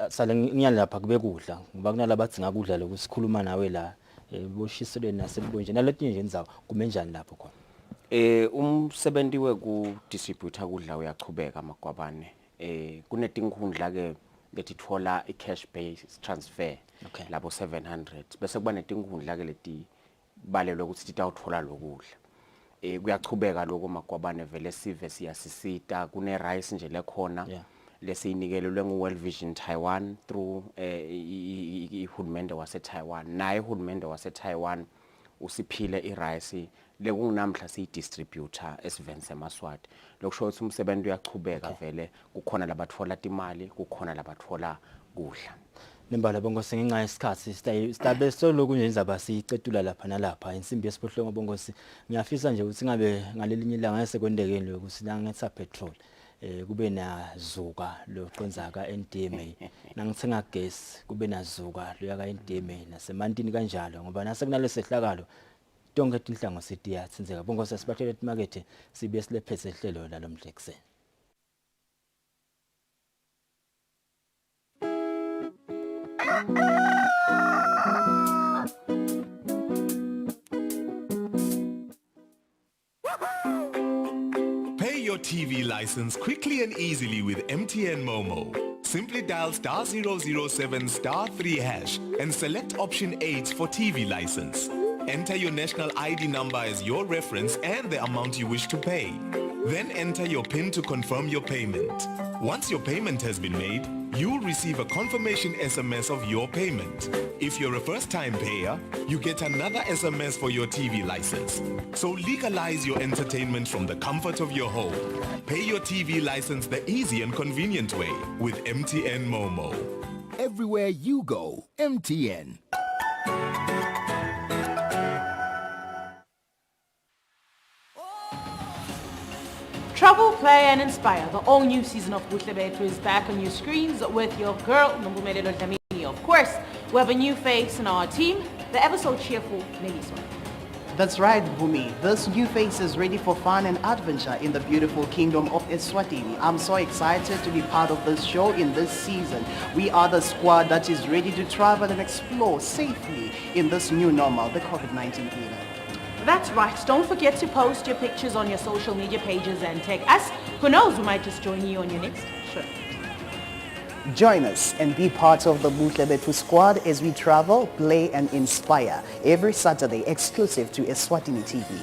sale nginyala lapha kube kudla ngoba kunalabo batsinga kudla lokusikhuluma nawe la boshisele nasebonje naletinye nje enzawo kumenjani lapho khona umsebenzi weku distributor kudla uyachubeka amagwabane kunetinkhundla ke letithola i-cash based transfer labo 700 bese kuba netinkhundla ke leti balelwe ukuthi titawuthola lokudla kuyachubeka lokho magwabane vele sive siyasisita kune rice nje lekhona lesiyinikelelwe ngu-World Vision Taiwan through ihulumende wase-Taiwan. Naye ihulumende wase-Taiwan usiphile irice lekunamhla siyidistributor esiveni seMaswati. Lokusho ukuthi umsebenzi uyachubeka vele, kukhona labathola imali, kukhona labathola kudla. Nembala bongosi ngenxa yesikhathi sitabe soloku nje indaba siyicetula lapha nalapha insimbi yesiphohlongo bongosi. Ngiyafisa nje ukuthi ngabe ngalelinye ilanga esekwendekeni lokuthi la ngetha petrol kube nazuka lo qonzaka NDMA nangithenga gas kube nazuka lo yaka NDMA nasemantini kanjalo ngoba nase kunalesi sehlakalo tonke inhlango sitiyatsinzeka bongosi sibathele emakethe sibe silephethe ihlelo lalomdlekuseni. Pay your TV license quickly and easily with MTN Momo. Simply dial *007 *3# and select option 8 for TV license. Enter your national ID number as your reference and the amount you wish to pay. Then enter your PIN to confirm your payment. Once your payment has been made, you'll receive a confirmation SMS of your payment. If you're a first-time payer, you get another SMS for your TV license. So legalize your entertainment from the comfort of your home. Pay your TV license the easy and convenient way with MTN Momo. Everywhere you go, MTN. Travel, play and inspire. The all-new season of Butlebe is back on your screens with your girl, Nombumelelo Dlamini. Of course, we have a new face in our team, the ever so cheerful Neliswa. That's right, Bhumi. This new face is ready for fun and adventure in the beautiful kingdom of Eswatini. I'm so excited to be part of this show in this season. We are the squad that is ready to travel and explore safely in this new normal, the COVID-19 era. That's right. Don't forget to post your pictures on your social media pages and tag us. Who knows, we might just join you on your next show. Join us and be part of the Butlebetu squad as we travel, play and inspire every Saturday exclusive to Eswatini TV.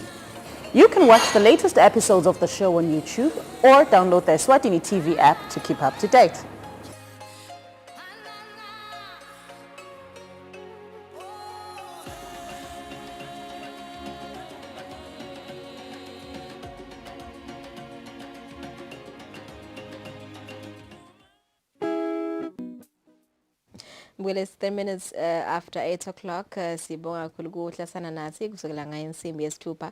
You can watch the latest episodes of the show on YouTube or download the Eswatini TV app to keep up to date. Well, it's 10 minutes after 8 o'clock. Sibonga kakhulu kuhlasana nathi kusukela ngayo insimbi yesithupha.